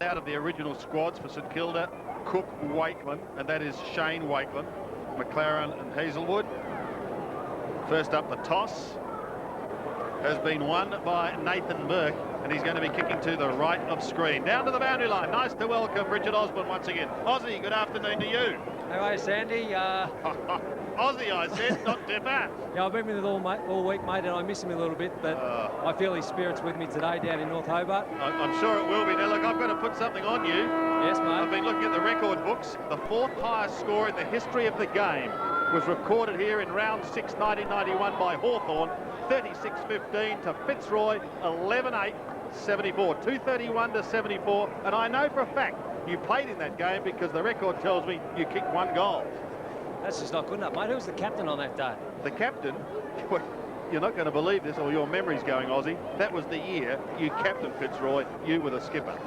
Out of the original squads for St Kilda, Cook, Wakeland, and that is Shane Wakeland, McLaren and Hazelwood. First up, the toss has been won by Nathan Burke, and he's going to be kicking to the right of screen. Down to the boundary line. Nice to welcome Richard Osborne once again. Aussie, good afternoon to you. How are you, Sandy? Aussie, I said, not Dipper. Yeah, I've been with him all week, mate, and I miss him a little bit, but I feel his spirit's with me today down in North Hobart. I'm sure it will be. Now, look, I've got to put something on you. Yes, mate. I've been looking at the record books. The fourth highest score in the history of the game was recorded here in round 6, 1991 by Hawthorn, 36-15 to Fitzroy, 11-8, 74, 231 to 74, and I know for a fact you played in that game because the record tells me you kicked 1 goal. That's just not good enough, mate. Who was the captain on that day? The captain? You're not going to believe this, or your memory's going, Aussie. That was the year you captained Fitzroy. You were the skipper.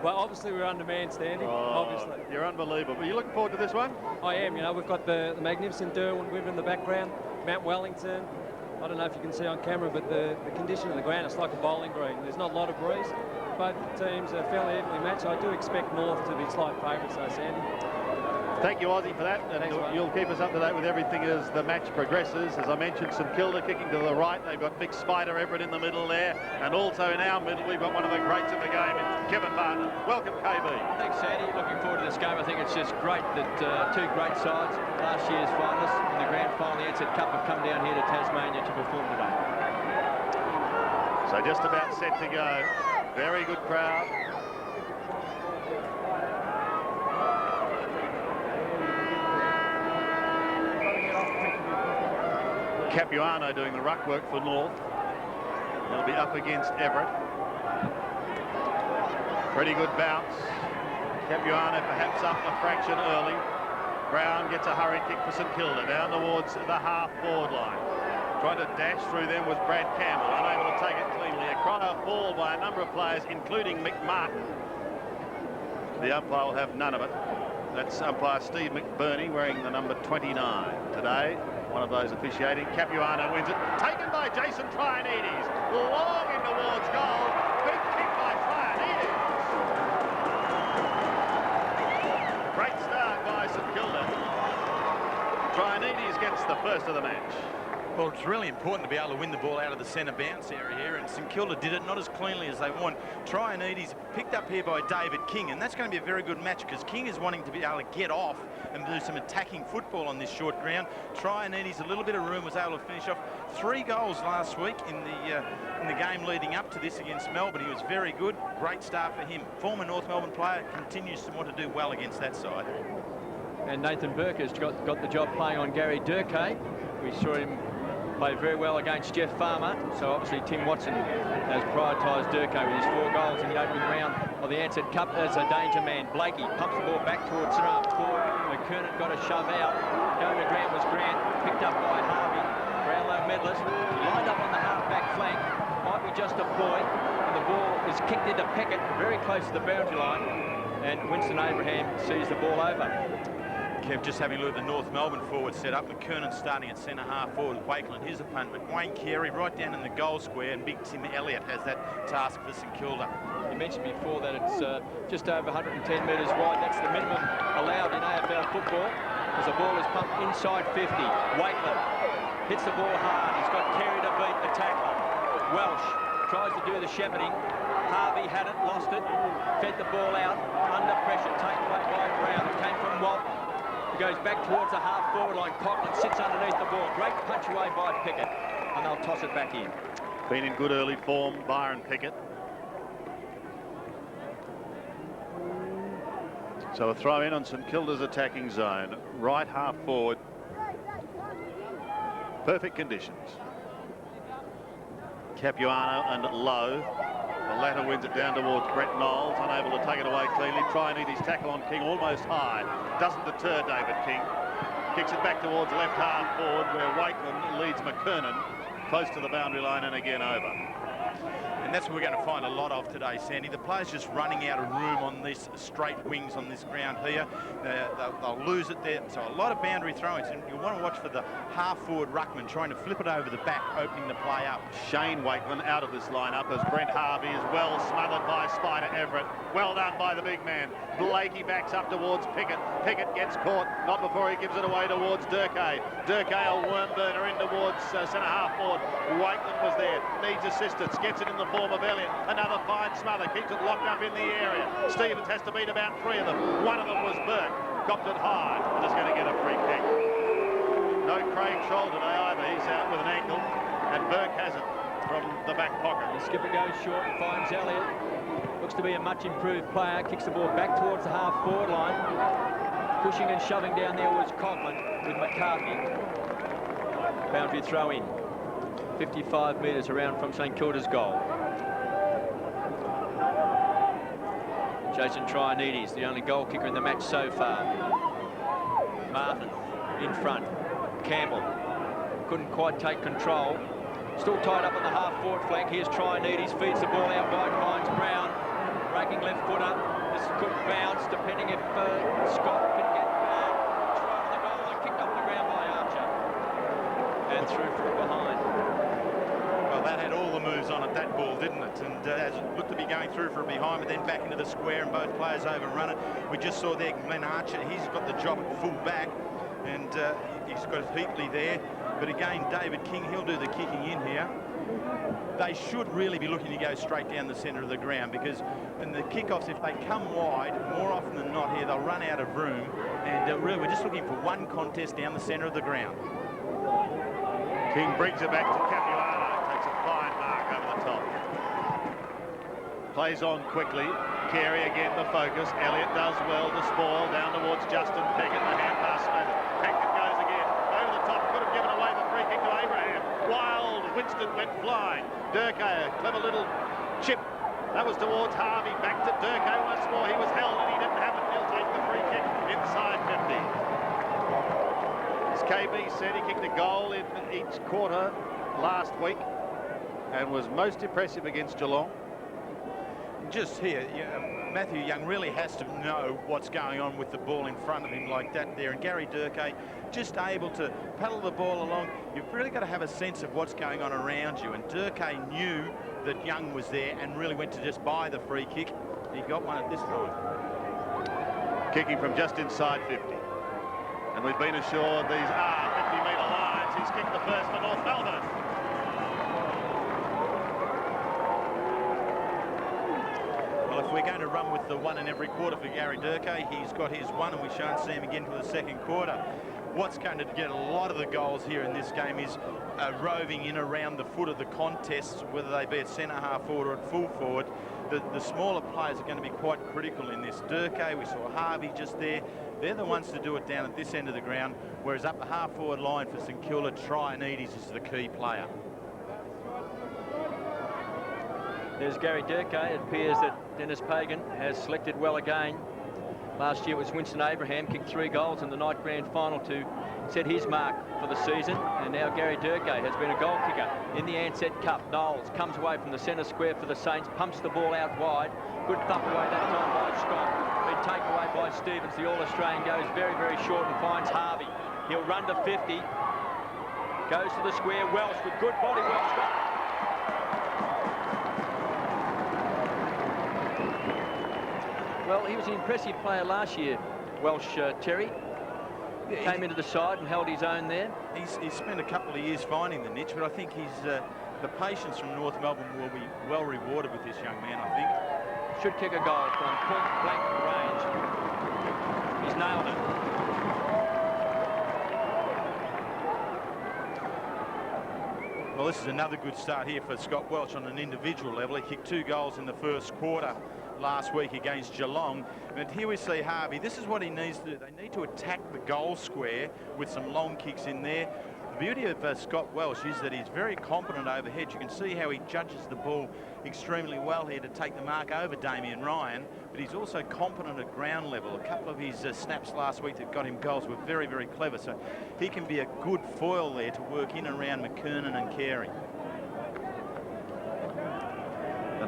Well, obviously we're undermanned, Stanley. Obviously. You're unbelievable. Are you looking forward to this one? I am. You know, we've got the magnificent Derwent River in the background, Mount Wellington. I don't know if you can see on camera, but the condition of the ground, it's like a bowling green. There's not a lot of breeze. Both teams are fairly evenly matched. I do expect North to be slight favourites, though, Sandy. Thank you, Aussie, for that. And you'll keep us up to date with everything as the match progresses. As I mentioned, St Kilda kicking to the right. They've got big Spider Everett in the middle there. And also in our middle, we've got one of the greats of the game, Kevin Barton. Welcome, KB. Thanks, Sandy. Looking forward to this game. I think it's just great that two great sides, last year's finalists in the grand final, the Ansett Cup, have come down here to Tasmania to perform today. So just about set to go. Very good crowd. Capuano doing the ruck work for North. They'll be up against Everett. Pretty good bounce. Capuano perhaps up a fraction early. Brown gets a hurried kick for St Kilda down towards the half-forward line. Trying to dash through them was Brad Campbell, unable to take it cleanly. A cry of ball by a number of players, including Mick Martin. The umpire will have none of it. That's umpire Steve McBurney wearing the number 29 today. One of those officiating. Capuano wins it. Taken by Jason Trianides. Long in towards goal. Big kick by Trianides. Great start by St Kilda. Trianides gets the first of the match. Well, it's really important to be able to win the ball out of the centre bounce area here, and St Kilda did it not as cleanly as they want. Trianides picked up here by David King, and that's going to be a very good match because King is wanting to be able to get off and do some attacking football on this short ground. Trianides, a little bit of room, was able to finish off 3 goals last week in the game leading up to this against Melbourne. He was very good. Great start for him. Former North Melbourne player, continues to want to do well against that side. And Nathan Burke has got the job playing on Gary Durkay. We saw him play very well against Jeff Farmer, so obviously Tim Watson has prioritised Durkay with his 4 goals in the opening round of the Ansett Cup as a danger man. Blakey pumps the ball back towards Sarah forward. McKernan got a shove out. Going to ground was Grant, picked up by Harvey, Brownlow medalist. Lined up on the half-back flank, might be just a ploy, and the ball is kicked into Peckett, very close to the boundary line, and Winston Abraham sees the ball over. Kev, just having a look at the North Melbourne forward set up. McKernan starting at centre half forward. Wakeland, his opponent, but Wayne Carey right down in the goal square, and big Tim Elliott has that task for St Kilda. You mentioned before that it's just over 110 metres wide. That's the minimum allowed in AFL football as the ball is pumped inside 50. Wakeland hits the ball hard. He's got Carey to beat the tackler. Welsh tries to do the shepherding. Harvey had it, lost it, fed the ball out, under pressure, taken away by Brown. It came from Walton. Goes back towards the half-forward line. Coughlin sits underneath the ball. Great punch away by Pickett, and they'll toss it back in. Been in good early form, Byron Pickett. So a throw in on St Kilda's attacking zone. Right half-forward. Perfect conditions. Capuano and Lowe. The latter wins it down towards Brett Knowles, unable to take it away cleanly. Trianides tackle on King almost high. Doesn't deter David King. Kicks it back towards left half forward where Wakeland leads McKernan close to the boundary line and again over. And that's what we're going to find a lot of today, Sandy. The players just running out of room on these straight wings on this ground here. They'll lose it there. So a lot of boundary throw-ins. And you'll want to watch for the half-forward ruckman trying to flip it over the back, opening the play up. Shane Wakeman out of this lineup as Brent Harvey is well smothered by Spider Everett. Well done by the big man. Blakey backs up towards Pickett. Pickett gets caught, not before he gives it away towards Durkay. Durkay a worm burner in towards centre-half forward. Wakeman was there, needs assistance, gets it in the form of Elliott. Another fine smother, keeps it locked up in the area. Stevens has to beat about 3 of them. One of them was Burke, copped it high, and is going to get a free kick. No Craig Scholl today either, he's out with an ankle, and Burke has it from the back pocket. The skipper goes short and finds Elliott. Looks to be a much improved player, kicks the ball back towards the half-forward line. Pushing and shoving down there was Conklin with McCarthy. Boundary throw in. 55 metres around from St Kilda's goal. Jason Trianides, the only goal kicker in the match so far. Martin in front. Campbell couldn't quite take control. Still tied up on the half-forward flank. Here's Trianides, feeds the ball out wide, finds Brown. Breaking left footer. This could bounce, depending if Scott can get back. Try for the goal and kicked off the ground by Archer. And through from behind. Well, that had all the moves on it, that ball, didn't it? And as it looked to be going through from behind, but then back into the square and both players overrun it. We just saw there Glenn Archer, he's got the job at full back, and he's got Heatley there. But again, David King, he'll do the kicking in here. They should really be looking to go straight down the centre of the ground, because in the kickoffs, if they come wide, more often than not here, they'll run out of room. And really, we're just looking for one contest down the centre of the ground. King brings it back to Capuano, takes a fine mark over the top. Plays on quickly. Carey again the focus. Elliott does well to spoil down towards Justin Pagan. The hand pass over. Pagan goes again. Over the top. Could have given away the free kick to Abraham. Wild. Winston went flying. Durkay, a clever little chip. That was towards Harvey. Back to Durkay once more. He was held and he didn't have it. He'll take the free kick inside 50. As KB said, he kicked a goal in each quarter last week and was most impressive against Geelong. Just here, Matthew Young really has to know what's going on with the ball in front of him like that there. And Gary Durkay just able to paddle the ball along. You've really got to have a sense of what's going on around you. And Durkay knew that Young was there and really went to just buy the free kick. He got one at this time. Kicking from just inside 50. And we've been assured these are 50-metre lines. He's kicked the first for North Melbourne. Well, if we're going to run with the one in every quarter for Gary Durkay, he's got his one, and we shan't see him again for the second quarter. What's going to get a lot of the goals here in this game is roving in around the foot of the contests, whether they be at centre-half forward or at full forward. The smaller players are going to be quite critical in this. Durkay, we saw Harvey just there. They're the ones to do it down at this end of the ground, whereas up the half-forward line for St Kilda, Trianides is the key player. There's Gary Durkay. It appears that Denis Pagan has selected well again. Last year it was Winston Abraham, kicked 3 goals in the night grand final to set his mark for the season. And now Gary Durkay has been a goal kicker in the Ansett Cup. Knowles comes away from the centre square for the Saints, pumps the ball out wide. Good thump away that time by Scott. Been taken away by Stevens. The All-Australian goes very, very short and finds Harvey. He'll run to 50. Goes to the square. Welsh with good body work. Scott. Well, he was an impressive player last year, Welsh Terry. Came into the side and held his own there. He's spent a couple of years finding the niche, but I think the patience from North Melbourne will be well rewarded with this young man, I think. Should kick a goal from point blank range. He's nailed it. Well, this is another good start here for Scott Welch on an individual level. He kicked 2 goals in the first quarter last week against Geelong. And here we see Harvey. This is what he needs to do. They need to attack the goal square with some long kicks in there. The beauty of Scott Welsh is that he's very competent overhead. You can see how he judges the ball extremely well here to take the mark over Damien Ryan, but he's also competent at ground level. A couple of his snaps last week that got him goals were very, very clever. So he can be a good foil there to work in and around McKernan and Carey.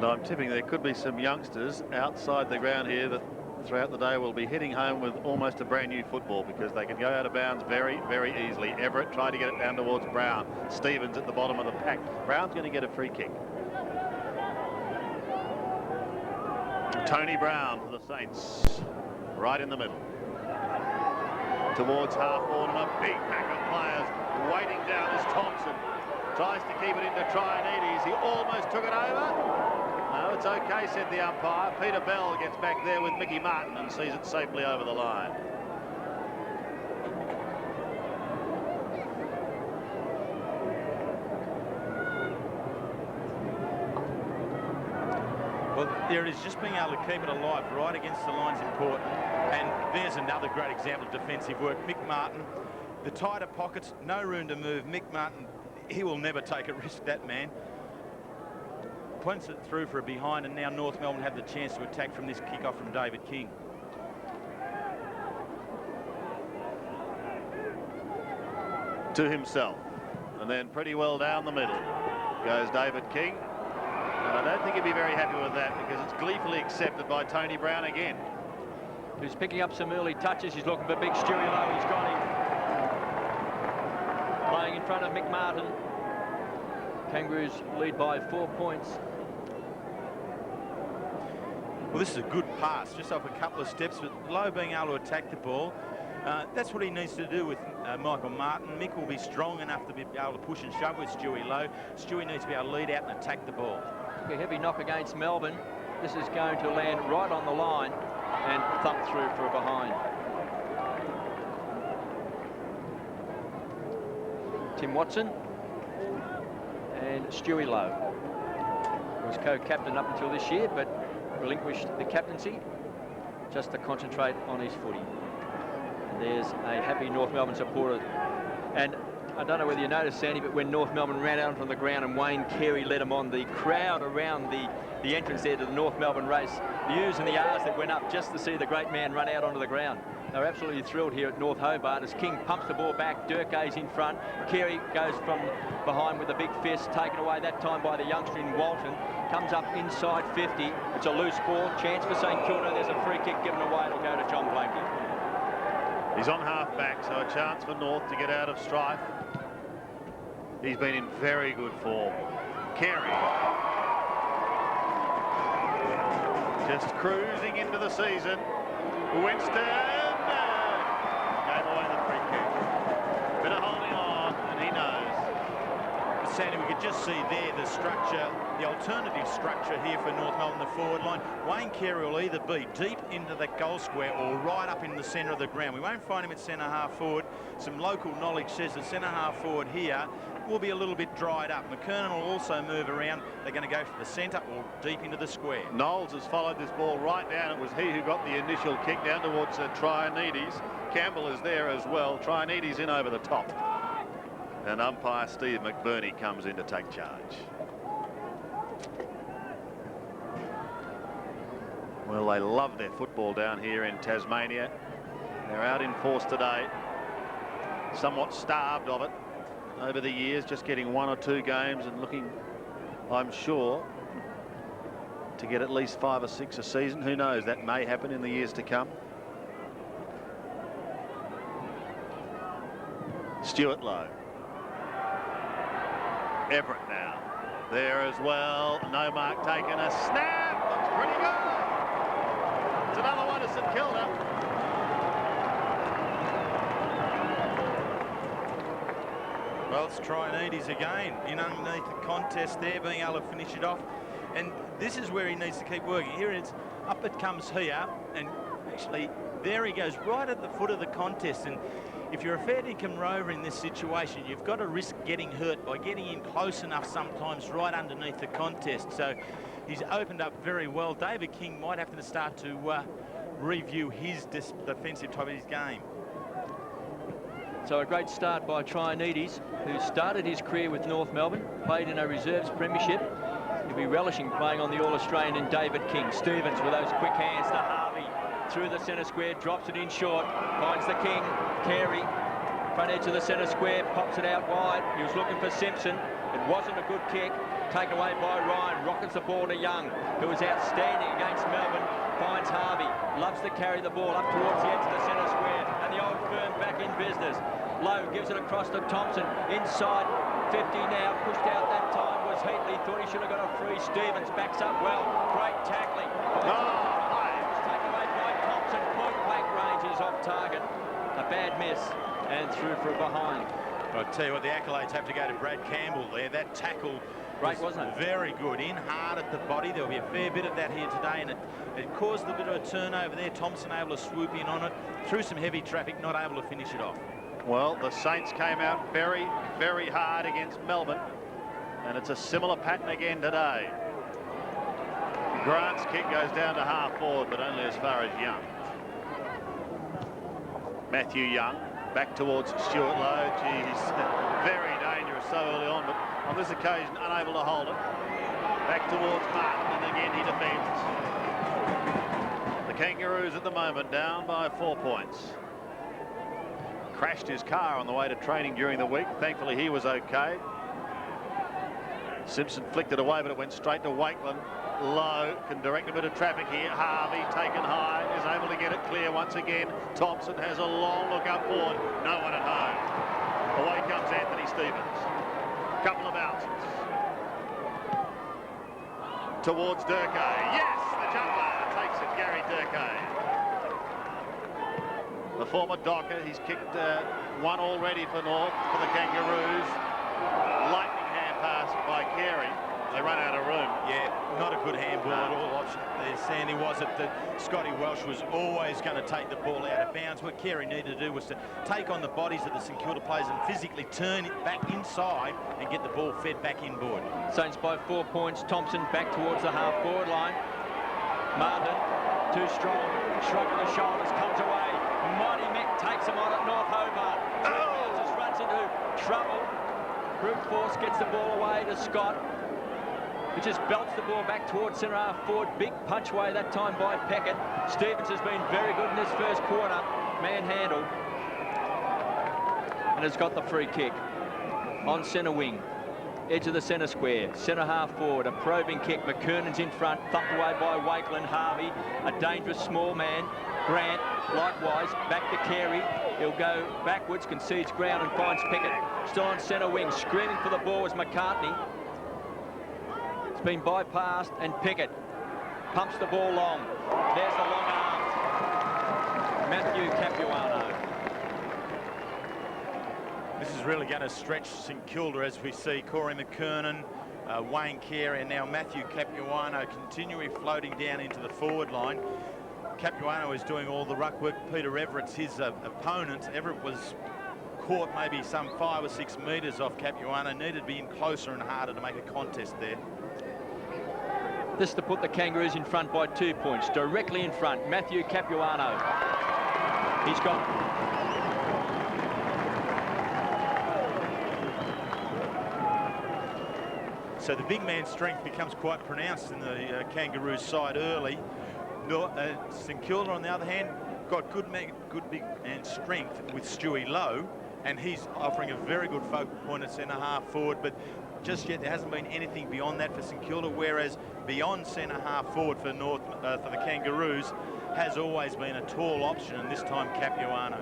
And I'm tipping there could be some youngsters outside the ground here that throughout the day will be heading home with almost a brand new football, because they can go out of bounds very, very easily. Everett tried to get it down towards Brown. Stevens at the bottom of the pack. Brown's going to get a free kick. Tony Brown for the Saints, right in the middle. Towards half-forward, and a big pack of players waiting down as Thompson tries to keep it into Trianides. He almost took it over. No, it's okay, said the umpire. Peter Bell gets back there with Mickey Martin and sees it safely over the line. Well, there it is, just being able to keep it alive right against the line is important. And there's another great example of defensive work. Mick Martin, the tighter pockets, no room to move. Mick Martin, he will never take a risk, that man. Punts it through for a behind, and now North Melbourne have the chance to attack from this kick-off from David King. To himself, and then pretty well down the middle goes David King. And I don't think he'd be very happy with that, because it's gleefully accepted by Tony Brown again. Who's picking up some early touches. He's looking for big Stewie Lowe. He's got him. Playing in front of Mick Martin. Kangaroos lead by 4 points. Well, this is a good pass, just off a couple of steps, but Lowe being able to attack the ball. That's what he needs to do with Michael Martin. Mick will be strong enough to be able to push and shove with Stewie Lowe. Stewie needs to be able to lead out and attack the ball. A heavy knock against Melbourne. This is going to land right on the line and thump through for a behind. Tim Watson and Stewie Lowe was co-captain up until this year, but relinquished the captaincy just to concentrate on his footy. And there's a happy North Melbourne supporter. And I don't know whether you noticed, Sandy, but when North Melbourne ran out from the ground and Wayne Carey led them on, the crowd around the entrance there to the North Melbourne race, the U's and the R's that went up just to see the great man run out onto the ground. They're absolutely thrilled here at North Hobart as King pumps the ball back. Durkay's in front. Carey goes from behind with a big fist, taken away that time by the youngster in Walton. Comes up inside 50. It's a loose ball. Chance for St Kilda. There's a free kick given away. It'll go to John Blakey. He's on half-back, so a chance for North to get out of strife. He's been in very good form. Carey just cruising into the season. Winston gave away the free kick. Bit of holding on, and he knows. Sandy, we could just see there the structure, the alternative structure here for North Melbourne, the forward line. Wayne Carey will either be deep into the goal square or right up in the centre of the ground. We won't find him at centre half forward. Some local knowledge says the centre half forward here will be a little bit dried up. McKernan will also move around. They're going to go for the centre or deep into the square. Knowles has followed this ball right down. It was he who got the initial kick down towards Trianides. Campbell is there as well. Trianides in over the top. And umpire Steve McBurney comes in to take charge. Well, they love their football down here in Tasmania. They're out in force today. Somewhat starved of it over the years, just getting 1 or 2 games and looking, I'm sure, to get at least 5 or 6 a season. Who knows, that may happen in the years to come. Stuart Lowe. Everett now. There as well. No mark taken. A snap. Looks pretty good. It's another one to St Kilda. Well, it's Trianides again in underneath the contest there, being able to finish it off. And this is where he needs to keep working. Here it is. Up it comes here. And actually, there he goes right at the foot of the contest. And if you're a fair dinkum rover in this situation, you've got to risk getting hurt by getting in close enough sometimes right underneath the contest. So he's opened up very well. David King might have to start to review his defensive type of his game. So a great start by Trianides, who started his career with North Melbourne, played in a reserves premiership. He'll be relishing playing on the All-Australian and David King. Stevens with those quick hands to Harvey. Through the centre square, drops it in short, finds the King. Carey, front edge of the centre square, pops it out wide. He was looking for Simpson. It wasn't a good kick. taken away by Ryan. Rockets the ball to Young, who was outstanding against Melbourne. Finds Harvey, loves to carry the ball up towards the edge of the centre square, and the Old Firm back in business. Lowe gives it across to Thompson, inside 50 now, pushed out that time was Heatley, thought he should have got a free. Stevens backs up well, great tackling. Taken away by Thompson, point blank range is off target. A bad miss, and through for a behind. I'll tell you what, the accolades have to go to Brad Campbell there. That tackle great, wasn't it? Very good. In hard at the body. There'll be a fair bit of that here today, and it caused a bit of a turnover there. Thompson able to swoop in on it, through some heavy traffic, not able to finish it off. Well, the Saints came out very, very hard against Melbourne, and it's a similar pattern again today. Grant's kick goes down to half forward, but only as far as Young. Matthew Young back towards Stuart Lowe. Geez, very dangerous so early on, but on this occasion unable to hold it. Back towards Martin, and again he defends. The Kangaroos at the moment down by 4 points. Crashed his car on the way to training during the week. Thankfully he was okay. Simpson flicked it away, but it went straight to Wakeland. Lowe can direct a bit of traffic here. Harvey taken high, is able to get it clear once again. Thompson has a long look up forward. No one at home. Away comes Anthony Stevens. Couple of bounces. Towards Durkay. Yes, the juggler takes it, Gary Durkay. The former Docker, he's kicked one already for North, for the Kangaroos. Lightning hand pass by Carey. They run out of room. Yeah, not a good handball at all. There, Sandy, was it that Scotty Welsh was always going to take the ball out of bounds. What Carey needed to do was to take on the bodies of the St Kilda players and physically turn it back inside and get the ball fed back inboard. Saints by 4 points. Thompson back towards the half-forward line. Martin, too strong. Shrug of the shoulders, comes away. Mighty Mick takes him on at North Hobart. Just runs into trouble. Brute force gets the ball away to Scott. He just belts the ball back towards centre half forward. Big punch away that time by Peckett. Stevens has been very good in this first quarter. Manhandled. And has got the free kick. On centre wing. Edge of the centre square. Centre half forward. A probing kick. McKernan's in front. Thumped away by Wakeland. Harvey. A dangerous small man. Grant, likewise. Back to Carey. He'll go backwards. Concedes ground and finds Peckett. Still on centre wing. Screaming for the ball was McCartney. Been bypassed, and Pickett pumps the ball long. There's the long arm. Matthew Capuano. This is really going to stretch St Kilda as we see Corey McKernan, Wayne Carey, and now Matthew Capuano continually floating down into the forward line. Capuano is doing all the ruck work. Peter Everett's his opponent. Everett was caught maybe some 5 or 6 metres off Capuano. Needed to be in closer and harder to make a contest there. This to put the Kangaroos in front by 2 points. Directly in front, Matthew Capuano. He's got... So the big man's strength becomes quite pronounced in the Kangaroos side early. St Kilda, on the other hand, got good big man strength with Stewie Lowe, and he's offering a very good focal point at centre half forward, but just yet there hasn't been anything beyond that for St Kilda, whereas beyond centre half forward for for the Kangaroos has always been a tall option, and this time Capuano.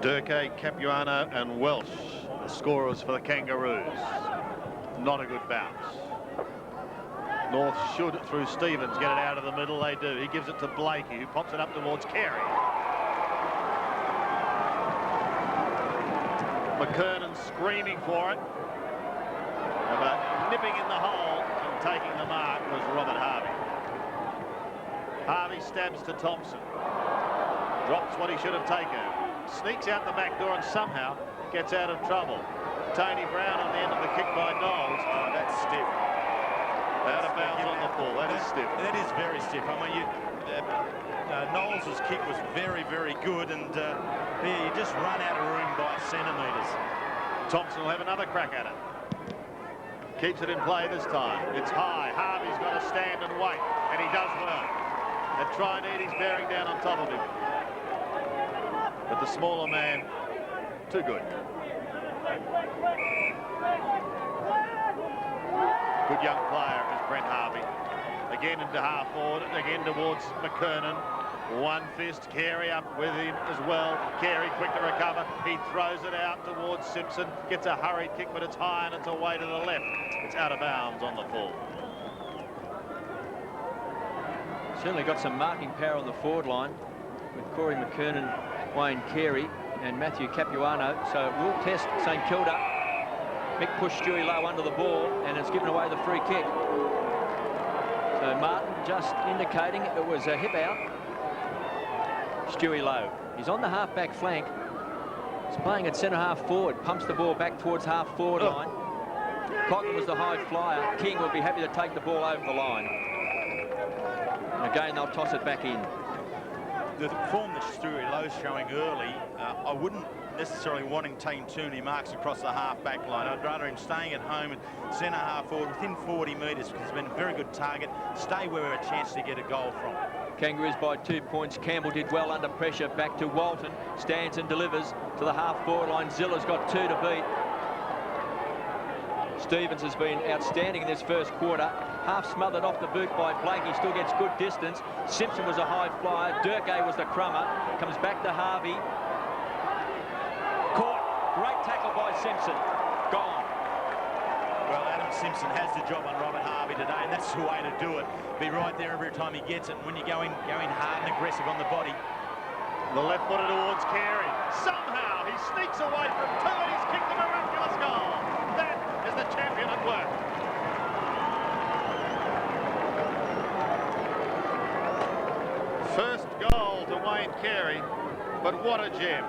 Durkay, Capuano and Welsh, the scorers for the Kangaroos. Not a good bounce. North should, through Stevens, get it out of the middle. They do. He gives it to Blakey, who pops it up towards Carey. McKernan screaming for it. But nipping in the hole and taking the mark was Robert Harvey. Harvey stabs to Thompson. Drops what he should have taken. Sneaks out the back door and somehow gets out of trouble. Tony Brown on the end of the kick by Knowles. Oh, that's stiff. Out of bounds on the ball. That is stiff. That is very stiff. I mean, Knowles' kick was very, very good, and he just run out of room by centimetres. Thompson will have another crack at it. Keeps it in play this time. It's high. Harvey's got to stand and wait, and he does well. And try and eat his bearing down on top of him. But the smaller man too good. Good young player is Brent Harvey. Again into half forward, again towards McKernan. One fist, Carey up with him as well. Carey quick to recover. He throws it out towards Simpson. Gets a hurried kick, but it's high and it's away to the left. It's out of bounds on the full. Certainly got some marking power on the forward line with Corey McKernan, Wayne Carey and Matthew Capuano. So it will test St Kilda. Mick pushed Stewie Lowe under the ball and has given away the free kick. So Martin just indicating it was a hip out. Stewie Lowe. He's on the half-back flank. He's playing at centre-half forward. Pumps the ball back towards half-forward line. Cotton was the high flyer. King would be happy to take the ball over the line. And again, they'll toss it back in. The form that Stewie Lowe's showing early, I wouldn't necessarily want him taking too many marks across the half-back line. I'd rather him staying at home and centre-half forward within 40 metres, because he's been a very good target. Stay where we have a chance to get a goal from. Kangaroos by 2 points. Campbell did well under pressure. Back to Walton. Stands and delivers to the half-forward line. Zilla's got 2 to beat. Stevens has been outstanding in this first quarter. Half smothered off the boot by Blake. He still gets good distance. Simpson was a high flyer. Durkay was the crummer. Comes back to Harvey. Caught. Great tackle by Simpson. Gone. Well, Adam Simpson has the job on Robert Harvey today, and that's the way to do it. Be right there every time he gets it. And when you go in hard and aggressive on the body. The left footer towards Carey. Somehow he sneaks away from 2 and he's kicked a miraculous goal. That is the champion at work. First goal to Wayne Carey, but what a gem.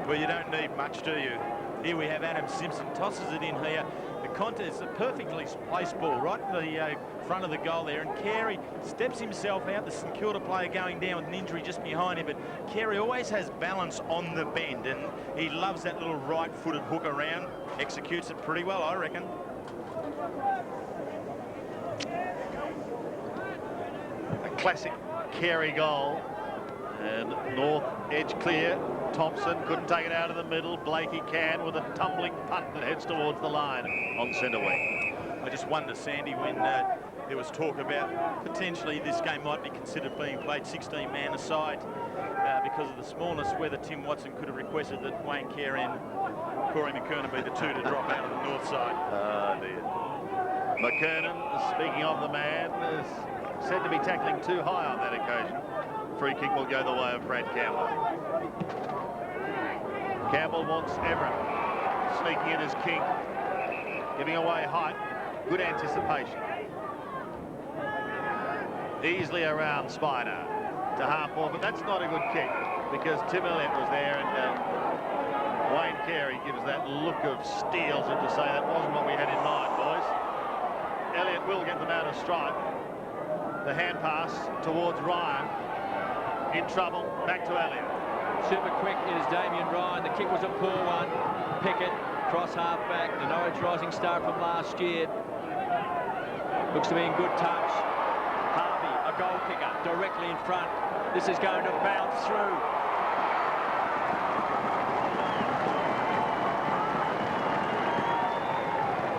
Well, you don't need much, do you? Here we have Adam Simpson, tosses it in here. The contest is a perfectly placed ball right in the front of the goal there, and Carey steps himself out. The St Kilda player going down with an injury just behind him, but Carey always has balance on the bend, and he loves that little right-footed hook around. Executes it pretty well, I reckon. A classic Carey goal, and North edge clear. Thompson couldn't take it out of the middle. Blakey can with a tumbling punt that heads towards the line on centre wing. I just wonder, Sandy, when there was talk about potentially this game might be considered being played 16-man aside because of the smallness, whether Tim Watson could have requested that Wayne Carey and Corey McKernan be the 2 to drop out of the north side. Ah, dear. McKernan, speaking of the man, is said to be tackling too high on that occasion. Free kick will go the way of Brad Campbell. Campbell wants Everett. Sneaking in as King. Giving away height. Good anticipation. Easily around Spider to half forward, but that's not a good kick because Tim Elliott was there, and Wayne Carey gives that look of steel as if to say that wasn't what we had in mind, boys. Elliott will get them out of strike. The hand pass towards Ryan. In trouble, back to Elliott. Super quick is Damien Ryan. The kick was a poor one. Pickett, cross half back. The Norwich Rising Star from last year. Looks to be in good touch. Harvey, a goal kicker, directly in front. This is going to bounce through.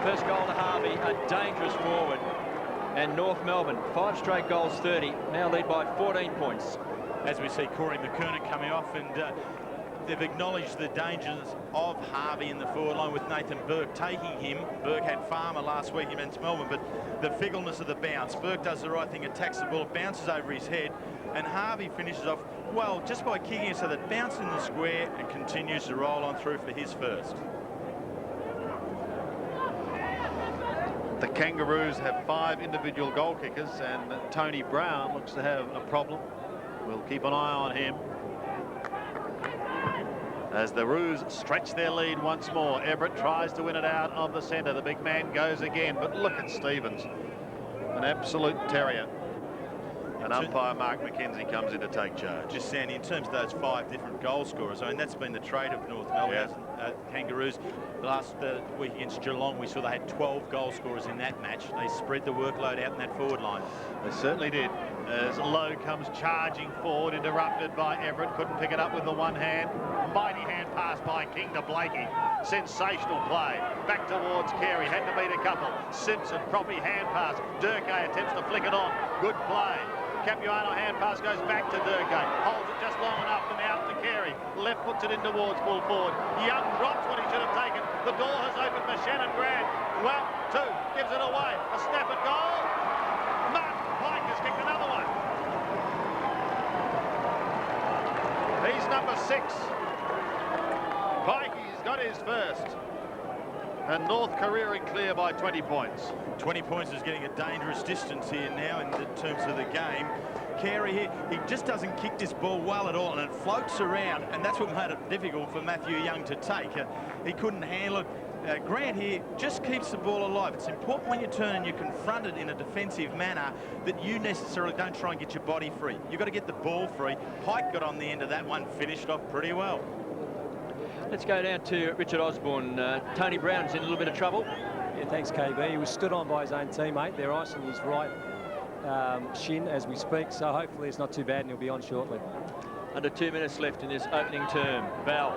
First goal to Harvey, a dangerous forward. And North Melbourne, 5 straight goals, 30. Now lead by 14 points. As we see Corey McKernan coming off, and they've acknowledged the dangers of Harvey in the forward line with Nathan Burke taking him. Burke had Farmer last week against Melbourne, but the fickleness of the bounce. Burke does the right thing, attacks the ball, bounces over his head, and Harvey finishes off, well, just by kicking it so that it bounced in the square and continues to roll on through for his first. The Kangaroos have 5 individual goal kickers, and Tony Brown looks to have a problem. We'll keep an eye on him. As the Roos stretch their lead once more. Everett tries to win it out of the centre. The big man goes again, but look at Stevens. An absolute terrier. And umpire Mark McKenzie comes in to take charge. Just Sandy, in terms of those 5 different goal scorers, I mean, that's been the trait of North Melbourne. Kangaroos, the last week against Geelong, we saw they had 12 goal scorers in that match. They spread the workload out in that forward line. They certainly did. As Lowe comes charging forward, interrupted by Everett, couldn't pick it up with the one hand. Mighty hand pass by King to Blakey. Sensational play. Back towards Carey, had to beat a couple. Simpson, Proppy hand pass. Durkay attempts to flick it on. Good play. Capuano hand pass goes back to Durkay. Holds it just long enough and out to Carey. Left puts it in towards full forward. Young drops what he should have taken. The door has opened for Shannon Grant. Well, 2, gives it away. A snap at goal. Martin Pike has kicked another one. He's number 6. Pikey's got his first. And North careering clear by 20 points. 20 points is getting a dangerous distance here now in terms of the game. Carey here, he just doesn't kick this ball well at all, and it floats around, and that's what made it difficult for Matthew Young to take. He couldn't handle it. Grant here just keeps the ball alive. It's important when you turn and you're confronted in a defensive manner that you necessarily don't try and get your body free. You've got to get the ball free. Pike got on the end of that one, finished off pretty well. Let's go down to Richard Osborne. Tony Brown's in a little bit of trouble. Yeah, thanks, KB. He was stood on by his own teammate. They're icing his right shin as we speak, so hopefully it's not too bad and he'll be on shortly. Under 2 minutes left in this opening term. Bell.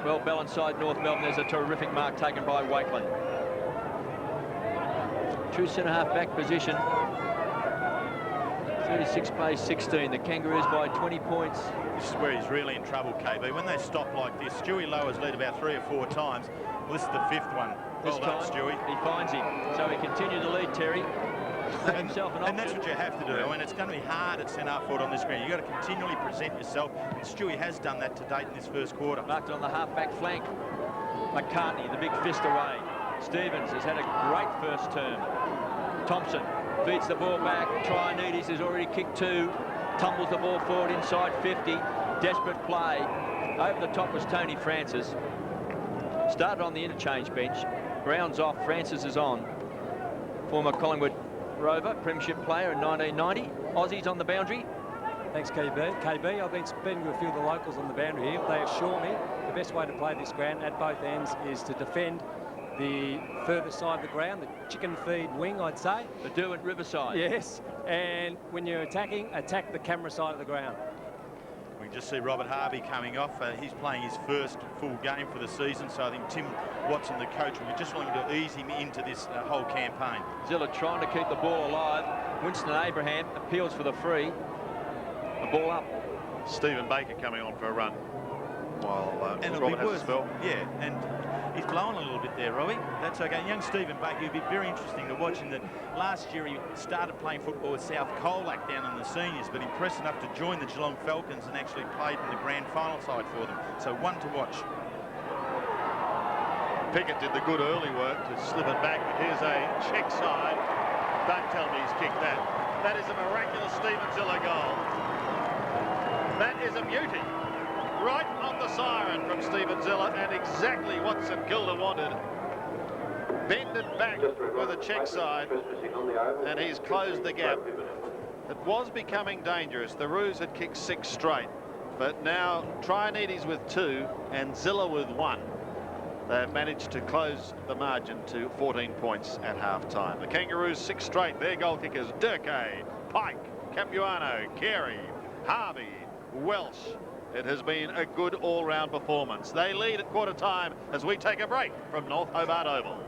Well, Bell inside North Melbourne. There's a terrific mark taken by Wakeland. True centre-half back position. 36 plays 16. The Kangaroos by 20 points. This is where he's really in trouble, KB. When they stop like this, Stewie Lowe has led about 3 or 4 times. Well, this is the 5th one. Well done, Stewie. He finds him. So he continued to lead, Terry. And that's what you have to do. I mean, it's going to be hard at centre forward on this ground. You've got to continually present yourself. And Stewie has done that to date in this first quarter. Marked on the half-back flank. McCartney, the big fist away. Stevens has had a great first term. Thompson feeds the ball back. Trianides has already kicked 2. Tumbles the ball forward inside 50. Desperate play. Over the top was Tony Francis. Started on the interchange bench. Brown's off. Francis is on. Former Collingwood Rover, premiership player in 1990. Aussies on the boundary. Thanks, KB. I've been speaking to a few of the locals on the boundary here. They assure me the best way to play this ground at both ends is to defend the further side of the ground, the chicken feed wing, I'd say. The Derwent Riverside. Yes, and when you're attacking, attack the camera side of the ground. We can just see Robert Harvey coming off. He's playing his first full game for the season, so I think Tim Watson, the coach, will be just wanting to ease him into this whole campaign. Zilla trying to keep the ball alive. Winston Abraham appeals for the free. The ball up. Stephen Baker coming on for a run while and Robert has a spell. Yeah, and he's blowing a little bit there, Robbie. That's okay. Young Stephen Baker, it'd be very interesting to watch him. That last year he started playing football with South Colac down in the seniors, but impressed enough to join the Geelong Falcons and actually played in the grand final side for them. So one to watch. Pickett did the good early work to slip it back, but here's a check side. Don't tell me he's kicked that. That is a miraculous Stephen Zilla goal. That is a beauty. Right on the siren from Stephen Zilla, and exactly what St Kilda wanted. Bended back with a check side, and he's closed the gap. It was becoming dangerous. The Roos had kicked 6 straight, but now Trianides with 2 and Zilla with 1. They've managed to close the margin to 14 points at half-time. The Kangaroos 6 straight. Their goal kickers Durkay, Pike, Capuano, Carey, Harvey, Welsh. It has been a good all-round performance. They lead at quarter time as we take a break from North Hobart Oval.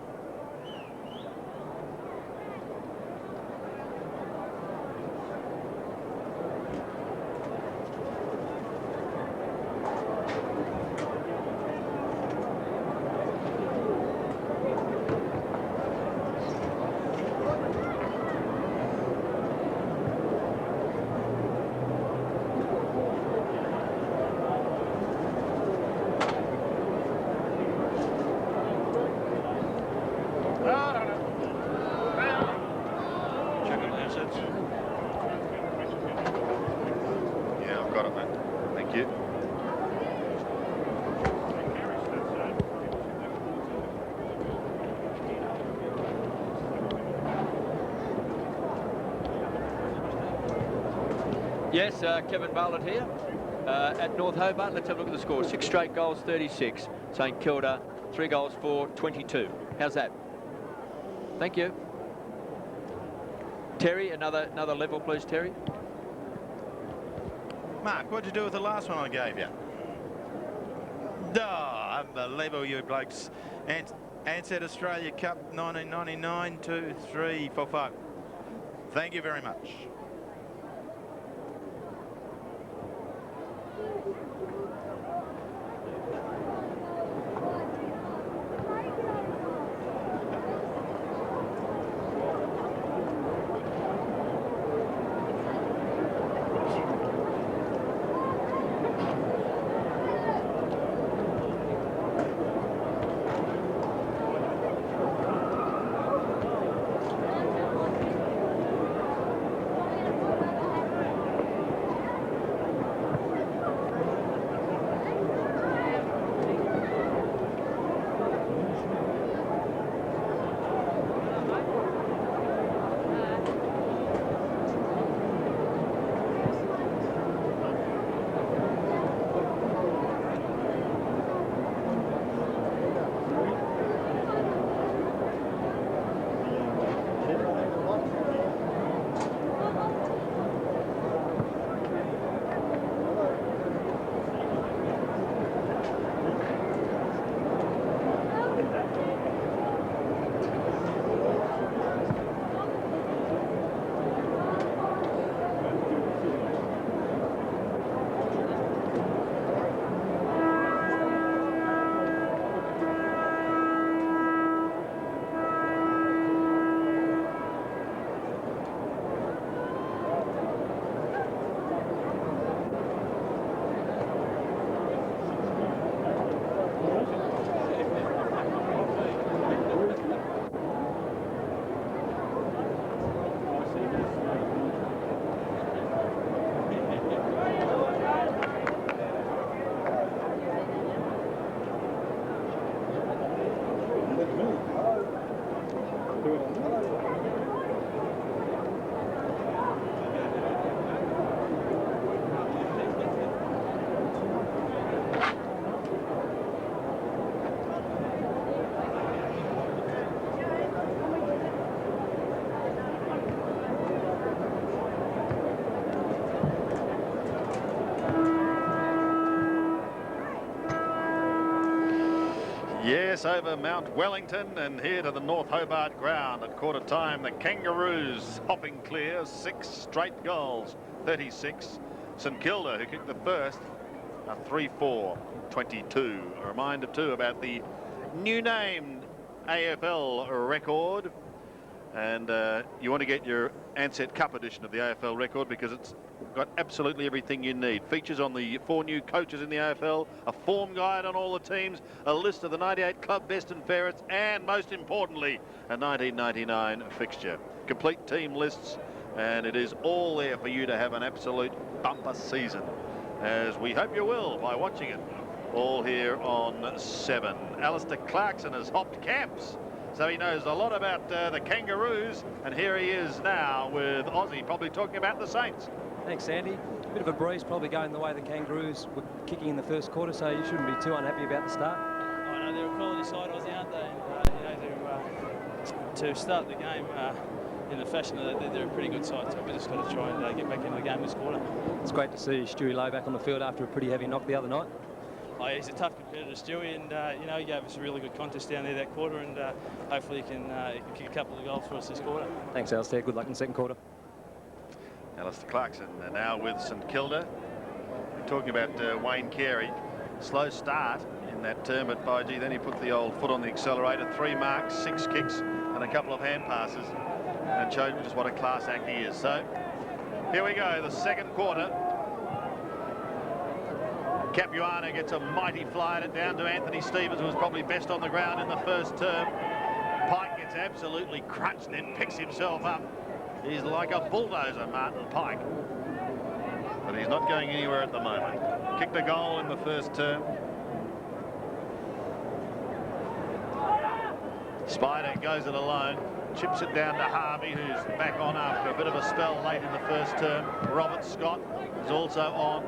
Yes, Kevin Bartlett here at North Hobart. Let's have a look at the score. 6 straight goals, 36. St Kilda, 3 goals for 22. How's that? Thank you. Terry, another level, please, Terry. Mark, what'd you do with the last one I gave you? Oh, unbelievable, you blokes. Ansett Australia Cup 1999, 2, 3, 4, 5. Thank you very much. Yes, over Mount Wellington and here to the North Hobart ground at quarter time. The Kangaroos hopping clear, 6 straight goals, 36. St Kilda, who kicked the first, a 3-4-22. A reminder too about the new named AFL record. And you want to get your Ansett Cup edition of the AFL record because it's got absolutely everything you need. Features on the 4 new coaches in the AFL, a form guide on all the teams, a list of the 98 club best and fairest, and most importantly, a 1999 fixture. Complete team lists, and it is all there for you to have an absolute bumper season, as we hope you will by watching it all here on 7. Alistair Clarkson has hopped camps, so he knows a lot about the Kangaroos, and here he is now with Aussie, probably talking about the Saints. Thanks, Sandy. A bit of a breeze probably going the way the Kangaroos were kicking in the first quarter, so you shouldn't be too unhappy about the start. I know they're a quality side, Aussie, aren't they? To start the game in the fashion that they're a pretty good side, so we've just got to try and get back into the game this quarter. It's great to see Stewie Lowe back on the field after a pretty heavy knock the other night. Oh, yeah, he's a tough competitor, Stewie, and he gave us a really good contest down there that quarter, and hopefully he can kick a couple of goals for us this quarter. Thanks, Alistair. Good luck in the second quarter. Alistair Clarkson now with St Kilda. We're talking about Wayne Carey. Slow start in that term at Baiji, then he put the old foot on the accelerator. 3 marks, 6 kicks and a couple of hand passes, and showed just what a class act he is. So here we go, the second quarter. Capuano gets a mighty fly at it down to Anthony Stevens, who was probably best on the ground in the first term. Pike gets absolutely crunched and then picks himself up. He's like a bulldozer, Martin Pike. But he's not going anywhere at the moment. Kicked a goal in the first term. Spider goes it alone, chips it down to Harvey, who's back on after a bit of a spell late in the first term. Robert Scott is also on,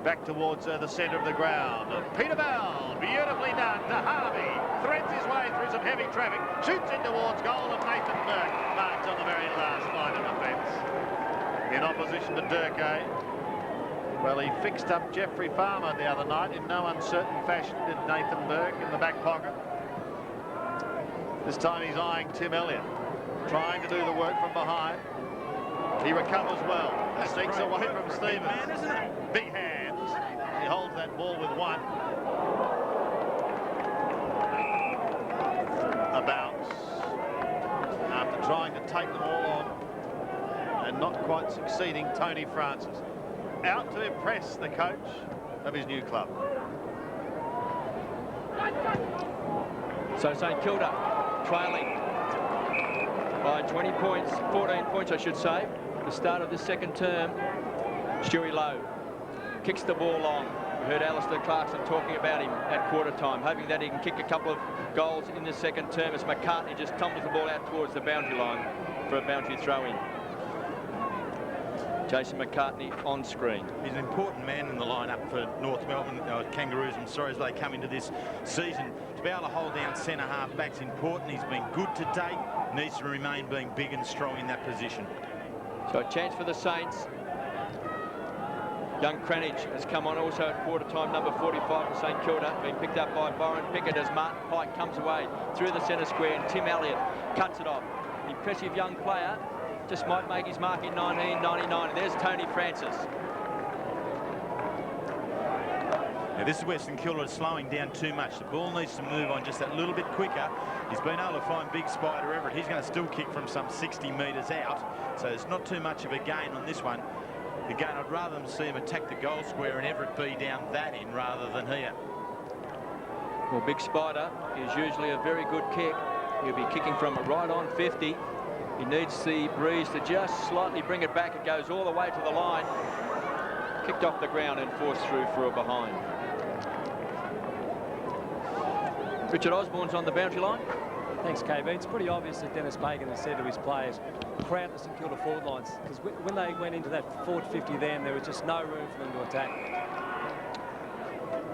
back towards the centre of the ground. And Peter Bell, beautifully done to Harvey, threads his way through some heavy traffic, shoots in towards goal, and Nathan Burke marks on the very last line of defence. In opposition to Durkay. Well, he fixed up Jeffrey Farmer the other night in no uncertain fashion, did Nathan Burke in the back pocket. This time he's eyeing Tim Elliott, trying to do the work from behind. He recovers well, sneaks away from Stevens. Man, isn't it? Big hands. He holds that ball with one. A bounce. After trying to take them all on and not quite succeeding, Tony Francis. Out to impress the coach of his new club. So St Kilda trailing by 20 points, 14 points I should say. The start of the second term. Stewie Lowe kicks the ball long. We heard Alistair Clarkson talking about him at quarter time, hoping that he can kick a couple of goals in the second term as McCartney just tumbles the ball out towards the boundary line for a boundary throw in. Jason McCartney on screen. He's an important man in the lineup for North Melbourne Kangaroos, I'm sorry, as they come into this season. To be able to hold down centre half back's important. He's been good to date, needs to remain being big and strong in that position. So a chance for the Saints. Young Cranage has come on also at quarter time, number 45 for St Kilda, being picked up by Byron Pickett as Martin Pike comes away through the centre square, and Tim Elliott cuts it off. Impressive young player, just might make his mark in 1999. And there's Tony Francis. Now this is where St Kilda is slowing down too much. The ball needs to move on just that little bit quicker. He's been able to find Big Spider Everett. He's going to still kick from some 60 metres out, so there's not too much of a gain on this one. Again, I'd rather them see him attack the goal square and Everett be down that end rather than here. Well, Big Spider is usually a very good kick. He'll be kicking from right on 50. He needs the breeze to just slightly bring it back. It goes all the way to the line. Kicked off the ground and forced through for a behind. Richard Osborne's on the boundary line. Thanks, KB. It's pretty obvious that Denis Pagan has said to his players, crowd the St Kilda forward lines, because when they went into that forward 50 then, there was just no room for them to attack.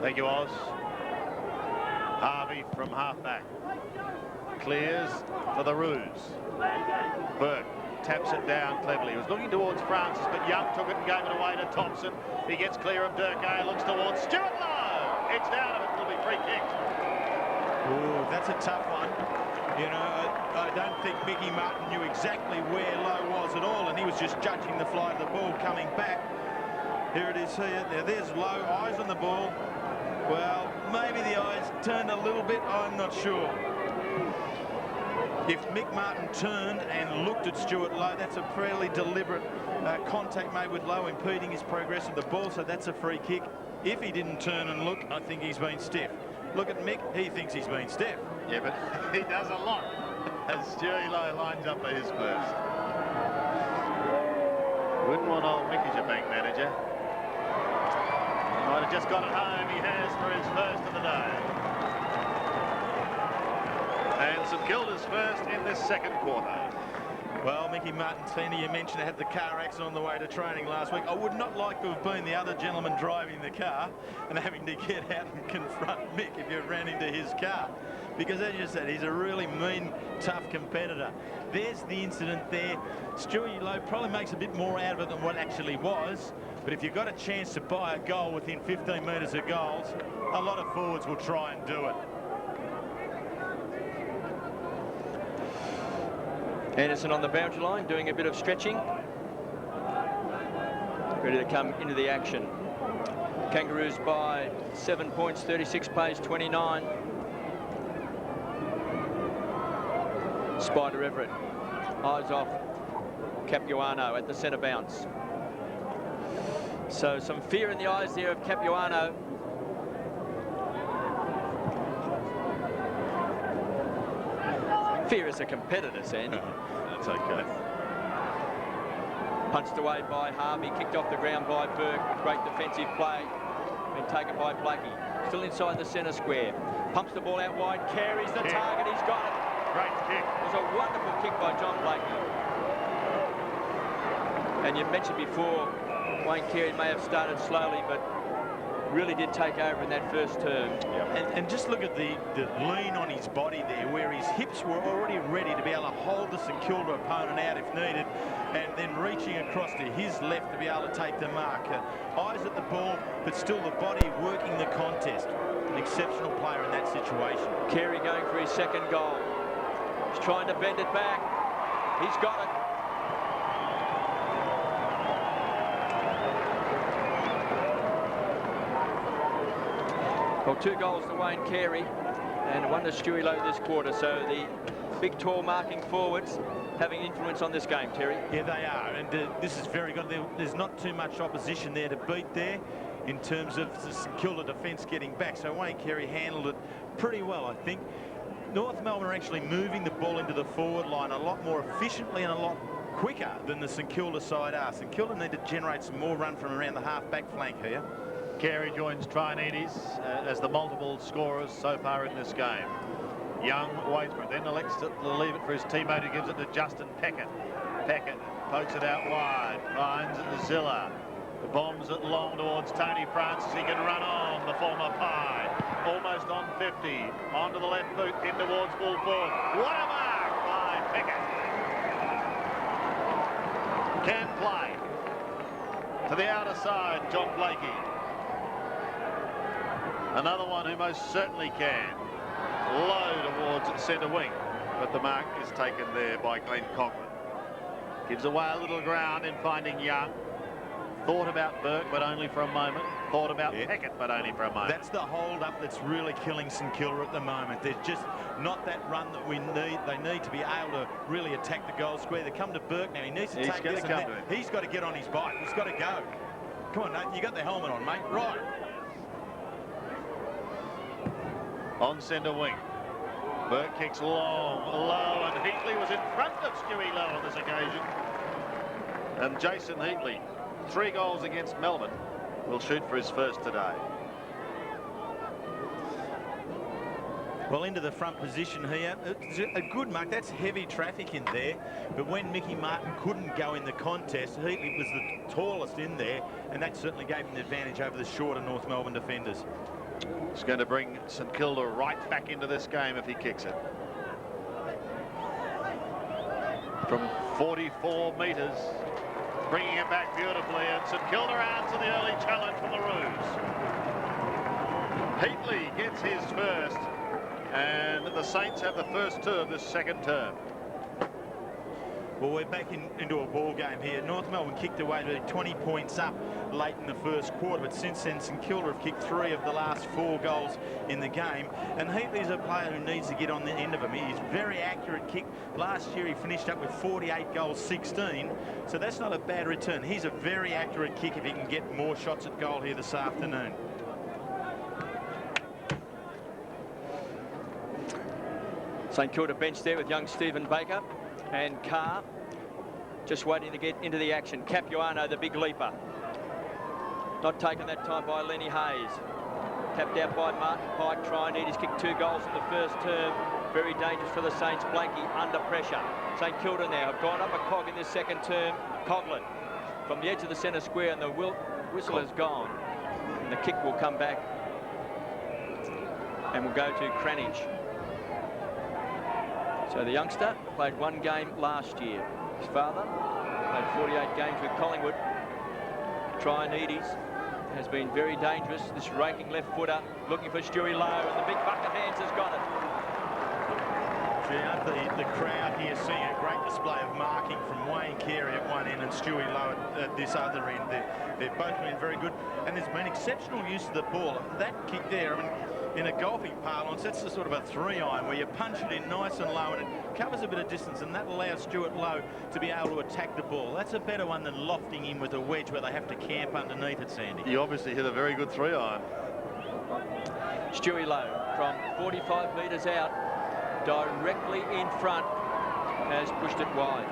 Thank you, Oz. Harvey from half-back. Clears for the Roos. Burke taps it down cleverly. He was looking towards Francis, but Young took it and gave it away to Thompson. He gets clear of Durkay, looks towards Stuart Lowe. It's down of it, it'll be free kicked. Ooh, that's a tough one. You know, I don't think Mickey Martin knew exactly where Lowe was at all, and he was just judging the fly of the ball coming back. Here it is here. Now there's Lowe, eyes on the ball. Well, maybe the eyes turned a little bit, I'm not sure. If Mick Martin turned and looked at Stuart Lowe, that's a fairly deliberate contact made with Lowe, impeding his progress of the ball, so that's a free kick. If he didn't turn and look, I think he's been stiff. Look at Mick, he thinks he's been stiff. Yeah, but he does a lot as Stewie Lowe lines up for his first. Wouldn't want old Mick as your bank manager. He might have just got it home. He has for his first of the day. And St Kilda's first in this second quarter. Well, Mickey Martin Senior, you mentioned had the car accident on the way to training last week. I would not like to have been the other gentleman driving the car and having to get out and confront Mick if you ran into his car. Because as you said, he's a really mean, tough competitor. There's the incident there. Stewie Lowe probably makes a bit more out of it than what actually was. But if you've got a chance to buy a goal within 15 metres of goals, a lot of forwards will try and do it. Anderson on the boundary line doing a bit of stretching. Ready to come into the action. Kangaroos by 7 points, 36 plays, 29. Spider Everett, eyes off Capuano at the centre bounce. So some fear in the eyes there of Capuano. Fear is a competitor, Sandy. That's okay. Punched away by Harvey, kicked off the ground by Burke. Great defensive play. Been taken by Blackie. Still inside the centre square. Pumps the ball out wide, carries the target, he's got it. great kick. It was a wonderful kick by John Blakey. And you mentioned before, Wayne Carey may have started slowly, but really did take over in that first term. And just look at the lean on his body there, where his hips were already ready to be able to hold the St Kilda opponent out if needed, and then reaching across to his left to be able to take the mark. Eyes at the ball, but still the body working the contest. An exceptional player in that situation. Carey going for his second goal. He's trying to bend it back. He's got it. Well, 2 goals to Wayne Carey and 1 to Stewie Lowe this quarter. So the big, tall marking forwards having influence on this game, Terry. Yeah, they are. And this is very good. There's not too much opposition there to beat there in terms of the St Kilda defence getting back. So Wayne Carey handled it pretty well, I think. North Melbourne are actually moving the ball into the forward line a lot more efficiently and a lot quicker than the St Kilda side are. St Kilda need to generate some more run from around the half-back flank here. Carey joins Trianides as the multiple scorers so far in this game. Young waits for it, then elects to leave it for his teammate, who gives it to Justin Peckett. Peckett pokes it out wide, finds Zilla. The bombs it long towards Tony Francis. He can run on, the former Pie. Almost on 50, onto the left boot, in towards full forward. What a mark by Peckett. Can play. To the outer side, John Blakey. Another one who most certainly can. Low towards centre wing, but the mark is taken there by Glenn Coghlan. Gives away a little ground in finding Young. Thought about Burke, but only for a moment. Thought about Peckett, but only for a moment. That's the hold-up that's really killing St Kilda at the moment. There's just not that run that we need. They need to be able to really attack the goal square. They come to Burke now. He needs to take this, and he's got to get on his bike. He's got to go. Come on, Nathan, you got the helmet on, mate. Right. On centre wing. Burke kicks long, low, and Heatley was in front of Stewie Lowe on this occasion. And Jason Heatley, 3 goals against Melbourne, will shoot for his first today. Well, into the front position here. It's a good mark. That's heavy traffic in there. But when Mickey Martin couldn't go in the contest, Heatley was the tallest in there, and that certainly gave him the advantage over the shorter North Melbourne defenders. It's going to bring St Kilda right back into this game if he kicks it. From 44 metres, bringing it back beautifully, and St Kilda answer the early challenge from the Roos. Heatley gets his first, and the Saints have the first 2 of this second term. Well, we're back into a ball game here. North Melbourne kicked away to 20 points up late in the first quarter, but since then St Kilda have kicked 3 of the last 4 goals in the game, and Heatley's a player who needs to get on the end of him. He's very accurate kick. Last year he finished up with 48 goals, 16, so that's not a bad return. He's a very accurate kick if he can get more shots at goal here this afternoon. St Kilda bench there with young Stephen Baker and Carr just waiting to get into the action. Capuano, the big leaper. Not taken that time by Lenny Hayes. Tapped out by Martin Pike. Trianides kicked 2 goals in the first term. Very dangerous for the Saints. Blakey under pressure. St Kilda now have gone up a cog in this second term. Coghlan from the edge of the centre square, and the whistle is gone. And the kick will come back and will go to Cranage. So the youngster played 1 game last year. His father played 48 games with Collingwood. Trianides has been very dangerous. This raking left footer looking for Stewie Lowe, and the big bucket hands has got it. The crowd here seeing a great display of marking from Wayne Carey at one end and Stewie Lowe at this other end. They've both been very good, and there's been exceptional use of the ball. That kick there, I mean, in a golfing parlance, that's a sort of a 3-iron where you punch it in nice and low and it covers a bit of distance, and that allows Stuart Lowe to be able to attack the ball. That's a better one than lofting in with a wedge where they have to camp underneath it, Sandy. He obviously hit a very good 3-iron. Stewie Lowe from 45 metres out, directly in front, has pushed it wide.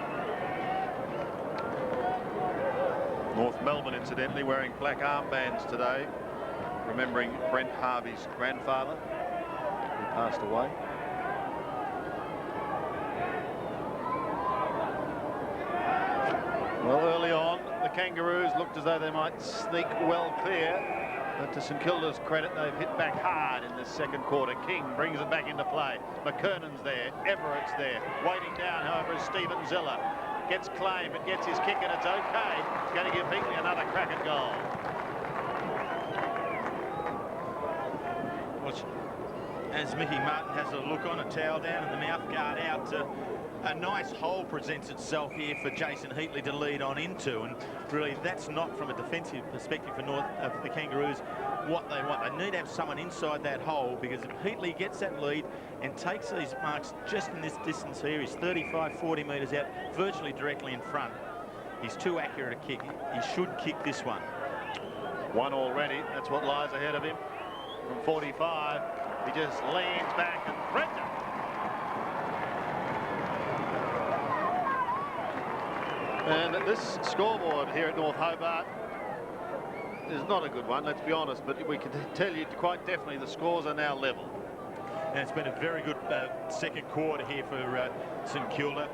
North Melbourne, incidentally, wearing black armbands today, remembering Brent Harvey's grandfather, who passed away. the Kangaroos looked as though they might sneak well clear. But to St Kilda's credit, they've hit back hard in this second quarter. King brings it back into play. McKernan's there. Everett's there. Waiting down, however, is Stephen Ziller. Gets claim, but gets his kick, and it's okay. It's going to give Heatley another crack at goal. As Mickey Martin has a look on, a towel down and the mouth guard out, a nice hole presents itself here for Jason Heatley to lead on into, and really that's not from a defensive perspective for the Kangaroos what they want. They need to have someone inside that hole, because if Heatley gets that lead and takes these marks just in this distance here, he's 35-40 metres out, virtually directly in front. He's too accurate a kick. He should kick this one. One already. That's what lies ahead of him from 45. He just leans back and threads it. And this scoreboard here at North Hobart is not a good one, let's be honest, but we can tell you quite definitely the scores are now level. And it's been a very good second quarter here for St Kilda.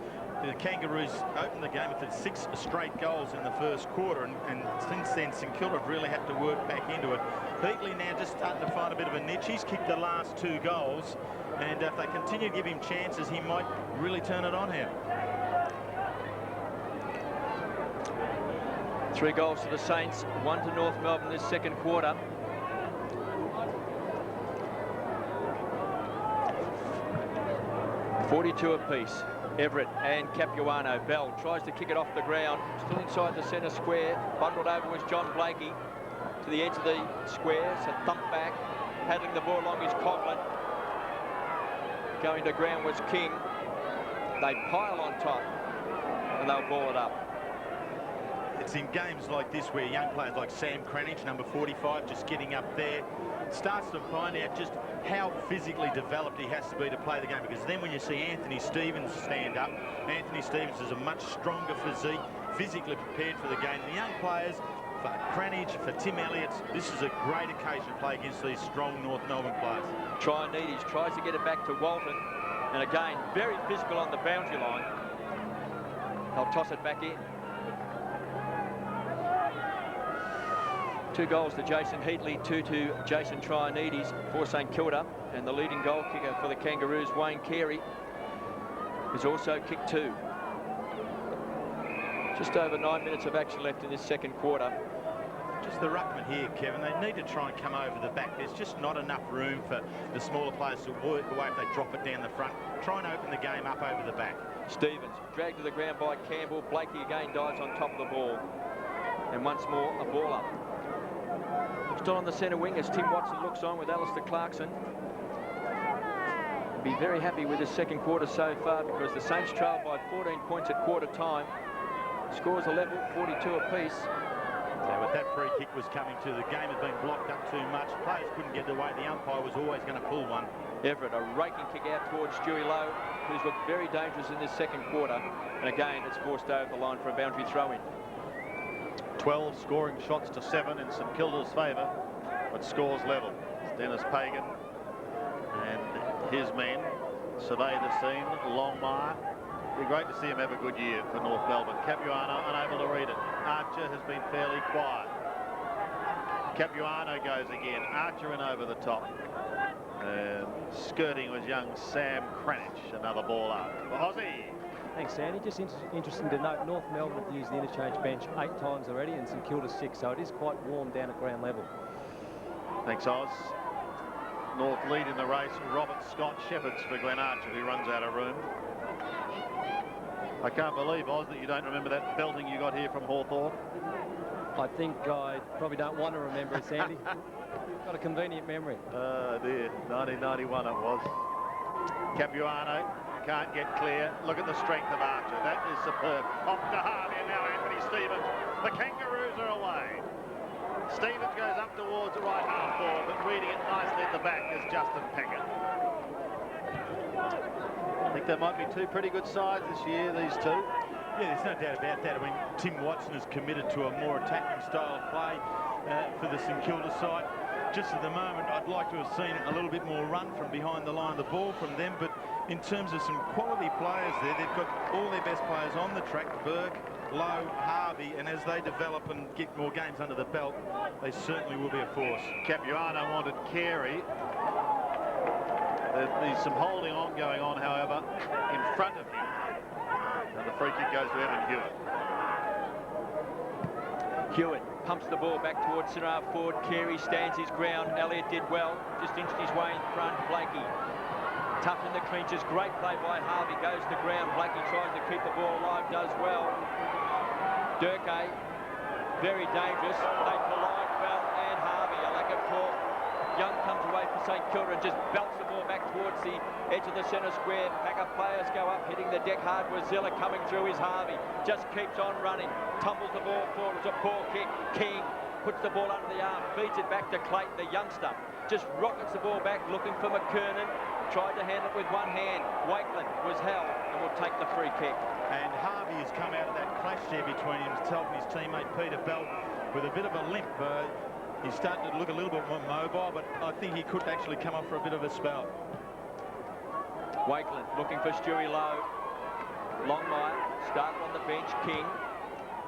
The Kangaroos opened the game with 6 straight goals in the first quarter, and since then St Kilda have really had to work back into it. Heatley now just starting to find a bit of a niche. He's kicked the last 2 goals, and if they continue to give him chances, he might really turn it on here. 3 goals to the Saints, 1 to North Melbourne this second quarter. .42 apiece. Everett and Capuano. Bell tries to kick it off the ground, still inside the centre square. Bundled over was John Blakey to the edge of the square. So thump back, paddling the ball along is Coughlin. Going to ground was King. They pile on top and they'll ball it up. It's in games like this where young players like Sam Cranage, number 45, just getting up there, starts to find out just how physically developed he has to be to play the game, because then when you see Anthony Stevens stand up, Anthony Stevens is a much stronger physique, physically prepared for the game. The young players, for Cranage, for Tim Elliott, this is a great occasion to play against these strong North Melbourne players. Trianides tries to get it back to Walton, and again, very physical on the boundary line. They'll toss it back in. 2 goals to Jason Heatley, 2 to Jason Trianides for St Kilda, and the leading goal kicker for the Kangaroos, Wayne Carey, has also kicked 2. Just over 9 minutes of action left in this second quarter. Just the ruckman here, Kevin, they need to try and come over the back. There's just not enough room for the smaller players to work away if they drop it down the front. Try and open the game up over the back. Stevens dragged to the ground by Campbell. Blakey again dives on top of the ball, and once more a ball up. Still on the centre wing as Tim Watson looks on with Alistair Clarkson. Be very happy with his second quarter so far, because the Saints trail by 14 points at quarter time. Scores are level, 42 apiece. So with that free kick was coming to, the game had been blocked up too much. Players couldn't get away. The umpire was always going to pull one. Everett, a raking kick out towards Stewie Lowe, who's looked very dangerous in this second quarter. And again, it's forced over the line for a boundary throw-in. 12 scoring shots to 7 in St Kilda's favour, but scores level. It's Denis Pagan and his men survey the scene. Longmire. It'd be great to see him have a good year for North Melbourne. Capuano unable to read it. Archer has been fairly quiet. Capuano goes again. Archer in over the top. Skirting was young Sam Cranage. Another ball up for Aussie. Thanks, Sandy. Just interesting to note, North Melbourne have used the interchange bench 8 times already, and St Kilda 6, so it is quite warm down at ground level. Thanks, Oz. North lead in the race. Robert Scott shepherds for Glenn Archer, who runs out of room. I can't believe, Oz, that you don't remember that belting you got here from Hawthorn. I think I probably don't want to remember it, Sandy. Got a convenient memory. Dear, 1991 it was. Capuano can't get clear. Look at the strength of Archer. That is superb. Off to Harvey, and now Anthony Stevens. The Kangaroos are away. Stevens goes up towards the right half forward, but reading it nicely at the back is Justin Pagan. I think there might be 2 pretty good sides this year, these 2. Yeah, there's no doubt about that. I mean, Tim Watson is committed to a more attacking style of play for the St Kilda side. Just at the moment, I'd like to have seen a little bit more run from behind the line of the ball from them, but in terms of some quality players there, they've got all their best players on the track. Burke, Lowe, Harvey, and as they develop and get more games under the belt, they certainly will be a force. Capuano wanted Carey. There's some holding on going on, however, in front of him. And the free kick goes to Evan Hewitt. Hewitt pumps the ball back towards centre half forward. Carey stands his ground. Elliott did well. Just inched his way in front. Blakey tough in the clinches. Great play by Harvey. Goes to ground. Blakey tries to keep the ball alive. Does well. Durkay, very dangerous. They collide. Bell and Harvey. A lack of call. Young comes away for St Kilda and just belts the ball back towards the edge of the centre square. Pack of players go up, hitting the deck hard. Wazilla coming through is Harvey. Just keeps on running. Tumbles the ball forward. It's a poor kick. King puts the ball under the arm. Feeds it back to Clayton, the youngster. Just rockets the ball back, looking for McKernan. Tried to handle it with one hand. Wakeland was held and will take the free kick. And Harvey has come out of that clash there between himself and his teammate Peter Bell with a bit of a limp. He's starting to look a little bit more mobile, but I think he could actually come up for a bit of a spell. Wakeland looking for Stewie Lowe. Longmire started on the bench. King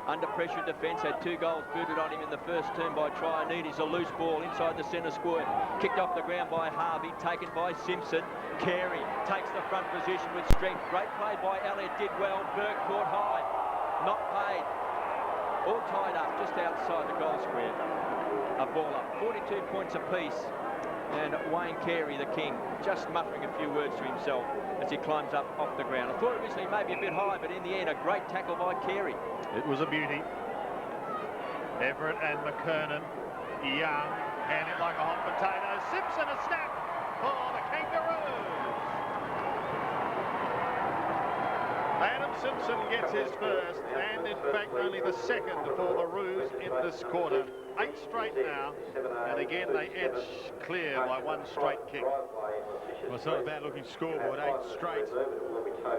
under pressure defence, had 2 goals booted on him in the first term by Trianides. A loose ball inside the centre square, kicked off the ground by Harvey, taken by Simpson. Carey takes the front position with strength. Great play by Elliott, did well. Burke caught high, not paid. All tied up just outside the goal square. A ball up, 42 points apiece. And Wayne Carey, the king, just muttering a few words to himself as he climbs up off the ground. I thought originally maybe a bit high, but in the end, a great tackle by Carey. It was a beauty. Everett and McKernan, Young, hand it like a hot potato. Simpson, a snap for the Kangaroos. Adam Simpson gets his first, and in fact only the second for the Roos in this quarter. 8 straight now, and again they edge clear by 1 straight kick. Well, it's not a bad looking scoreboard, 8 straight.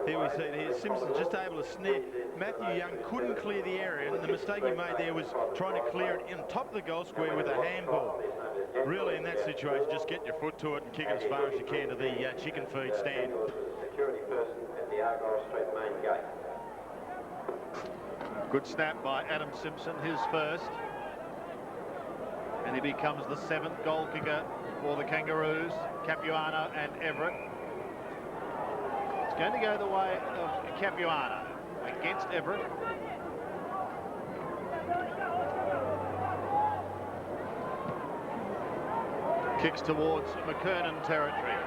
Here we see it here. Simpson's just able to snare. Matthew Young couldn't clear the area, and the mistake he made there was trying to clear it in top of the goal square with a handball. Really, in that situation, just get your foot to it and kick it as far as you can to the chicken feed stand. Security person at the Argyle Street main gate. Good snap by Adam Simpson, his first. And he becomes the 7th goal kicker for the Kangaroos. Capuano and Everett. It's going to go the way of Capuano against Everett. Kicks towards McKernan territory.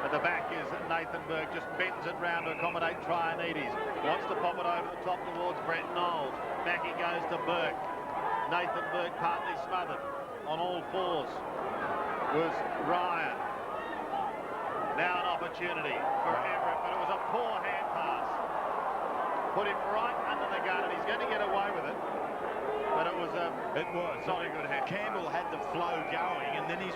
At the back is Nathan Burke, just bends it round to accommodate Trianides. Wants to pop it over the top towards Brett Knowles. Back he goes to Burke. Nathan Burke partly smothered. On all fours was Ryan. Now an opportunity for Everett, but it was a poor hand pass. Put him right under the gun, and he's going to get away with it. But it was not a good hand. Campbell had the flow going, and then he's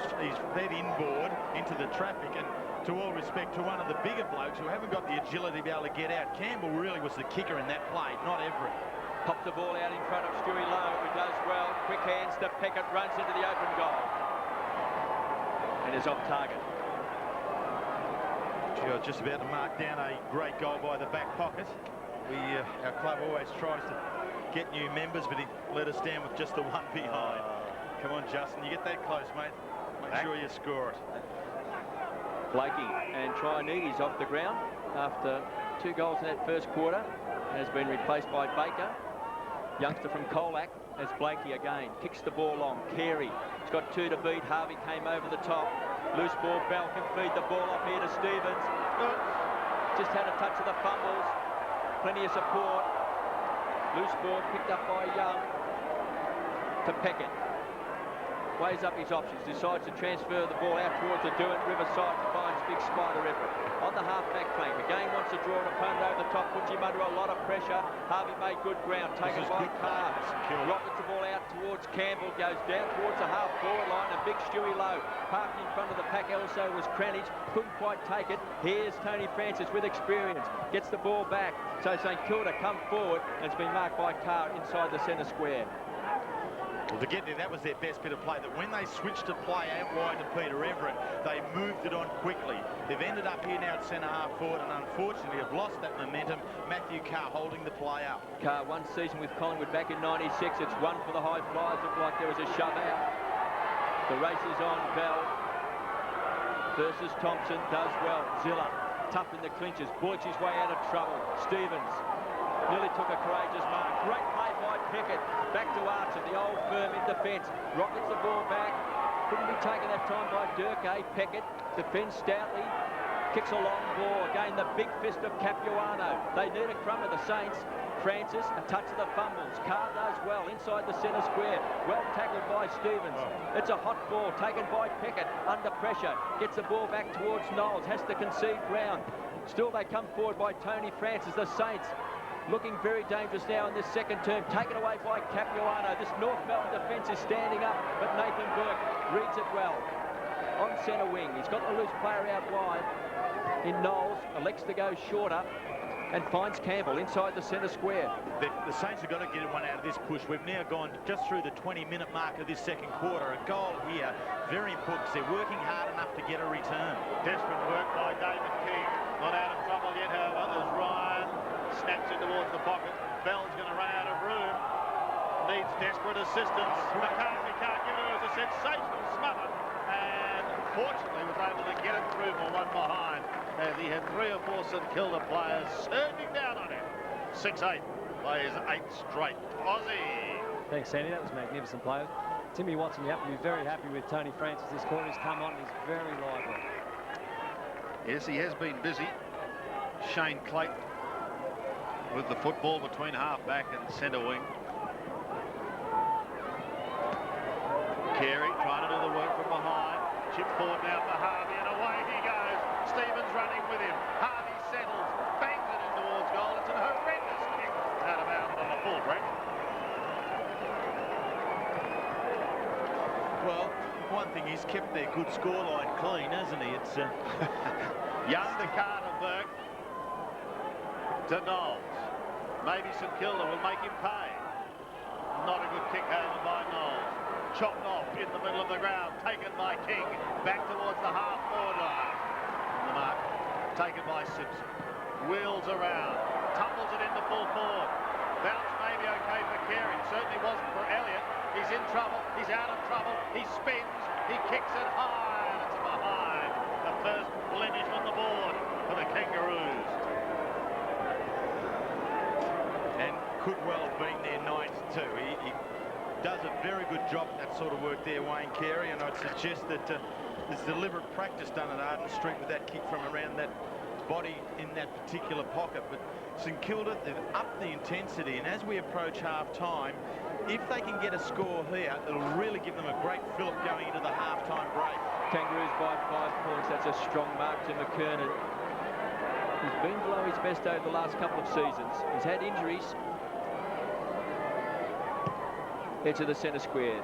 fed inboard into the traffic. And to all respect to one of the bigger blokes who haven't got the agility to be able to get out, Campbell really was the kicker in that play, not Everett. Pops the ball out in front of Stewie Lowe, who does well. Quick hands to Peckett, runs into the open goal. And is off target. Gee, I was just about to mark down a great goal by the back pocket. Our club always tries to get new members, but he let us down with just the one behind. Come on, Justin, you get that close, mate. Make sure you score it. Blakey and Trianides off the ground after 2 goals in that first quarter. Has been replaced by Baker. Youngster from Colac as Blakey again kicks the ball long. Carey has got 2 to beat. Harvey came over the top. Loose ball. Bell can feed the ball up here to Stevens. Just had a touch of the fumbles. Plenty of support. Loose ball picked up by Young to Peckett. Weighs up his options. Decides to transfer the ball out towards the Derwent Riverside to find big Spider Everett. On the half-back flank, again wants to draw an opponent over the top, puts him under a lot of pressure. Harvey made good ground, taken by Carr. Rockets the ball out towards Campbell, goes down towards the half-forward line, and big Stewie Lowe parked in front of the pack. Also was Cranage, couldn't quite take it. Here's Tony Francis with experience, gets the ball back. So St Kilda come forward, and it's been marked by Carr inside the centre square. Well, to get there, that was their best bit of play. That when they switched to play out wide to Peter Everett, they moved it on quickly. They've ended up here now at centre half forward, and unfortunately have lost that momentum. Matthew Carr holding the play up. Carr, one season with Collingwood back in '96. It's one for the High Flyers. Looked like there was a shove out. The race is on. Bell versus Thompson does well. Zilla tough in the clinches. Boych his way out of trouble. Stevens nearly took a courageous mark. Great play by Pickett. Back to Archer, the old firm in defence. Rockets the ball back. Couldn't be taken that time by Durkay. Pickett defends stoutly. Kicks a long ball. Again, the big fist of Capuano. They need a crumb of the Saints. Francis, a touch of the fumbles. Carr does well inside the centre square. Well tackled by Stevens. It's a hot ball taken by Pickett. Under pressure. Gets the ball back towards Knowles. Has to concede ground. Still they come forward by Tony Francis. The Saints looking very dangerous now in this second term. Taken away by Capuano. This North Melbourne defence is standing up, but Nathan Burke reads it well. On centre wing. He's got the loose player out wide. In Knowles, elects to go shorter and finds Campbell inside the centre square. The Saints have got to get one out of this push. We've now gone just through the 20-minute mark of this second quarter. A goal here, very important, because they're working hard enough to get a return. Desperate work by David King. Not out of trouble yet, however, as Ryan snaps in towards the pocket. Bell's going to run out of room. Needs desperate assistance. McCarthy can't give it. It was a sensational smother. And fortunately was able to get it through for one behind. As he had 3 or 4 St Kilda players surging down on him. 6-8 plays 8 straight. Aussie. Thanks, Sandy. That was magnificent play. Timmy Watson, you have to be very happy with Tony Francis this quarter. He's come on. He's very lively. Yes, he has been busy. Shane Clayton with the football between half-back and centre wing. Carey trying to do the work from behind. Chip forward now for Harvey, and away he goes. Stevens running with him. Harvey settles, bangs it in towards goal. It's a horrendous kick out of bounds on the full break. Well, one thing, he's kept their good scoreline clean, hasn't he? It's Young to Carter, Burke to Knowles. Maybe St Kilda will make him pay. Not a good kick over by Knowles. Chopped off in the middle of the ground, taken by King, back towards the half-forward line. The mark taken by Simpson. Wheels around, tumbles it into full forward. Bounce may be okay for Carey, certainly wasn't for Elliott. He's in trouble, he's out of trouble, he spins, he kicks it high, and it's behind. The first blemish on the board for the Kangaroos. and could well have been their ninth too. He does a very good job at that sort of work there, Wayne Carey, and I'd suggest that there's deliberate practice done at Arden Street with that kick from around that body in that particular pocket. But St Kilda, they've upped the intensity, and as we approach half-time, if they can get a score here, it'll really give them a great fillip going into the half-time break. Kangaroos by 5 points. That's a strong mark to McKernan. He's been below his best over the last couple of seasons. He's had injuries. Edge of the centre square.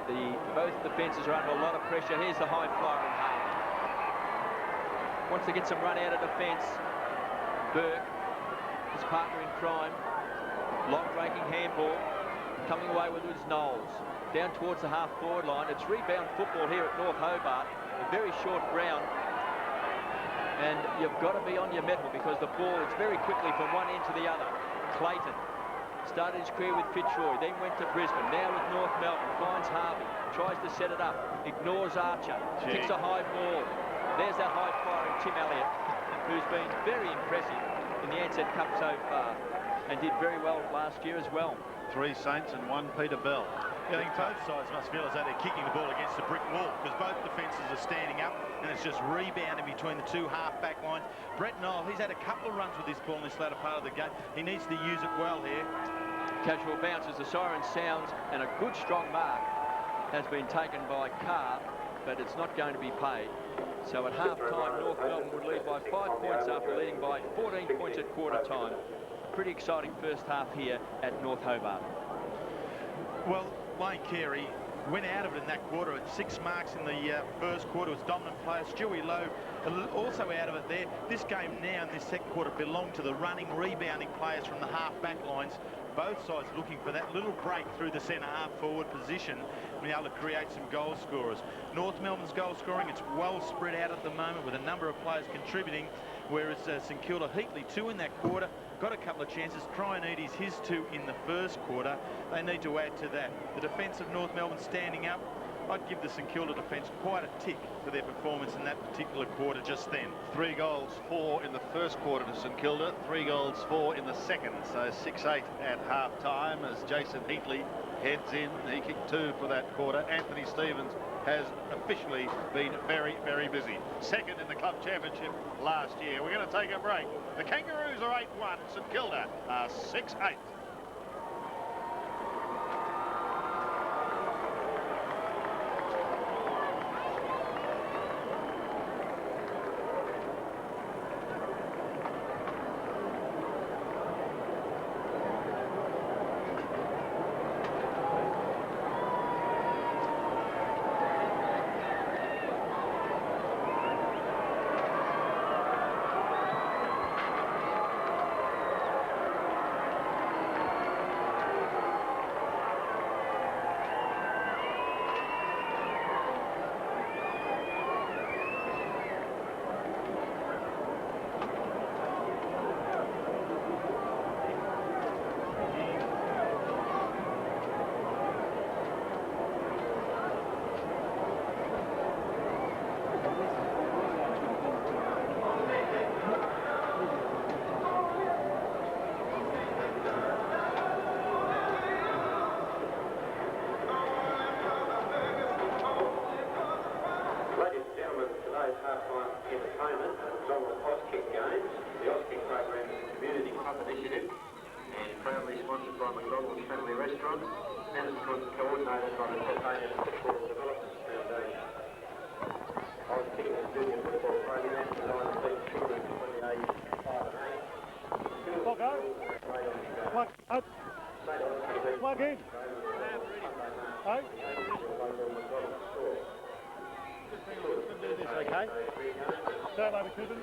Both defences are under a lot of pressure. Here's the high flyer in half. Wants to get some run out of defence. Burke, his partner in crime. Long breaking handball. Coming away with his Knowles. Down towards the half-forward line. It's rebound football here at North Hobart. A very short ground. And you've got to be on your mettle because the ball is very quickly from one end to the other. Clayton started his career with Fitzroy, then went to Brisbane. Now with North Melbourne, finds Harvey, tries to set it up, ignores Archer, kicks a high ball. There's that high flyer, Tim Elliott, who's been very impressive in the Ansett Cup so far and did very well last year as well. 3 Saints and 1 Peter Bell. I think both sides must feel as though they're kicking the ball against the brick wall because both defences are standing up and it's just rebounding between the 2 half-back lines. Brett Knoll, he's had a couple of runs with this ball in this latter part of the game. He needs to use it well here. Casual bounce as the siren sounds, and a good strong mark has been taken by Carr, but it's not going to be paid. So at half-time, North Melbourne would lead by 5 points after leading by 14 points at quarter-time. Pretty exciting first half here at North Hobart. Well, Wayne Carey went out of it in that quarter at 6 marks in the first quarter. Was dominant player. Stewie Lowe also out of it there. This game now in this second quarter belonged to the running, rebounding players from the half-back lines. Both sides looking for that little break through the centre half forward position and be able to create some goal scorers. North Melbourne's goal scoring, it's well spread out at the moment with a number of players contributing, whereas St Kilda, Heatley 2 in that quarter, got a couple of chances. Traianides his 2 in the first quarter. They need to add to that. The defence of North Melbourne standing up. I'd give the St Kilda defence quite a tick for their performance in that particular quarter just then. 3 goals, 4 in the first quarter to St Kilda, 3 goals, 4 in the second, so 6-8 at half-time as Jason Heatley heads in. He kicked 2 for that quarter. Anthony Stevens has officially been very, very busy. Second in the club championship last year. We're going to take a break. The Kangaroos are 8-1, St Kilda are 6-8. Plug in. Hey? Okay. Sound over, Cooper.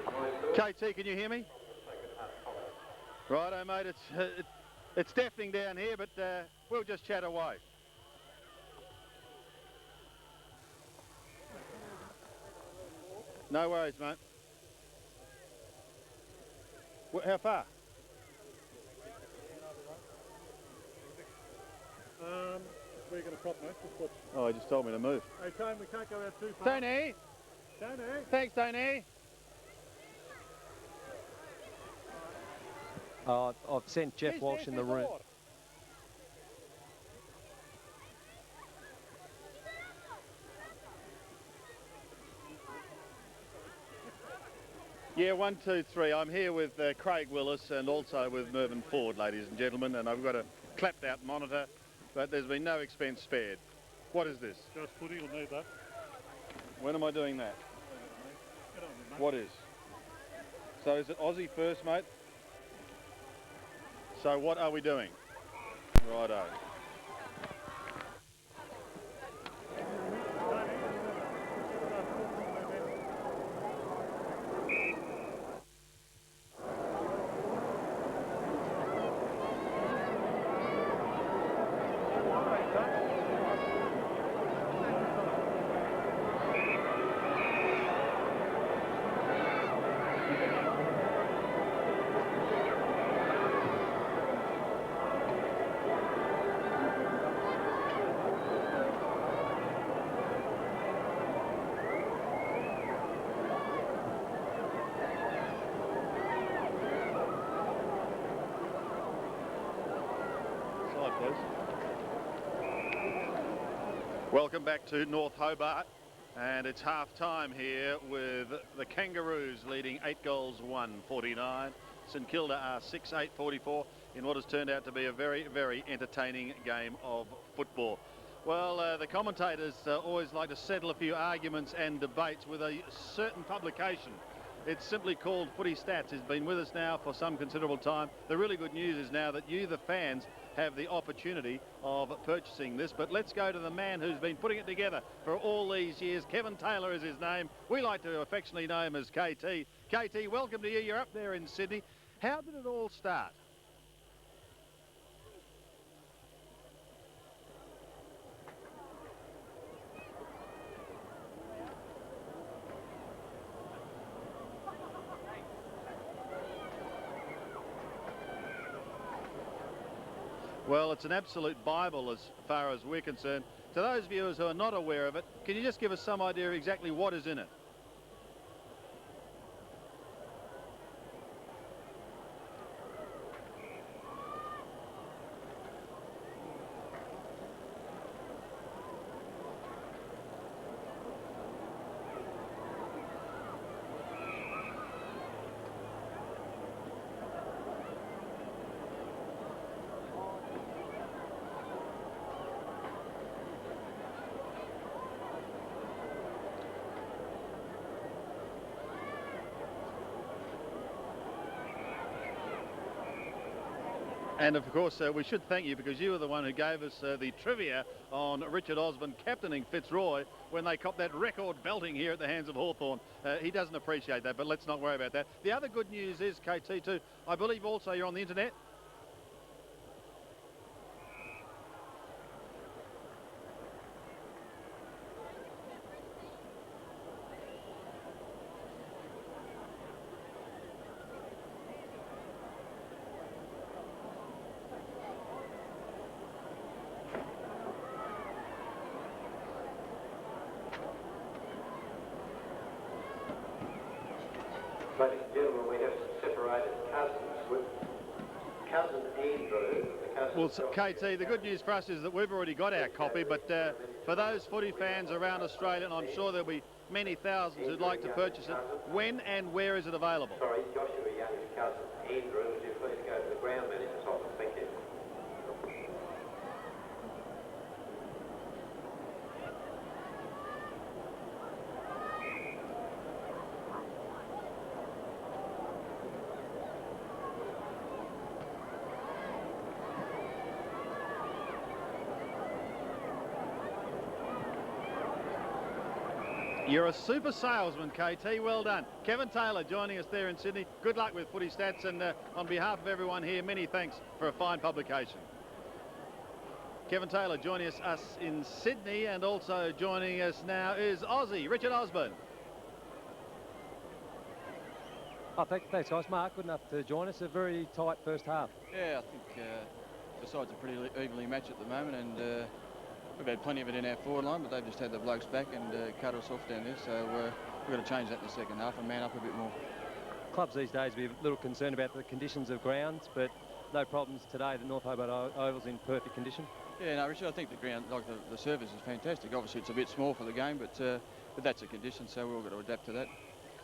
KT, can you hear me? Righto, mate. It's deafening down here, but we'll just chat away. No worries, mate. How far? We're going to prop, mate. Just watch. Oh, he just told me to move. Hey, Tone, we can't go out too far. Tony! Tony! Thanks, Tony! I've sent Jeff Walsh in the room. Yeah, 1, 2, 3. I'm here with Craig Willis and also with Mervyn Ford, ladies and gentlemen, and I've got a clapped-out monitor, but there's been no expense spared. What is this? Just footy, you'll need that. When am I doing that? Get on, mate. What is? So is it Aussie first, mate? So what are we doing? Righto. Welcome back to North Hobart, and it's half-time here with the Kangaroos leading 8 goals, 1-49. St Kilda are 6-8, 44 in what has turned out to be a very, very entertaining game of football. Well, the commentators always like to settle a few arguments and debates with a certain publication, It's simply called Footy Stats. It's been with us now for some considerable time. The really good news is now that you, the fans, have the opportunity of purchasing this. But let's go to the man who's been putting it together for all these years. Kevin Taylor is his name. We like to affectionately know him as KT. KT, welcome to you. You're up there in Sydney. How did it all start? Well, it's an absolute Bible as far as we're concerned. To those viewers who are not aware of it, can you just give us some idea of exactly what is in it? And of course, we should thank you because you were the one who gave us the trivia on Richard Osborne captaining Fitzroy when they copped that record belting here at the hands of Hawthorn. He doesn't appreciate that, but let's not worry about that. The other good news is, KT, too, I believe also you're on the internet. Ladies and gentlemen, we have separated cousins with cousin Andrew. Well, KT, the good news for us is that we've already got our copy, but for those footy fans around Australia, and I'm sure there'll be many thousands who'd like to purchase it, when and where is it available? Sorry, Joshua Young's cousin Andrew, would you please go to the ground manager's office? Thank you. You're a super salesman, KT. Well done. Kevin Taylor joining us there in Sydney. Good luck with Footy Stats, and on behalf of everyone here, many thanks for a fine publication. Kevin Taylor joining us in Sydney, and also joining us now is Aussie, Richard Osborne. Oh, thanks, guys. Mark, good enough to join us. A very tight first half. Yeah, I think the sides are pretty evenly matched at the moment, and we've had plenty of it in our forward line, but they've just had the blokes back and cut us off down there. So we've got to change that in the second half and man up a bit more. Clubs these days be a little concerned about the conditions of grounds, but no problems today. The North Hobart Oval's in perfect condition. Yeah, no, Richard, I think the ground, like the surface is fantastic. Obviously, it's a bit small for the game, but that's a condition, so we've all got to adapt to that.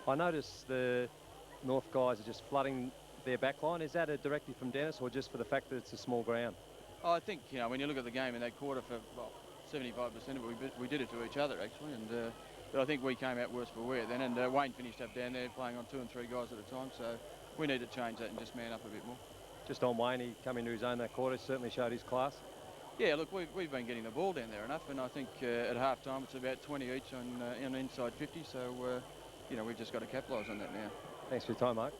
I noticed the North guys are just flooding their back line. Is that a directive from Denis, or just for the fact that it's a small ground? Oh, I think, you know, when you look at the game in that quarter, for 75% of it, we did it to each other, actually, and but I think we came out worse for wear then, and Wayne finished up down there playing on 2 and 3 guys at a time, so we need to change that and just man up a bit more. Just on Wayne, he come into his own that quarter, certainly showed his class. Yeah, look, we've been getting the ball down there enough, and I think at half-time it's about 20 each on inside 50, so, you know, we've just got to capitalise on that now. Thanks for your time, Mark.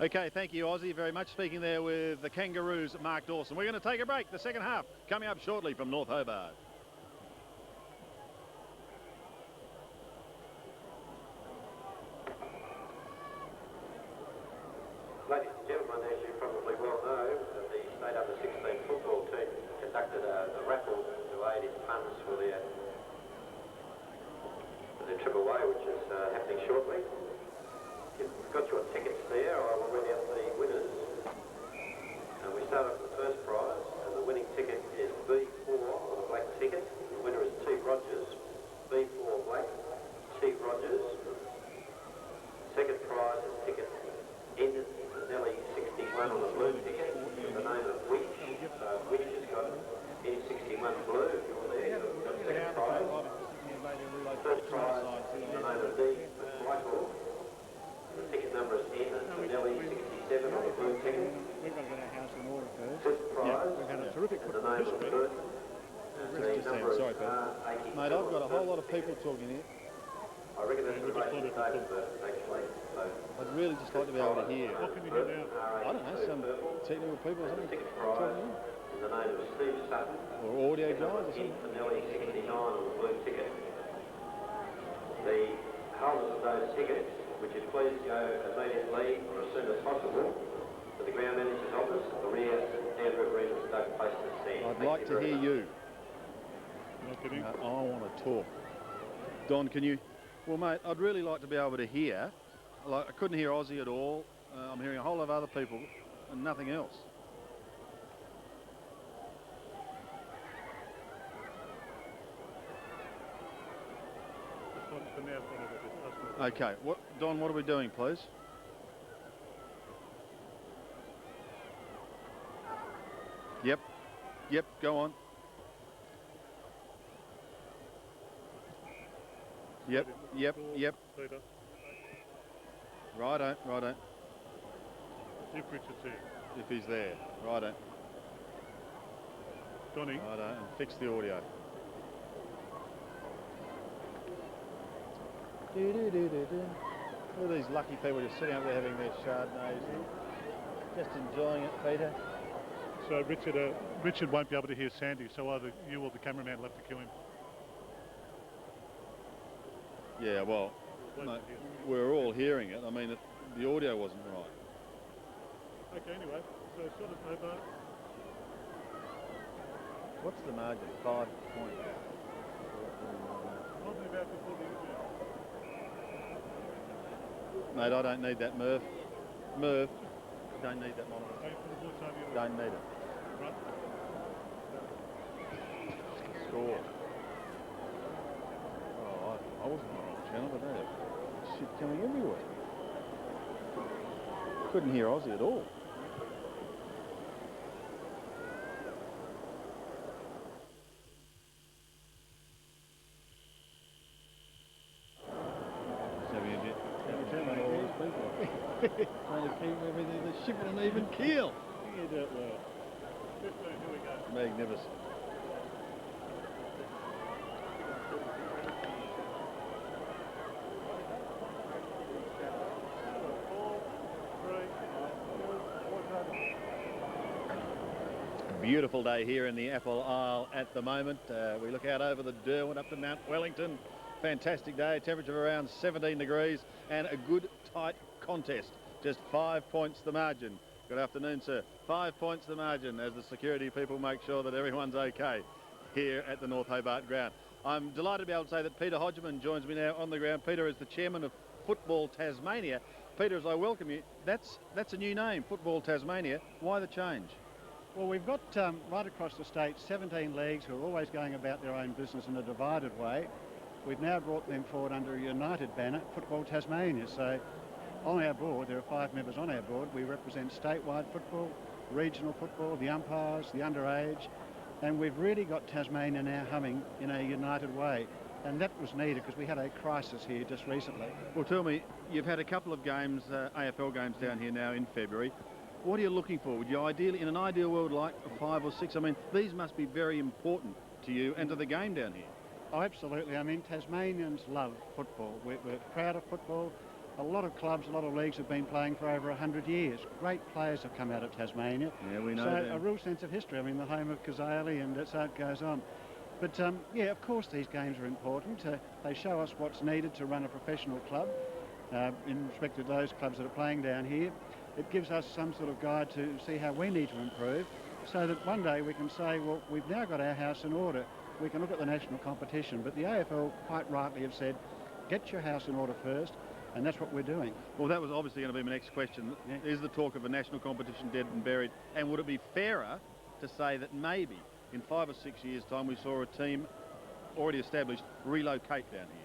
Okay, thank you, Aussie, very much. Speaking there with the Kangaroos, Mark Dawson. We're going to take a break. The second half coming up shortly from North Hobart. Ladies and gentlemen, as you probably well know, the State Under-16 football team conducted a raffle to aid in funds for the Triple A, which is happening shortly. You've got your tickets there. I will read out the winners. And we start off with the first prize, and the winning ticket is B4 on a black ticket. ticket. We've got to get our house in order first. Fifth prize. We've had a terrific And the football name of the history. person. And the number sorry, of, Pat. 80. Mate, I've got a whole lot of people talking here. I reckon that's Yeah, the we just most wanted to David Burton, actually. So, I'd really just like to be able to hear. What can you hear now? I don't know, some technical people or something sixth talking prize in. in the name of Steve Sutton. Or audio guys or something. Infinelli 69 on the blue ticket. The holders of those tickets, would you please go immediately or as soon as possible to the ground manager's office, the rear Andrew Reynolds, Doug Place to stand. I'd like to hear you. Not kidding. I want to talk. Don, can you? Well, mate, I'd really like to be able to hear. Like, I couldn't hear Aussie at all. I'm hearing a whole lot of other people and nothing else. Just want to now whatever it is. Okay, Don, what are we doing, please? Yep, go on. Yep. Peter, Righto. if Richard's here. If he's there, righto. Donny, Righto, and fix the audio. Look at these lucky people just sitting up there having their Chardonnays, just enjoying it, Peter. so Richard won't be able to hear Sandy, so either you or the cameraman will have to kill him. Yeah, well, mate, we're all hearing it. I mean, the audio wasn't right. Okay, anyway, so sort of over. What's the margin? 5 points. Talking about before the interview. Mate, I don't need that, Merv. Merv, don't need that monitor. Hey, for the voice over your Don't need it. right. Score. Oh, I wasn't on the wrong channel, but they have shit coming everywhere. Couldn't hear Aussie at all. Trying to keep everything, the ship on an even keel. You do it well. 15, here we go. Magnificent. Beautiful day here in the Apple Isle at the moment. We look out over the Derwent up to Mount Wellington. Fantastic day, temperature of around 17 degrees and a good tight contest. Just 5 points the margin. Good afternoon, sir. 5 points the margin as the security people make sure that everyone's okay here at the North Hobart ground. I'm delighted to be able to say that Peter Hodgman joins me now on the ground. Peter is the chairman of Football Tasmania. Peter, as I welcome you, that's a new name, Football Tasmania. Why the change? Well, we've got right across the state 17 leagues who are always going about their own business in a divided way. We've now brought them forward under a united banner, Football Tasmania. So on our board, there are 5 members on our board. We represent statewide football, regional football, the umpires, the underage, and we've really got Tasmania now humming in a united way. And that was needed because we had a crisis here just recently. Well, tell me, you've had a couple of games, AFL games down here now in February. What are you looking for? Would you ideally, in an ideal world, like 5 or 6? I mean, these must be very important to you and to the game down here. Oh, absolutely. I mean, Tasmanians love football. We're proud of football. A lot of clubs, a lot of leagues have been playing for over 100 years. Great players have come out of Tasmania. Yeah, we know so them. A real sense of history. I mean, the home of Kazali, and so it goes on. But yeah, of course these games are important. They show us what's needed to run a professional club. In respect to those clubs that are playing down here, it gives us some sort of guide to see how we need to improve, so that one day we can say, well, we've now got our house in order. We can look at the national competition. But the AFL quite rightly have said, get your house in order first, and that's what we're doing. Well, that was obviously going to be my next question. Yeah. Is the talk of a national competition dead and buried? And would it be fairer to say that maybe in 5 or 6 years' time we saw a team already established relocate down here?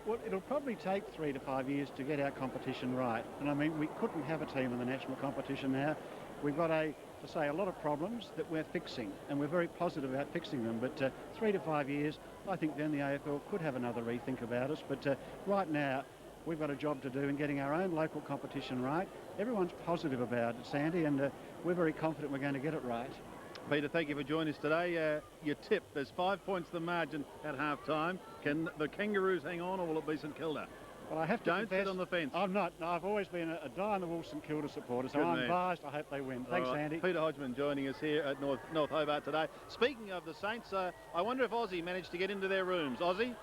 Well, it'll probably take 3 to 5 years to get our competition right. And I mean, we couldn't have a team in the national competition now. We've got a lot of problems that we're fixing, and we're very positive about fixing them. But 3 to 5 years, I think then the AFL could have another rethink about us. But right now, we've got a job to do in getting our own local competition right. Everyone's positive about it, Sandy, and we're very confident we're going to get it right. Peter, thank you for joining us today. Your tip, there's 5 points the margin at half-time. Can the Kangaroos hang on, or will it be St Kilda? Well, I have to Don't confess, sit on the fence. I'm not. No, I've always been a die-in-the-wool St Kilda supporter, so Good I'm man. biased. I hope they win. Thanks, All right. Andy. Peter Hodgman joining us here at North Hobart today. Speaking of the Saints, I wonder if Aussie managed to get into their rooms. Aussie?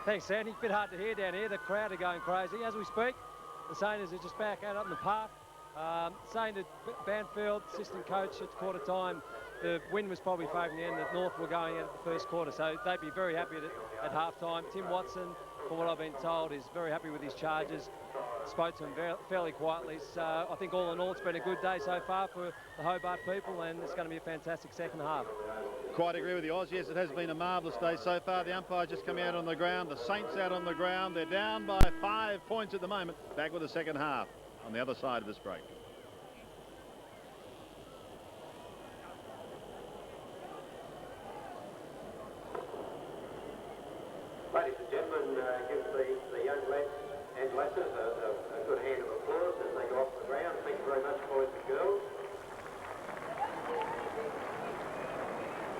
Thanks, Sandy. Bit hard to hear down here. The crowd are going crazy. As we speak, the Saints are just back out up in the park. Saying to Banfield, assistant coach at quarter time, the wind was probably favouring the end that North were going out at the first quarter, so they'd be very happy at half time. Tim Watson, from what I've been told, is very happy with his charges. Spoke to him fairly quietly. So I think all in all, it's been a good day so far for the Hobart people, and it's going to be a fantastic second half. Quite agree with you, Oz. Yes, it has been a marvellous day so far. The umpire just come out on the ground. The Saints out on the ground. They're down by 5 points at the moment. Back with the second half on the other side of this break. Ladies and gentlemen, give the young lads and lasses a good hand of applause as they go off the ground. Thank you very much, boys and girls.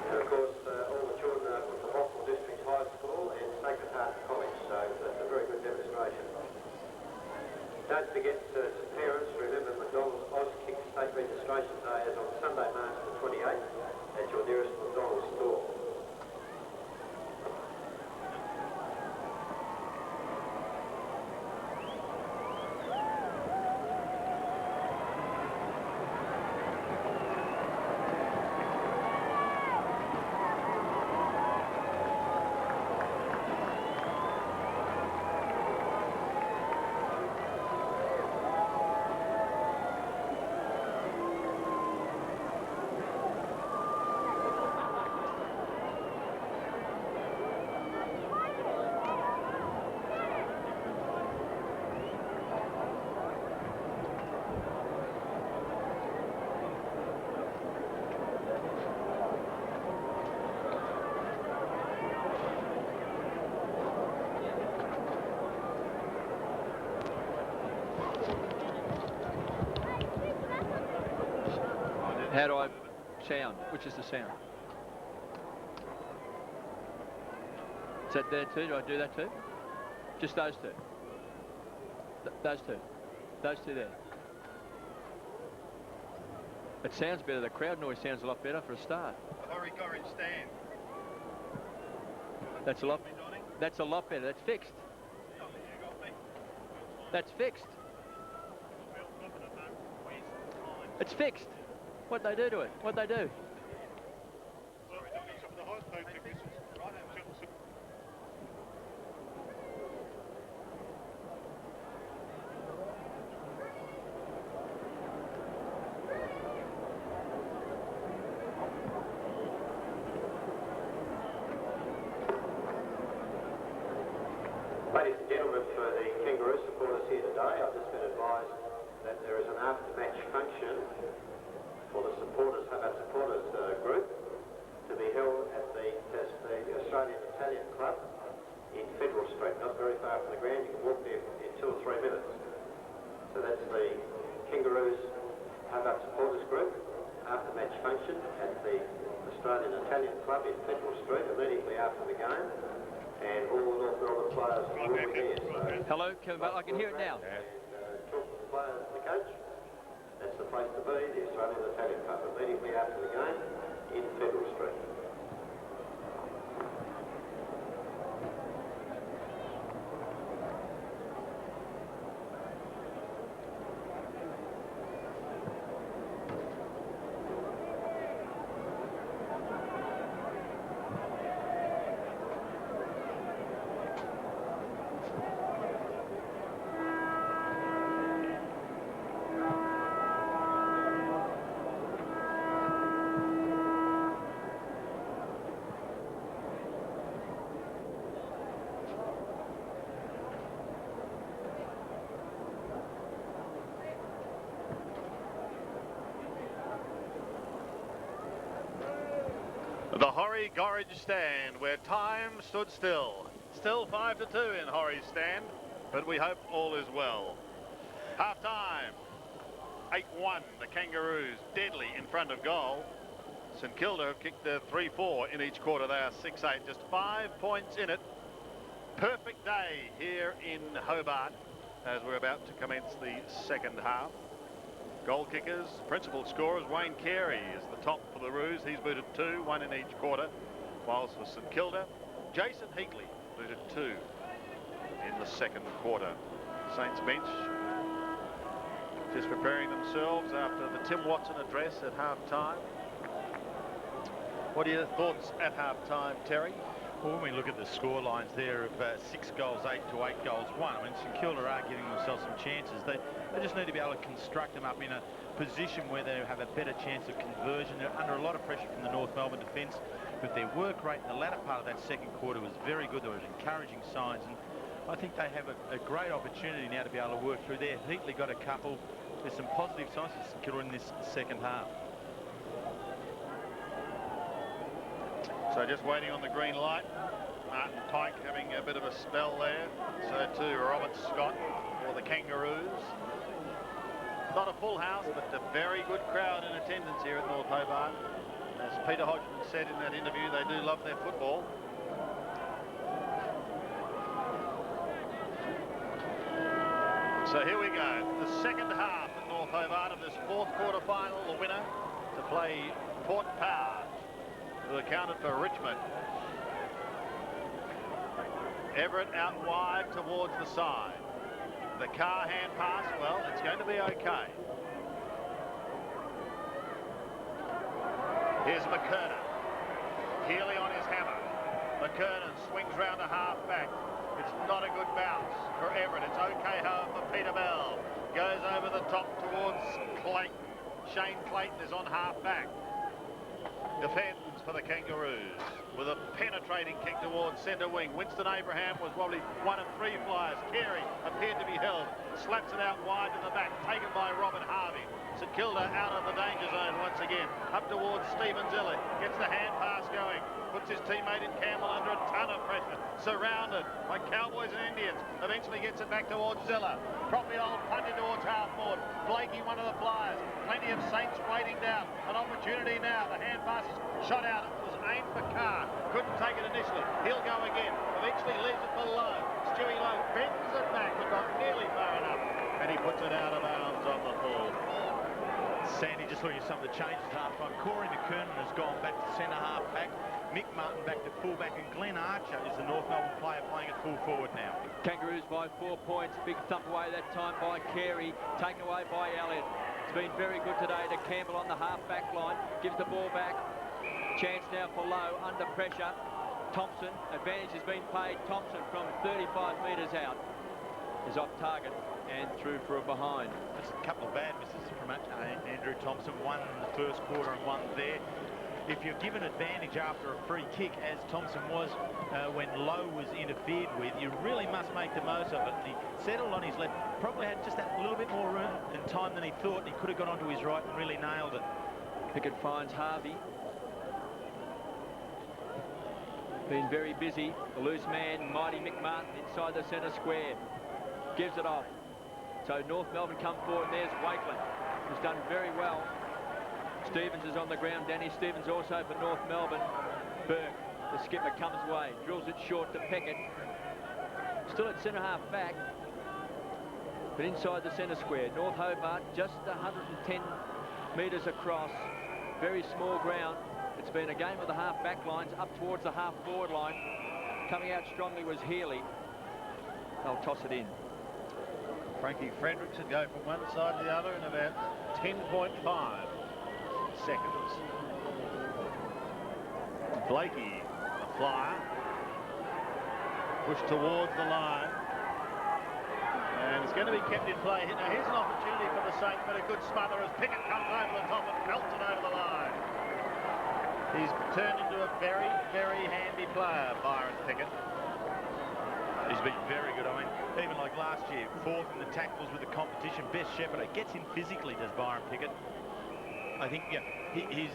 And of course, all the children are from the Hospital District High School and Sacred Heart College, so that's a very good demonstration. Don't forget, parents, remember McDonald's Auskick State Registration Day is on Sunday, March the 28th at your nearest McDonald's store. How do I sound? Which is the sound? Is that there too? Do I do that too? Just those two? Those two? Those two there? It sounds better. The crowd noise sounds a lot better for a start. Hurry, Gorringe, stand. That's a lot better. That's fixed. That's fixed. It's fixed. What'd they do to it? What'd they do? Ladies and gentlemen, for the Kangaroo supporters here today, I've just been advised that there is an after-match function for the supporters, Hobart supporters group, to be held at the Australian Italian Club in Federal Street, not very far from the ground. You can walk there in 2 or 3 minutes. So that's the Kangaroos Hobart supporters group after-match function at the Australian Italian Club in Federal Street immediately after the game. And all the North Melbourne players will be there. So Hello, Kevin, I can hear it now. talk to the players and the coach. That's the place to be, the Australian Italian Club, immediately after the game in Federal Street. The Horry Gorringe stand, where time stood still. Still 5-2 in Horry's stand. but we hope all is well. Half-time, 8-1, the Kangaroos deadly in front of goal. St Kilda have kicked the 3-4 in each quarter. They are 6-8, just 5 points in it. Perfect day here in Hobart as we're about to commence the second half. Goal kickers, principal scorers, Wayne Carey is the top for the Roos. He's booted 2, 1 in each quarter. Whilst for St Kilda, Jason Heatley booted 2 in the second quarter. Saints bench just preparing themselves after the Tim Watson address at half-time. What are your thoughts at half-time, Terry? Well, when we look at the score lines there of 6 goals, 8 to 8 goals, 1, I mean, St Kilda are giving themselves some chances. They just need to be able to construct them up in a position where they have a better chance of conversion. They're under a lot of pressure from the North Melbourne defence, but their work rate in the latter part of that second quarter was very good. There was encouraging signs, and I think they have a great opportunity now to be able to work through there. Heatley got a couple. There's some positive signs for St Kilda in this second half. So just waiting on the green light. Martin Pike having a bit of a spell there. So too Robert Scott for the Kangaroos. Not a full house, but a very good crowd in attendance here at North Hobart. As Peter Hodgman said in that interview, they do love their football. So here we go. The second half at North Hobart of this fourth quarter final. The winner to play Port Power, who accounted for Richmond. Everett out wide towards the side. The Carr hand pass, well, it's going to be okay. Here's McKernan. Healy on his hammer. McKernan swings round a half-back. It's not a good bounce for Everett. It's okay, however, for Peter Bell. Goes over the top towards Clayton. Shane Clayton is on half-back. Defends for the Kangaroos with a penetrating kick towards centre wing. Winston Abraham was probably one of 3 flyers. Carey appeared to be held. Slaps it out wide to the back. Taken by Robert Harvey. St Kilda out of the danger zone once again. Up towards Stephen Zilla. Gets the hand pass going. Puts his teammate in Campbell under a ton of pressure. Surrounded by Cowboys and Indians. Eventually gets it back towards Zilla. Properly old punted towards half forward. Blakey, one of the flyers. Plenty of Saints waiting down. An opportunity now. The hand pass is shot out. It was aimed for Carr. Couldn't take it initially. He'll go again. Eventually leaves it below. Stewie Lowe bends it back, but not nearly far enough. And he puts it out of bounds on the full. Sandy, just looking at some of the changes half-time. Corey McKernan has gone back to centre half-back. Mick Martin back to full-back, and Glenn Archer is the North Melbourne player playing at full forward now. Kangaroos by 4 points. Big thump away that time by Carey. Taken away by Elliott. It's been very good today to Campbell on the half-back line. Gives the ball back. Chance now for Lowe under pressure. Thompson, advantage has been paid. Thompson from 35 metres out is off target and through for a behind. That's a couple of bad misses from Andrew Thompson. One in the first quarter and one there. If you're given advantage after a free kick, as Thompson was when Lowe was interfered with, you really must make the most of it. And he settled on his left, probably had just that little bit more room and time than he thought. He could have gone onto his right and really nailed it. Pickett finds Harvey. Been very busy. The loose man, mighty Mick Martin, inside the centre square. Gives it off. So North Melbourne come forward, and there's Wakeland, who's done very well. Stevens is on the ground. Danny Stevens also for North Melbourne. Burke, the skipper, comes away. Drills it short to Pickett. Still at centre half back, but inside the centre square. North Hobart just 110 metres across. Very small ground. It's been a game of the half back lines up towards the half forward line. Coming out strongly was Healy. They'll toss it in. Frankie Fredericks would go from one side to the other in about 10.5 seconds. Blakey, the flyer, pushed towards the line, and it's going to be kept in play. Now here's an opportunity for the Saints, but a good smother as Pickett comes over the top and belts it over the line. He's turned into a very, very handy player, Byron Pickett. He's been very good. I mean, even like last year, 4th in the tackles with the competition, best shepherd. Gets in physically, does Byron Pickett. I think he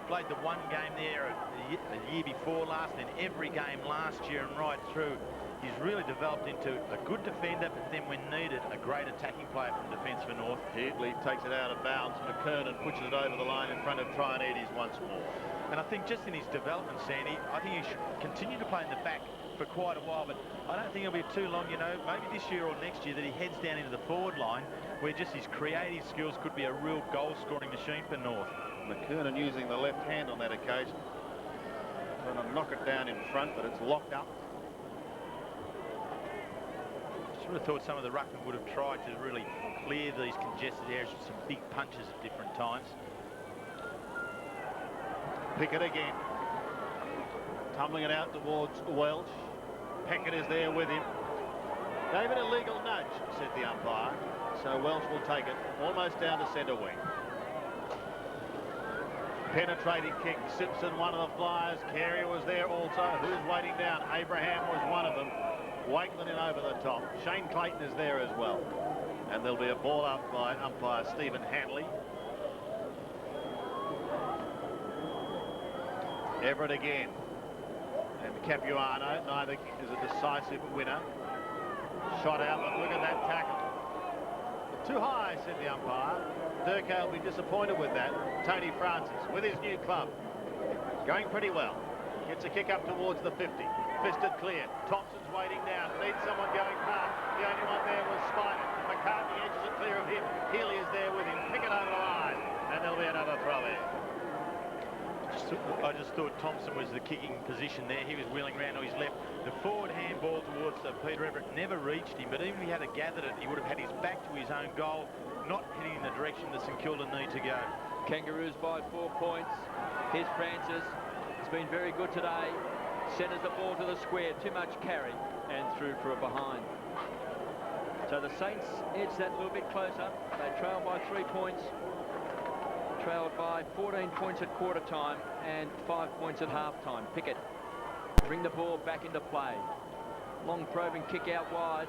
played the one game there a year before last, and every game last year and right through. he's really developed into a good defender, but then when needed, a great attacking player from defence for North. Heatley takes it out of bounds. McKernan pushes it over the line in front of Traianides once more. And I think just in his development, Sandy, I think he should continue to play in the back for quite a while, but I don't think it'll be too long, you know, maybe this year or next year, that he heads down into the forward line, where just his creative skills could be a real goal-scoring machine for North. McKernan using the left hand on that occasion. Trying to knock it down in front, but it's locked up. I would have thought some of the ruckmen would have tried to really clear these congested areas with some big punches at different times. Pickett again. Tumbling it out towards Welsh. Pickett is there with him. Gave it a legal nudge, said the umpire. So Welsh will take it almost down to centre wing. Penetrating kick. Simpson, one of the flyers. Carey was there also. Who's waiting down? Abraham was one of them. Wakeland in over the top. Shane Clayton is there as well. And there'll be a ball up by umpire Stephen Hanley. Everett again. And Capuano, neither is a decisive winner. Shot out, but look at that tackle. Too high, said the umpire. Durkay will be disappointed with that. Tony Francis with his new club. Going pretty well. Gets a kick up towards the 50. Fisted clear. Thompson's waiting down. Needs someone going past. The only one there was Spider. McCartney edges it clear of him. Healy is there with him. Pick it over the line. And there'll be another throw in. I just thought Thompson was the kicking position there. He was wheeling around to his left. The forward handball towards Peter Everett never reached him, but even if he had gathered it, he would have had his back to his own goal, not heading in the direction that St Kilda need to go. Kangaroos by 4 points. Here's Francis. He's been very good today. Centres the ball to the square. Too much carry and through for a behind. So the Saints edge that a little bit closer. They trail by 3 points. Trailed by 14 points at quarter time and 5 points at half time. Pickett bring the ball back into play. Long probing kick out wide.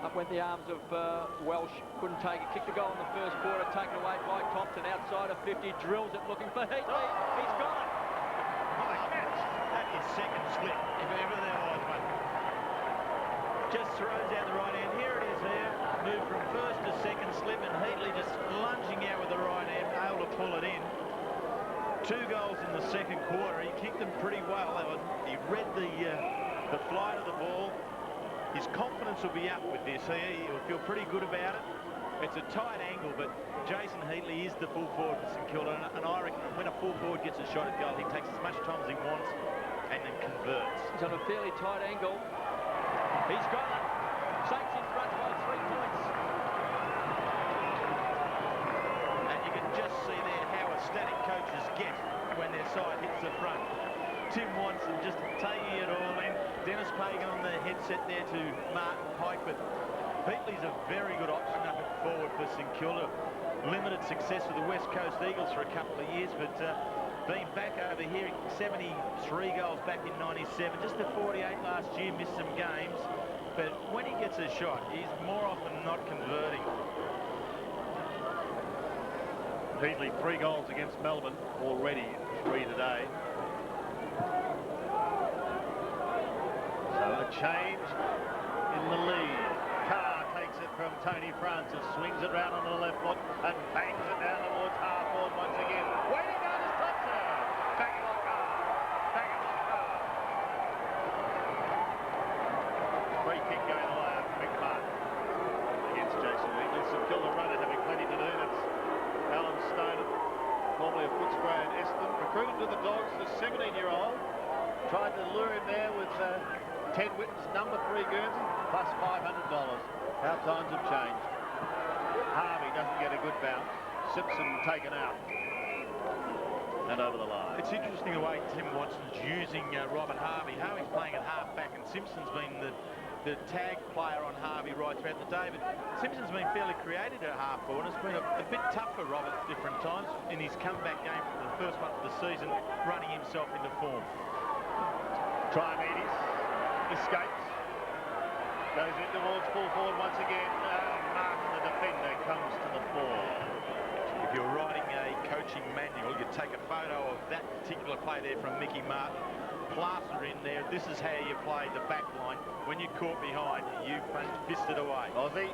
Up went the arms of Welsh. Couldn't take it. Kicked the goal in the first quarter. Taken away by Thompson outside of 50. Drills it looking for Heatley. He's got it. What a catch. That is second slip, if ever there was one. Just throws out the right hand. Here it is there. Moved from first to second slip, and Heatley just lunging out with the right hand, able to pull it in. 2 goals in the second quarter. He kicked them pretty well. He read the flight of the ball. His confidence will be up with this here. He'll feel pretty good about it. It's a tight angle, but Jason Heatley is the full forward for St Kilda, and I reckon when a full forward gets a shot at goal, he takes as much time as he wants and then converts. He's on a fairly tight angle. He's got it. Saints in front by 3 points. And you can just see there how ecstatic coaches get when their side hits the front. Tim Watson just taking it all in. Denis Pagan on the headset there to Martin Pike, but Heatley's a very good option up at forward for St Kilda. Limited success with the West Coast Eagles for a couple of years, but being back over here, 73 goals back in 97, just the 48 last year, missed some games. But when he gets a shot, he's more often not converting. Heatley 3 goals against Melbourne already, 3 today. So a change in the lead. Carr takes it from Tony Francis, swings it round on the left foot and bangs it down towards half-forward once again. Waiting down is Thompson. Back on Carr. Back on Carr. Free kick going away at McMahon against Jason Heatley. St Kilda runner having plenty to do. That's Alan Stone, formerly of Footscray and Essendon. Recruited to the Dogs, the 17-year-old. Tried to lure him there with Ted Whitten's number 3 Guernsey, plus $500. How times have changed. Harvey doesn't get a good bounce. Simpson taken out. And over the line. It's interesting the way Tim Watson's using Robert Harvey. Harvey's playing at half-back, and Simpson's been the tag player on Harvey right throughout the day. But Simpson's been fairly creative at half-forward. It's been a bit tough for Robert at different times in his comeback game for the first month of the season, running himself into form. Traianides escapes, goes in towards full forward once again. Martin, the defender, comes to the fore. If you're riding a coaching manual, you take a photo of that particular play there from Mickey Martin, plaster in there, this is how you play the back line. When you're caught behind, you fist it away. Aussie.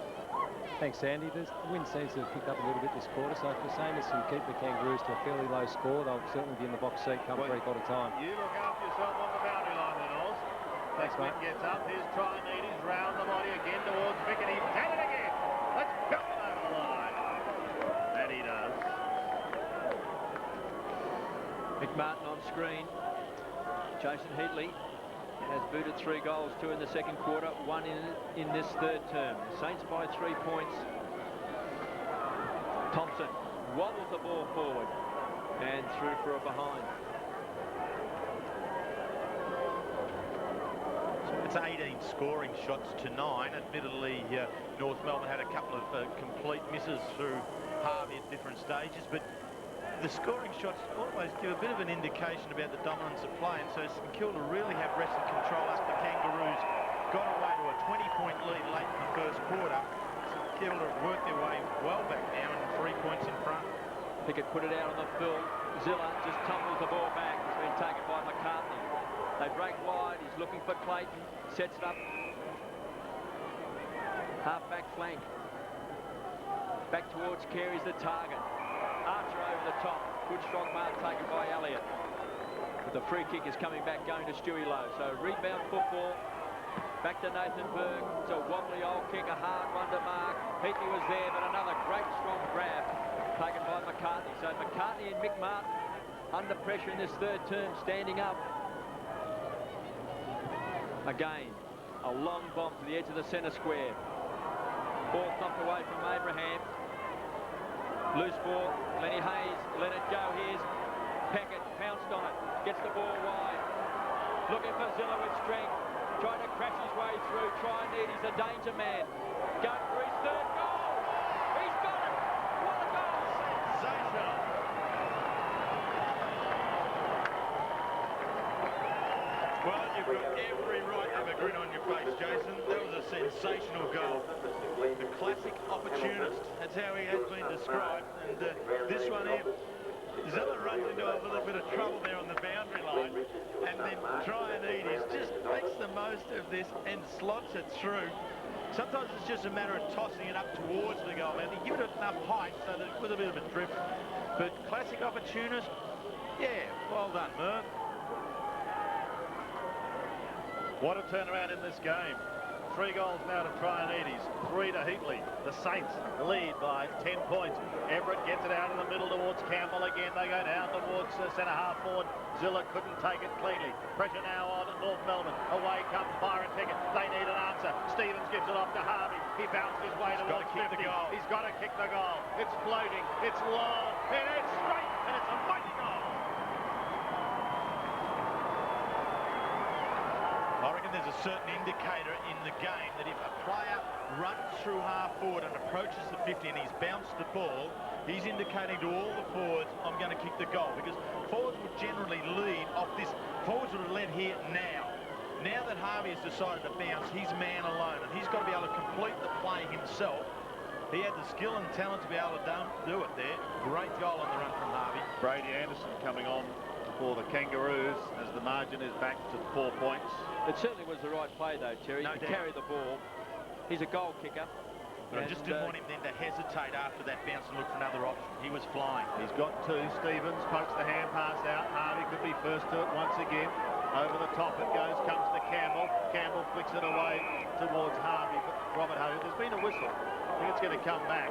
Thanks, Sandy. The wind seems to have picked up a little bit this quarter, so if the Saints can keep the Kangaroos to a fairly low score, they'll certainly be in the box seat come three-quarter time. You look after yourself on the boundary line then, Oz. Thanks, mate. Gets up. Here's Trinides round the body again towards Vic, and he's done it again. Let's go over the line. And he does. Mick Martin on screen. Jason Heatley has booted 3 goals, 2 in the second quarter, 1 in this third term. The Saints by 3 points. Thompson wobbles the ball forward and through for a behind. It's 18 scoring shots to 9. Admittedly, North Melbourne had a couple of complete misses through Harvey at different stages, but the scoring shots always give a bit of an indication about the dominance of play, and so St Kilda really have wrested control after the Kangaroos got away to a 20-point lead late in the first quarter. St Kilda have worked their way well back now and 3 points in front. Pickett put it out on the fill. Zilla just tumbles the ball back. It's been taken by McCartney. They break wide. He's looking for Clayton. Sets it up. Half-back flank. Back towards Carey's the target. Archer over the top. Good strong mark taken by Elliott. But the free kick is coming back, going to Stewie Lowe. So rebound football. Back to Nathan Berg. It's a wobbly old kick, a hard one to mark. Heatley was there, but another great strong grab taken by McCartney. So McCartney and Mick Martin under pressure in this third term, standing up. Again, a long bomb to the edge of the centre square. Ball thumped away from Abraham. Loose ball, Lenny Hayes, let it go. Here's Pagan, pounced on it, gets the ball wide. Looking for Zilla with strength, trying to crash his way through. Trinides, he's a danger man. Going for his third goal. He's got it. What a goal. Sensational. Well, you've got every right to have a grin on your face, Jason. That was a sensational goal. The classic opportunist. That's how he has been described. And this one here, Zilla runs into a little bit of trouble there on the boundary line. And then Trinides just makes the most of this and slots it through. Sometimes it's just a matter of tossing it up towards the goal. And he gives it enough height so that it was a bit of a drift. But classic opportunist, yeah, well done, Merv. What a turnaround in this game. 3 goals now to Trinides, 3 to Heatley. The Saints lead by 10 points. Everett gets it out in the middle towards Campbell again. They go down towards centre half forward. Zilla couldn't take it cleanly. Pressure now on North Melbourne. Away comes Byron Pickett. They need an answer. Stevens gives it off to Harvey. He bounced his way towards 50. He's got to kick the goal. It's floating. It's long. And it's straight. And it's a mighty goal. I reckon there's a certain indicator in the game that if a player runs through half forward and approaches the 50 and he's bounced the ball, he's indicating to all the forwards, I'm going to kick the goal, because forwards would generally lead off this. Forwards would have led here now. Now that Harvey has decided to bounce, he's man alone, and he's got to be able to complete the play himself. He had the skill and talent to be able to do it there. Great goal on the run from Harvey. Brady Anderson coming on for the Kangaroos as the margin is back to 4 points. It certainly was the right play, though, Terry, to carry the ball. He's a goal kicker. But I just didn't want him then to hesitate after that bounce and look for another option. He was flying. He's got 2. Stevens pokes the hand pass out. Harvey could be first to it once again. Over the top it goes, comes to Campbell. Campbell flicks it away towards Harvey. But Robert Hogan, there's been a whistle. I think it's going to come back.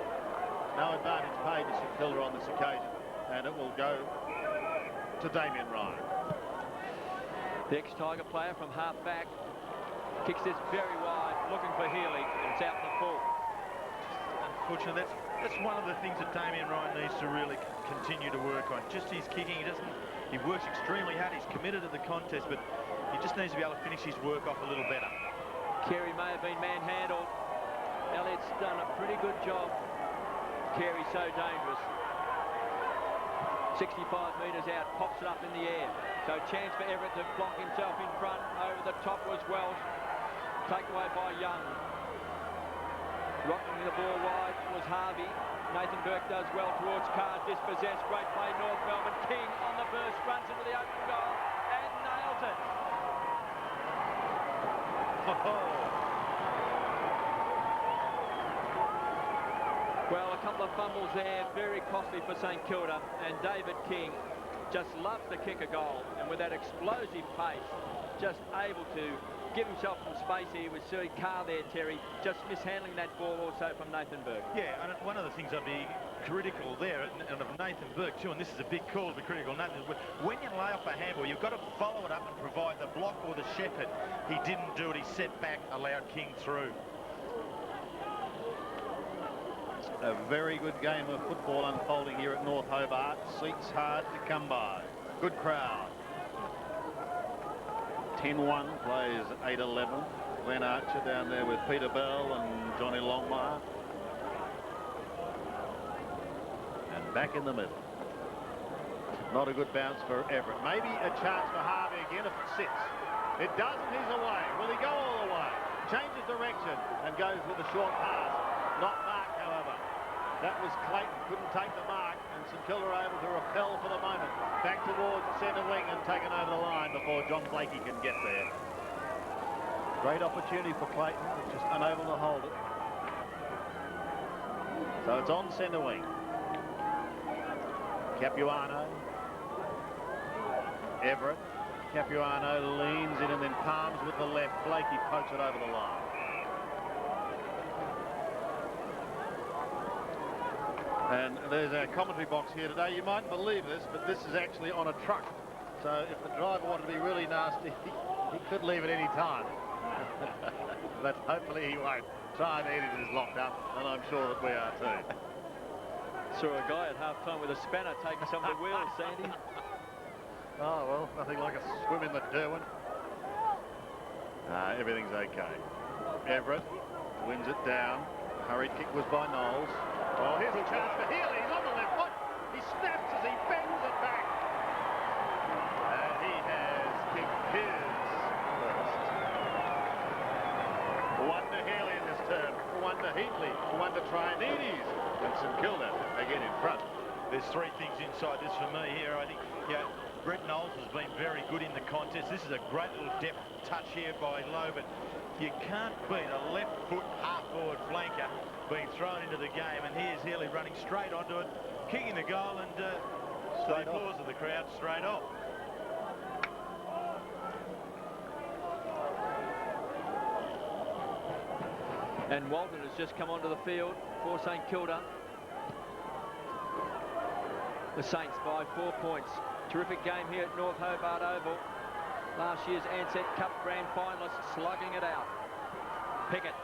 No advantage paid to St Kilda on this occasion. And it will go to Damien Ryan. The ex-Tiger player from half-back kicks this very wide, looking for Healy, and it's out the full. Unfortunately, that's one of the things that Damien Ryan needs to really continue to work on. Just his kicking, he works extremely hard, he's committed to the contest, but he just needs to be able to finish his work off a little better. Carey may have been manhandled. Elliott's done a pretty good job. Carey's so dangerous. 65 metres out, pops it up in the air. So chance for Everett to block himself in front. Over the top was Welsh. Taken away by Young. Rocking the ball wide was Harvey. Nathan Burke does well towards Carr, dispossessed, great play, North Melbourne. King on the burst, runs into the open goal and nails it. Well, a couple of fumbles there, very costly for St Kilda, and David King just loves to kick a goal, and with that explosive pace, just able to give himself some space here with Sir Carr there, Terry, just mishandling that ball also from Nathan Burke. Yeah, and one of the things I'd be critical there, and of Nathan Burke too, and this is a big call to be critical, Nathan, when you lay off a handball, you've got to follow it up and provide the block or the shepherd. He didn't do it, he set back, allowed King through. A very good game of football unfolding here at North Hobart. Seats hard to come by. Good crowd. 10-1 plays 8-11. Glenn Archer down there with Peter Bell and Johnny Longmire. And back in the middle. Not a good bounce for Everett. Maybe a chance for Harvey again if it sits. It doesn't, he's away. Will he go all the way? Changes direction and goes with a short pass. Not marked, however. That was Clayton, couldn't take the mark, and St Kilda are able to repel for the moment. Back towards centre wing and taken over the line before John Blakey can get there. Great opportunity for Clayton, but just unable to hold it. So it's on centre wing. Capuano. Everett. Capuano leans in and then palms with the left. Blakey pokes it over the line. And there's a commentary box here today. You mightn't believe this, but this is actually on a truck. So if the driver wanted to be really nasty, he could leave at any time. But hopefully he won't. Try and edit is locked up, and I'm sure that we are too. Saw a guy at half-time with a spanner taking some of the wheels, Sandy. Oh, well, nothing like a swim in the Derwent. Everything's okay. Everett wins it down. Hurried kick was by Knowles. Oh, here's a chance for Healy. He's on the left foot. He snaps as he bends it back. And he has kicked his first. One to Healy in this term. One to Heatley. One to Trianides. And St Kilda again in front. There's three things inside this for me here. I think, Brett Knowles has been very good in the contest. This is a great little depth touch here by Lowe, but you can't beat a left foot half-forward flanker being thrown into the game, and here's Healy running straight onto it, kicking the goal, and the applause of the crowd straight off. And Walton has just come onto the field for St Kilda. The Saints by 4 points. Terrific game here at North Hobart Oval. Last year's Ansett Cup Grand Finalists slugging it out. Pickett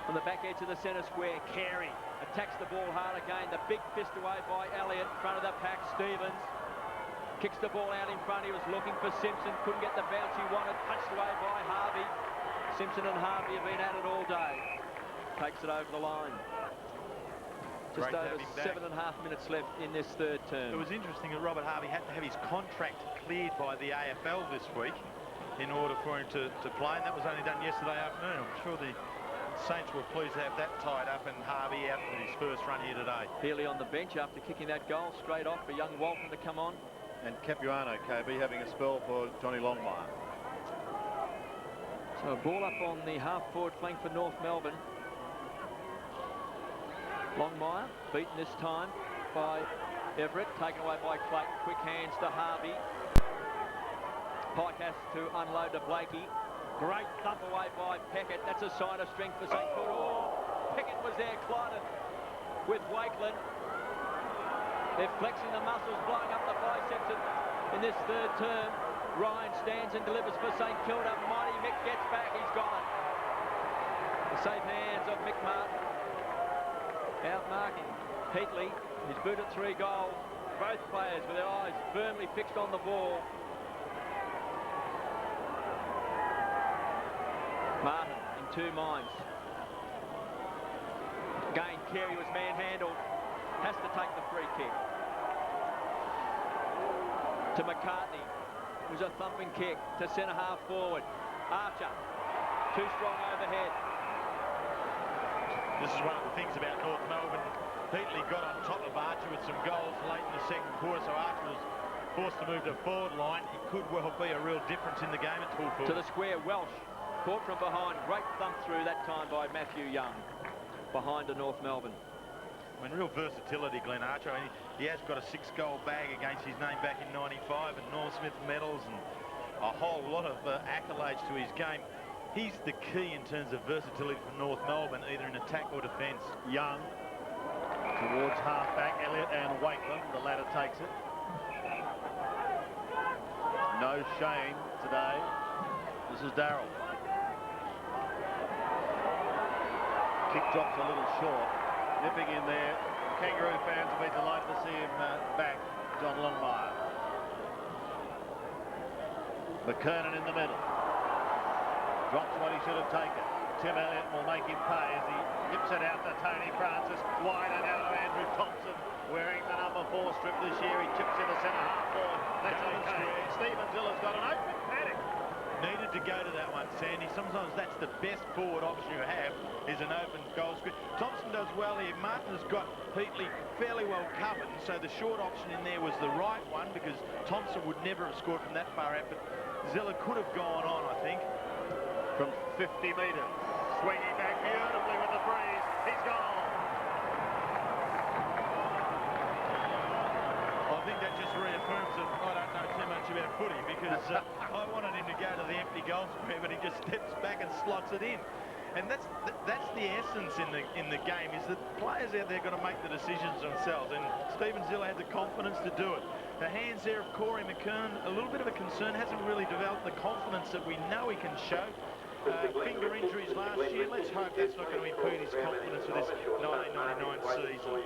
on the back edge of the centre square. Carey attacks the ball hard again. The big fist away by Elliott. Front of the pack, Stevens. Kicks the ball out in front. He was looking for Simpson. Couldn't get the bounce he wanted. Punched away by Harvey. Simpson and Harvey have been at it all day. Takes it over the line. Just over 7.5 minutes left in this third term. It was interesting that Robert Harvey had to have his contract cleared by the AFL this week in order for him to play, and that was only done yesterday afternoon. I'm sure the Saints were pleased to have that tied up and Harvey out with his first run here today. Healy on the bench after kicking that goal straight off for young Walton to come on. And Capuano, KB, having a spell for Johnny Longmire. So a ball up on the half-forward flank for North Melbourne. Longmire beaten this time by Everett, taken away by Clayton. Quick hands to Harvey. Pike has to unload to Blakey. Great thump away by Peckett. That's a sign of strength for St Kilda. Oh, Peckett was there, collided with Wakeland. They're flexing the muscles, blowing up the biceps in this third term. Ryan stands and delivers for St Kilda. Mighty Mick gets back, he's got it. The safe hands of Mick Martin. Outmarking Heatley. He's booted 3 goals. Both players with their eyes firmly fixed on the ball. Martin in 2 minds. Again, Carey was manhandled. Has to take the free kick. To McCartney. It was a thumping kick to centre half forward. Archer. Too strong overhead. This is one of the things about North Melbourne. Heatley got on top of Archer with some goals late in the second quarter, so Archer was forced to move to forward line. It could well be a real difference in the game at full forward. To the square, Welsh caught from behind. Great thump through that time by Matthew Young. Behind to North Melbourne. I mean, real versatility, Glenn Archer. I mean, he has got a 6-goal bag against his name back in '95 and Norm Smith medals and a whole lot of accolades to his game. He's the key in terms of versatility for North Melbourne, either in attack or defence. Young towards half-back, Elliott and Waitland. The latter takes it. No Shane today. This is Darrell. Kick drops a little short. Nipping in there. Kangaroo fans will be delighted to see him back, John Longmire. McKernan in the middle. Drops what he should have taken. Tim Elliott will make him pay as he whips it out to Tony Francis. Wide and out of Andrew Thompson, wearing the number 4 strip this year. He chips in the centre half forward. That's okay. Stephen Dilla's got an open paddock. Needed to go to that one, Sandy. Sometimes that's the best forward option you have, is an open goal screen. Thompson does well here. Martin has got Heatley fairly well covered, so the short option in there was the right one because Thompson would never have scored from that far out, but Zilla could have gone on, I think. From 50 metres. Swinging back beautifully with the breeze. He's gone. I think that just reaffirms that I don't know too much about footy because I wanted him to go to the empty goal square, but he just steps back and slots it in. And that's the essence in the game, is that players out there got to make the decisions themselves, and Stephen Zilla had the confidence to do it. The hands there of Corey McKern, a little bit of a concern, hasn't really developed the confidence that we know he can show. Finger injuries last year, let's hope that's not going to impede his confidence for this 1999 season.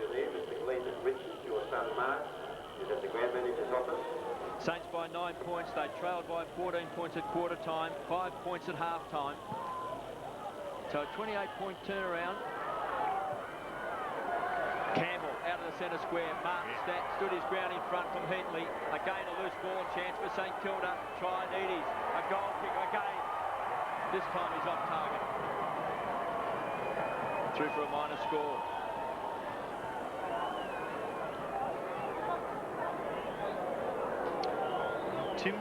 Saints by 9 points. They trailed by 14 points at quarter time, 5 points at half time. So a 28-point turnaround. Campbell out of the centre square. Martin stood his ground in front from Heatley. Again a loose ball chance for St Kilda. Trinides. A goal kick again. This time he's off target. Through for a minor score. Tim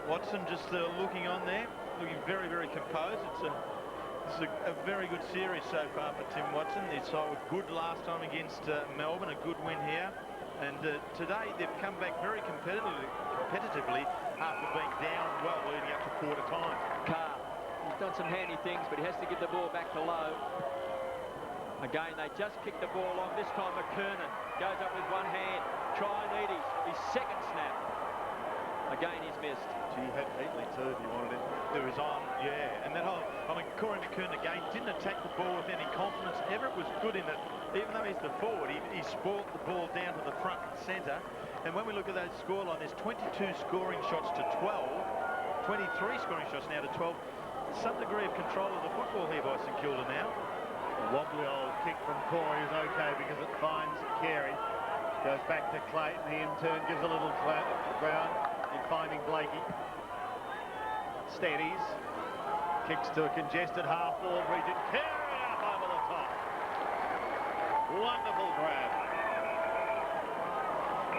Watson just looking on there, looking very, very composed. It's a very good series so far for Tim Watson. They saw it good last time against Melbourne, a good win here. And today they've come back very competitively after being down well leading up to quarter time. Carr, he's done some handy things, but he has to get the ball back to Lowe. Again, they just kicked the ball on. This time McKernan goes up with one hand. Trinides, his second snap. Again, he's missed. Gee, you had Heatley too if you wanted him. There was on, yeah. And that whole, I mean, Corey McKernan again didn't attack the ball with any confidence. Everett was good in that, even though he's the forward, he spoilt the ball down to the front and centre. And when we look at that scoreline, there's 22 scoring shots to 12, 23 scoring shots now to 12. Some degree of control of the football here by St Kilda now. A wobbly old kick from Corey is okay because it finds Carey. Goes back to Clayton. He in turn gives a little ground in finding Blakey. Steadies. Kicks to a congested half-forward region. Carey up over the top. Wonderful grab.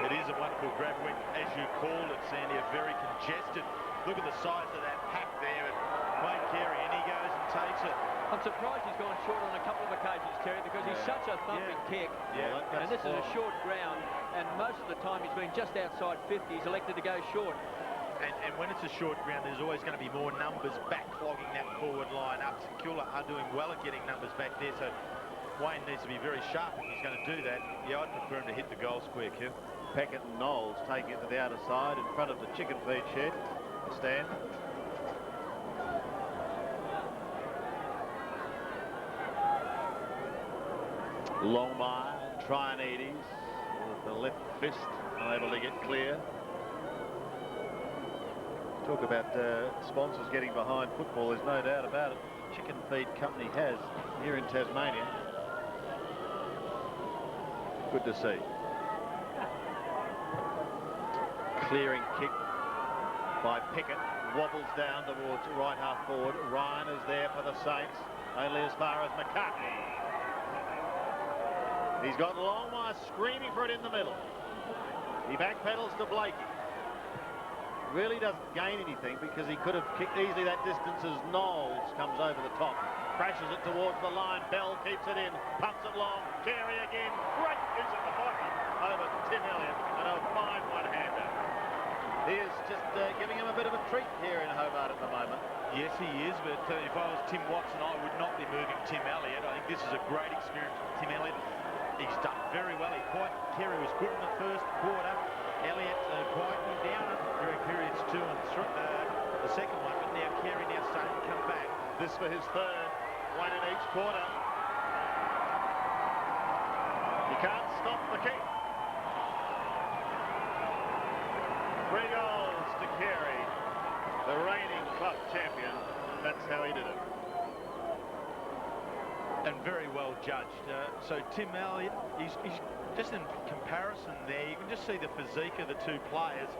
It is a wonderful grab when, as you called it, Sandy, a very congested. Look at the size of that pack there at Wayne Carey, and he goes and takes it. I'm surprised he's gone short on a couple of occasions, Terry, because he's such a thumping kick. Yeah, and this is a short ground, and most of the time he's been just outside 50. He's elected to go short. And when it's a short ground, there's always going to be more numbers backlogging that forward line up. St Kilda are doing well at getting numbers back there, so Wayne needs to be very sharp if he's going to do that. Yeah, I'd prefer him to hit the goal square, Kev. Peckett and Knowles taking it to the outer side in front of the chicken feed shed. Stand. Longmire, Trinides with the left fist, unable to get clear. Talk about sponsors getting behind football, there's no doubt about it. Chicken Feed Company has here in Tasmania. Good to see. Clearing kick by Pickett, wobbles down towards right half forward. Ryan is there for the Saints, only as far as McCartney. He's got Longmire screaming for it in the middle. He backpedals to Blakey. Really doesn't gain anything because he could have kicked easily that distance as Knowles comes over the top. Crashes it towards the line. Bell keeps it in. Pumps it long. Carey again. Great use at the bottom over Tim Elliott. And a fine one-hander. He is just giving him a bit of a treat here in Hobart at the moment. Yes, he is, but if I was Tim Watson, I would not be moving Tim Elliott. I think this is a great experience for Tim Elliott. He's done very well. Carey was good in the first quarter. Elliott quieting down during periods 2 and 3, the second one, but now Carey now starting to come back. This for his third, one in each quarter. He can't stop the kick. 3 goals to Carey, the reigning club champion. That's how he did it. And very well judged. So Tim Elliott, he's just in comparison there, you can just see the physique of the two players.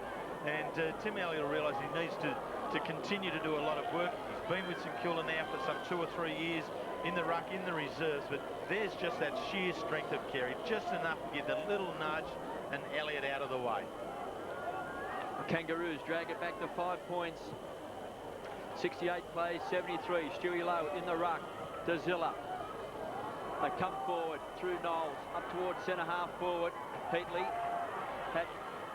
And Tim Elliott will realise he needs to continue to do a lot of work. He's been with St Kilda now for some 2 or 3 years in the ruck, in the reserves, but there's just that sheer strength of Carey, just enough to get the little nudge and Elliott out of the way. The Kangaroos drag it back to 5 points. 68 plays, 73. Stewie Lowe in the ruck to Zilla. They come forward through Knowles, up towards centre half forward. Heatley had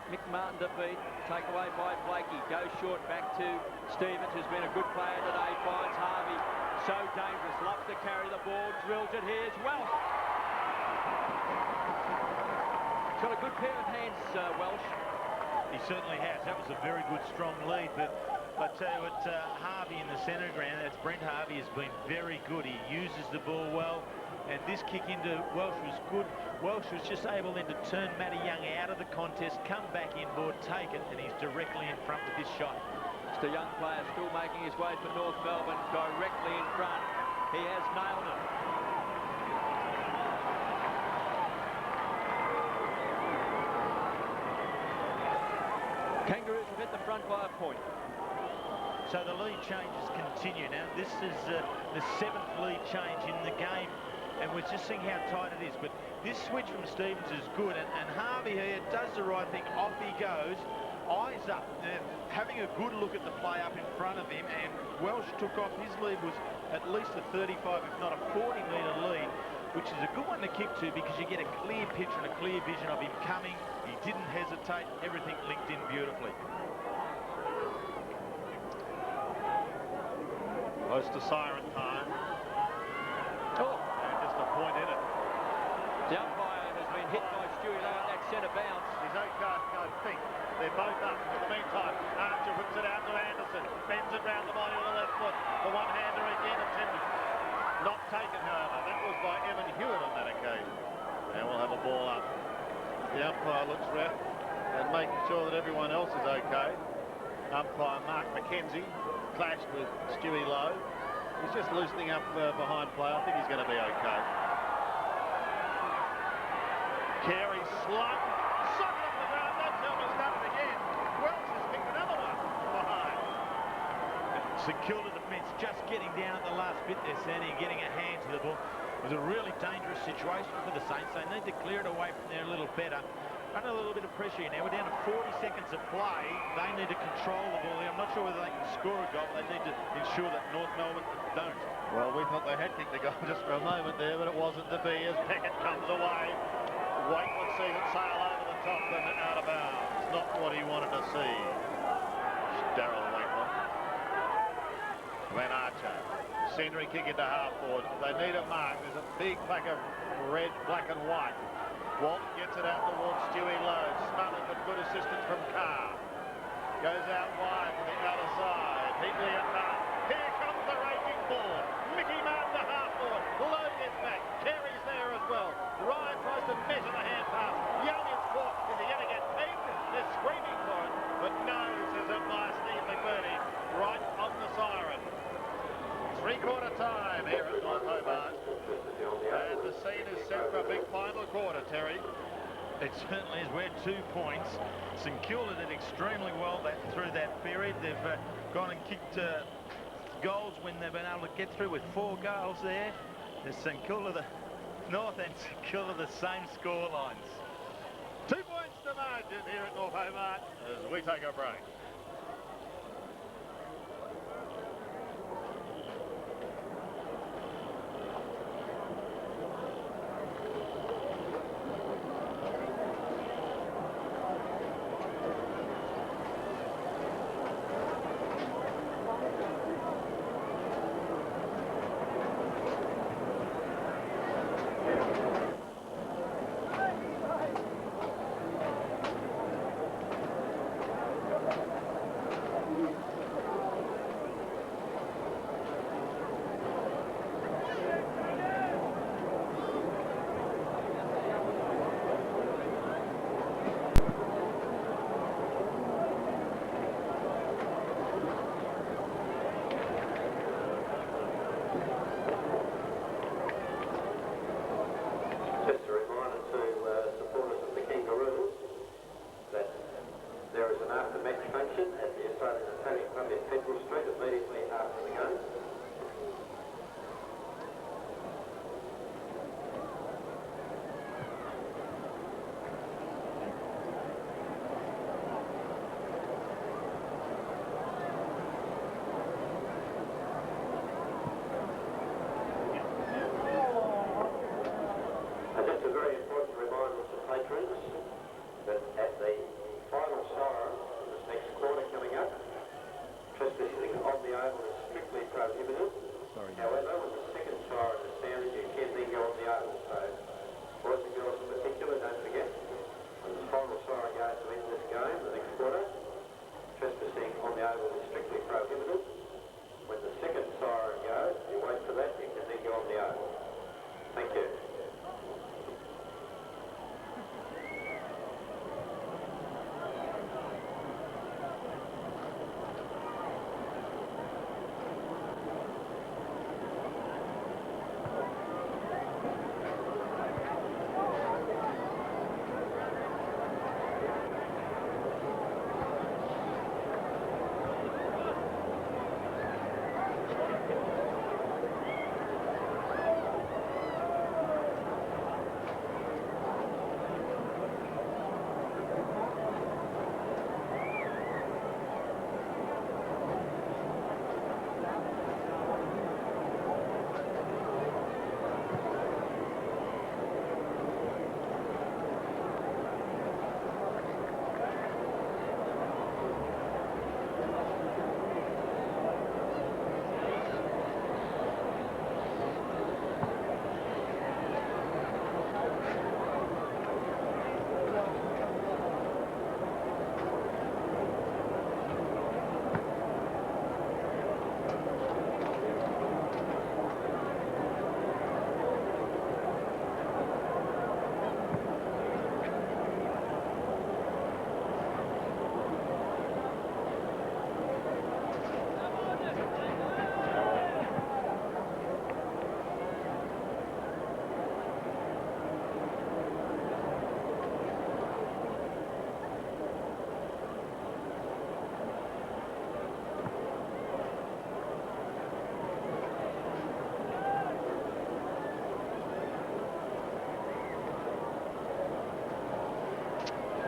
Mick Martin to beat, taken away by Blakey. Goes short back to Stevens, who's been a good player today. Finds Harvey, so dangerous, loves to carry the ball, drills it. Here's Welsh. He's got a good pair of hands, Welsh. He certainly has. That was a very good, strong lead, but I tell you what, Harvey in the centre ground, that's Brent Harvey, has been very good. He uses the ball well. And this kick into Welsh was good. Welsh was just able then to turn Matty Young out of the contest, come back inboard, take it, and he's directly in front with this shot. Just a young player still making his way for North Melbourne, directly in front. He has nailed it. Kangaroos have hit the front by a point. So the lead changes continue. Now, this is the 7th lead change in the game. And we're just seeing how tight it is. But this switch from Stevens is good. And Harvey here does the right thing. Off he goes. Eyes up. Having a good look at the play up in front of him. And Welsh took off. His lead was at least a 35, if not a 40-metre lead, which is a good one to kick to because you get a clear picture and a clear vision of him coming. He didn't hesitate. Everything linked in beautifully. Close to siren time. Oh. And just a point in it. The umpire has been hit by Stewie Lowe at that centre bounce. He's okay, I think. They're both up. In the meantime, Archer whips it out to Anderson. Bends it round the body with the left foot. The one-hander again attempted. Not taken, however. That was by Evan Hewitt on that occasion. Now we'll have a ball up. The umpire looks round and making sure that everyone else is okay. Umpire Mark McKenzie clashed with Stewie Lowe. He's just loosening up behind play. I think he's going to be okay. Carey slung. Suck it off the ground. Don't tell me he's done it again. Welsh has kicked another one behind. St Kilda defence just getting down at the last bit there, Sandy, and getting a hand to the ball. It was a really dangerous situation for the Saints. They need to clear it away from there a little better. Under a little bit of pressure here now. We're down to 40 seconds of play. They need to control the ball here. I'm not sure whether they can score a goal. They need to ensure that North Melbourne don't. Well, we thought they had kicked the goal just for a moment there, but it wasn't to be as Peckett comes away. Waitland sees it sail over the top and out of bounds. Not what he wanted to see. Darryl Waitland. Glenn Archer. Scenery kick into half forward. They need a mark. There's a big pack of red, black and white. Walton gets it out towards Stewie Lowe. Smothered but good assistance from Carr. Goes out wide to the other side. Heatley at half. Here comes the raging ball. Mickey Martin to half forward. Lowe gets back. Carey's there as well. Ryan tries to measure the hand pass. Young is caught. Is he going to get pegged? They're screaming for it. But no, says it by Steve McBurney. Right on the siren. Three-quarter time here at North Hobart. And the scene is set for a big final quarter, Terry. It certainly is. We're 2 points. St Kilda did extremely well through that period. They've gone and kicked goals when they've been able to get through with 4 goals there. There's St Kilda, North and St Kilda the same score lines. 2 points to margin here at North Hobart as we take a break.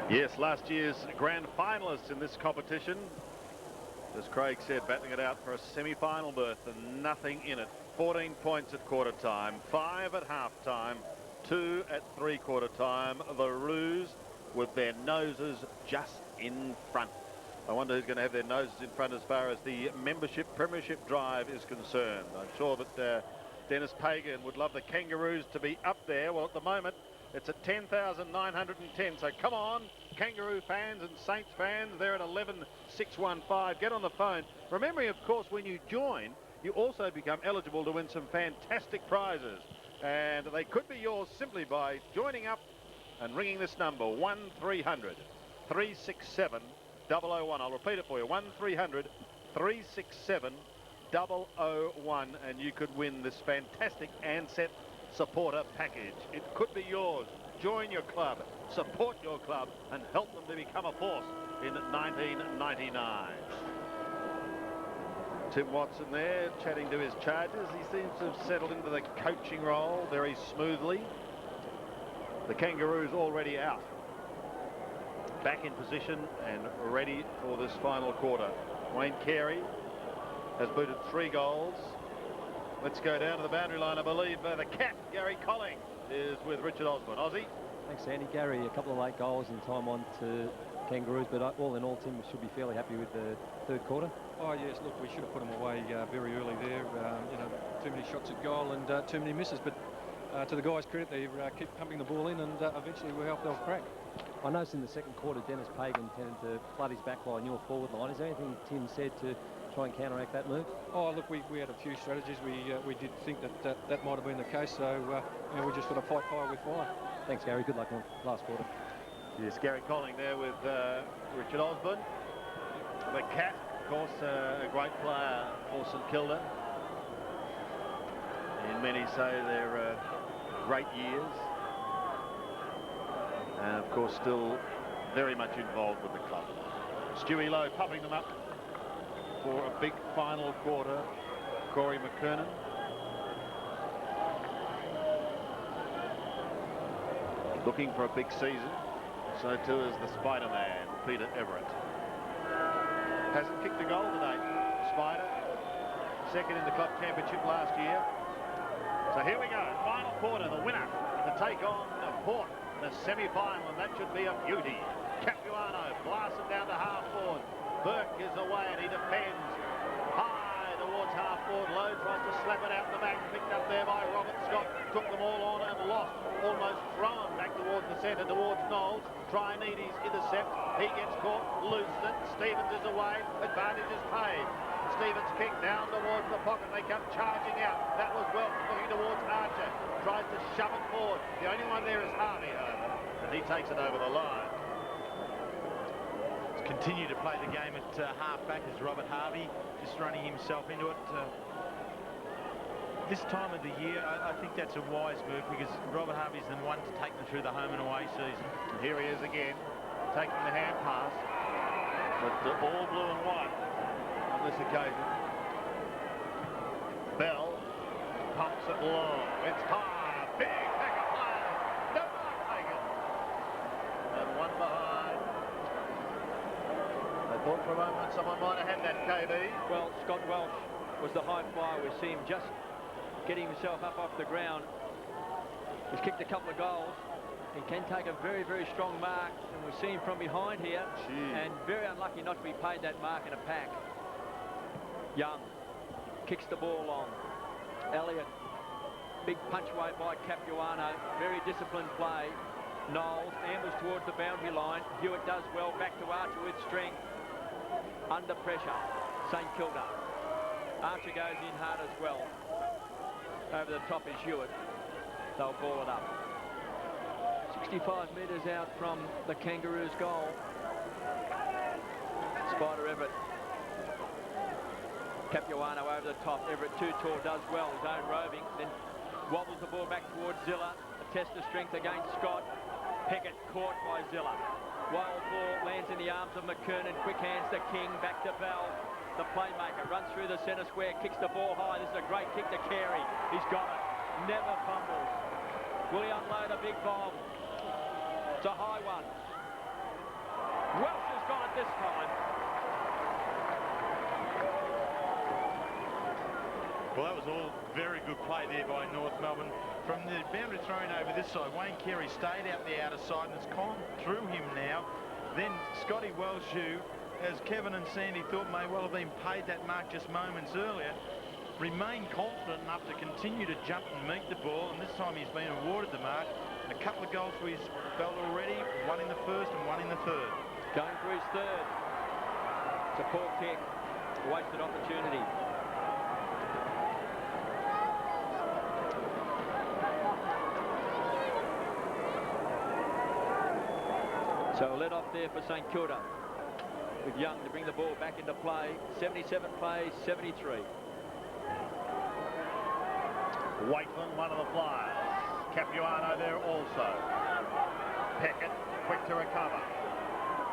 Yes, last year's grand finalists in this competition. As Craig said, battling it out for a semi-final berth and nothing in it. 14 points at quarter time, 5 at half time, 2 at three-quarter time. The Roos with their noses just in front. I wonder who's going to have their noses in front as far as the membership premiership drive is concerned. I'm sure that Denis Pagan would love the Kangaroos to be up there. Well, at the moment, it's at 10,910. So come on, Kangaroo fans and Saints fans. They're at 11,615. Get on the phone. Remembering, of course, when you join, you also become eligible to win some fantastic prizes. And they could be yours simply by joining up and ringing this number, 1300 367 001. I'll repeat it for you, 1300 367 001, and you could win this fantastic Ansett supporter package. It could be yours. Join your club, support your club, and help them to become a force in 1999. Tim Watson there chatting to his charges. He seems to have settled into the coaching role very smoothly. The Kangaroos already out. Back in position and ready for this final quarter. Wayne Carey has booted 3 goals. Let's go down to the boundary line. I believe the cat, Gary Colling, is with Richard Osborne. Aussie. Thanks, Andy. Gary, a couple of late goals in time on to Kangaroos, but all in all, Tim should be fairly happy with the third quarter. Oh yes, look, we should have put them away very early there. You know, too many shots at goal and too many misses. But to the guys' credit, they keep pumping the ball in, and eventually we hope they'll crack. I noticed in the second quarter, Denis Pagan tended to flood his back line, your forward line. Is there anything Tim said to try and counteract that move? Oh, look, we had a few strategies. We did think that might have been the case. So you know, we just got to fight fire with fire. Thanks, Gary. Good luck on last quarter. Yes, Gary Colling there with Richard Osborne. The cat, of course, a great player for St Kilda. And many say they're great years. And of course, still very much involved with the club. Stewie Lowe pumping them up for a big final quarter. Corey McKernan. Looking for a big season. So too is the Spider-Man, Peter Everett. Hasn't kicked a goal today. Spider, second in the club championship last year. So here we go, final quarter, the winner to take on Port, the semi-final, and that should be a beauty. Capuano blasts it down to half-forward. Burke is away and he defends high towards half-forward. Lowe tries to slap it out the back, picked up there by Robert Scott. Took them all on and lost. Almost thrown back towards the centre, towards Knowles. Trianides intercept. He gets caught, loses it. Stevens is away. Advantage is paid. Stevens kick down towards the pocket. They come charging out. That was Welton looking towards Archer. Tries to shove it forward. The only one there is Harvey, however, and he takes it over the line. Continue to play the game at half-back as Robert Harvey, just running himself into it. This time of the year, I think that's a wise move because Robert Harvey's the one to take them through the home and away season. And here he is again, taking the hand pass, but all blue and white on this occasion. Bell pumps it low. It's high. Big pack of players. Don't like Pagan. And one behind. I thought for a moment someone might have had that, KB. Well, Scott Welsh was the high flyer. We see him just getting himself up off the ground. He's kicked a couple of goals. He can take a very, very strong mark, and we see him from behind here. And very unlucky not to be paid that mark in a pack. Young kicks the ball on. Elliott, big punch away by Capuano. Very disciplined play. Knowles ambles towards the boundary line. Hewitt does well. Back to Archer with strength. Under pressure. St Kilda. Archer goes in hard as well. Over the top is Hewitt. They'll ball it up. 65 metres out from the Kangaroos' goal. Spider Everett. Capuano over the top. Everett too tall, does well. His own roving. Then wobbles the ball back towards Zilla. A test of strength against Scott. Peckett caught by Zilla. Wild ball lands in the arms of McKernan. Quick hands to King. Back to Bell. The playmaker runs through the centre square, kicks the ball high. This is a great kick to Carey. He's got it. Never fumbles. Will he unload a big bomb? It's a high one. Welsh has got it this time. Well, that was all very good play there by North Melbourne. From the boundary thrown over this side, Wayne Carey stayed out the outer side and it's gone through him now. Then Scotty Welsh, who, as Kevin and Sandy thought may well have been paid that mark just moments earlier, remained confident enough to continue to jump and meet the ball, and this time he's been awarded the mark. And a couple of goals for his belt already, one in the first and one in the third. Going for his third. It's a poor kick. A wasted opportunity. So a let off there for St Kilda, with Young to bring the ball back into play. 77 plays, 73. Waitland, one of the flyers. Capuano there also. Peckett, quick to recover.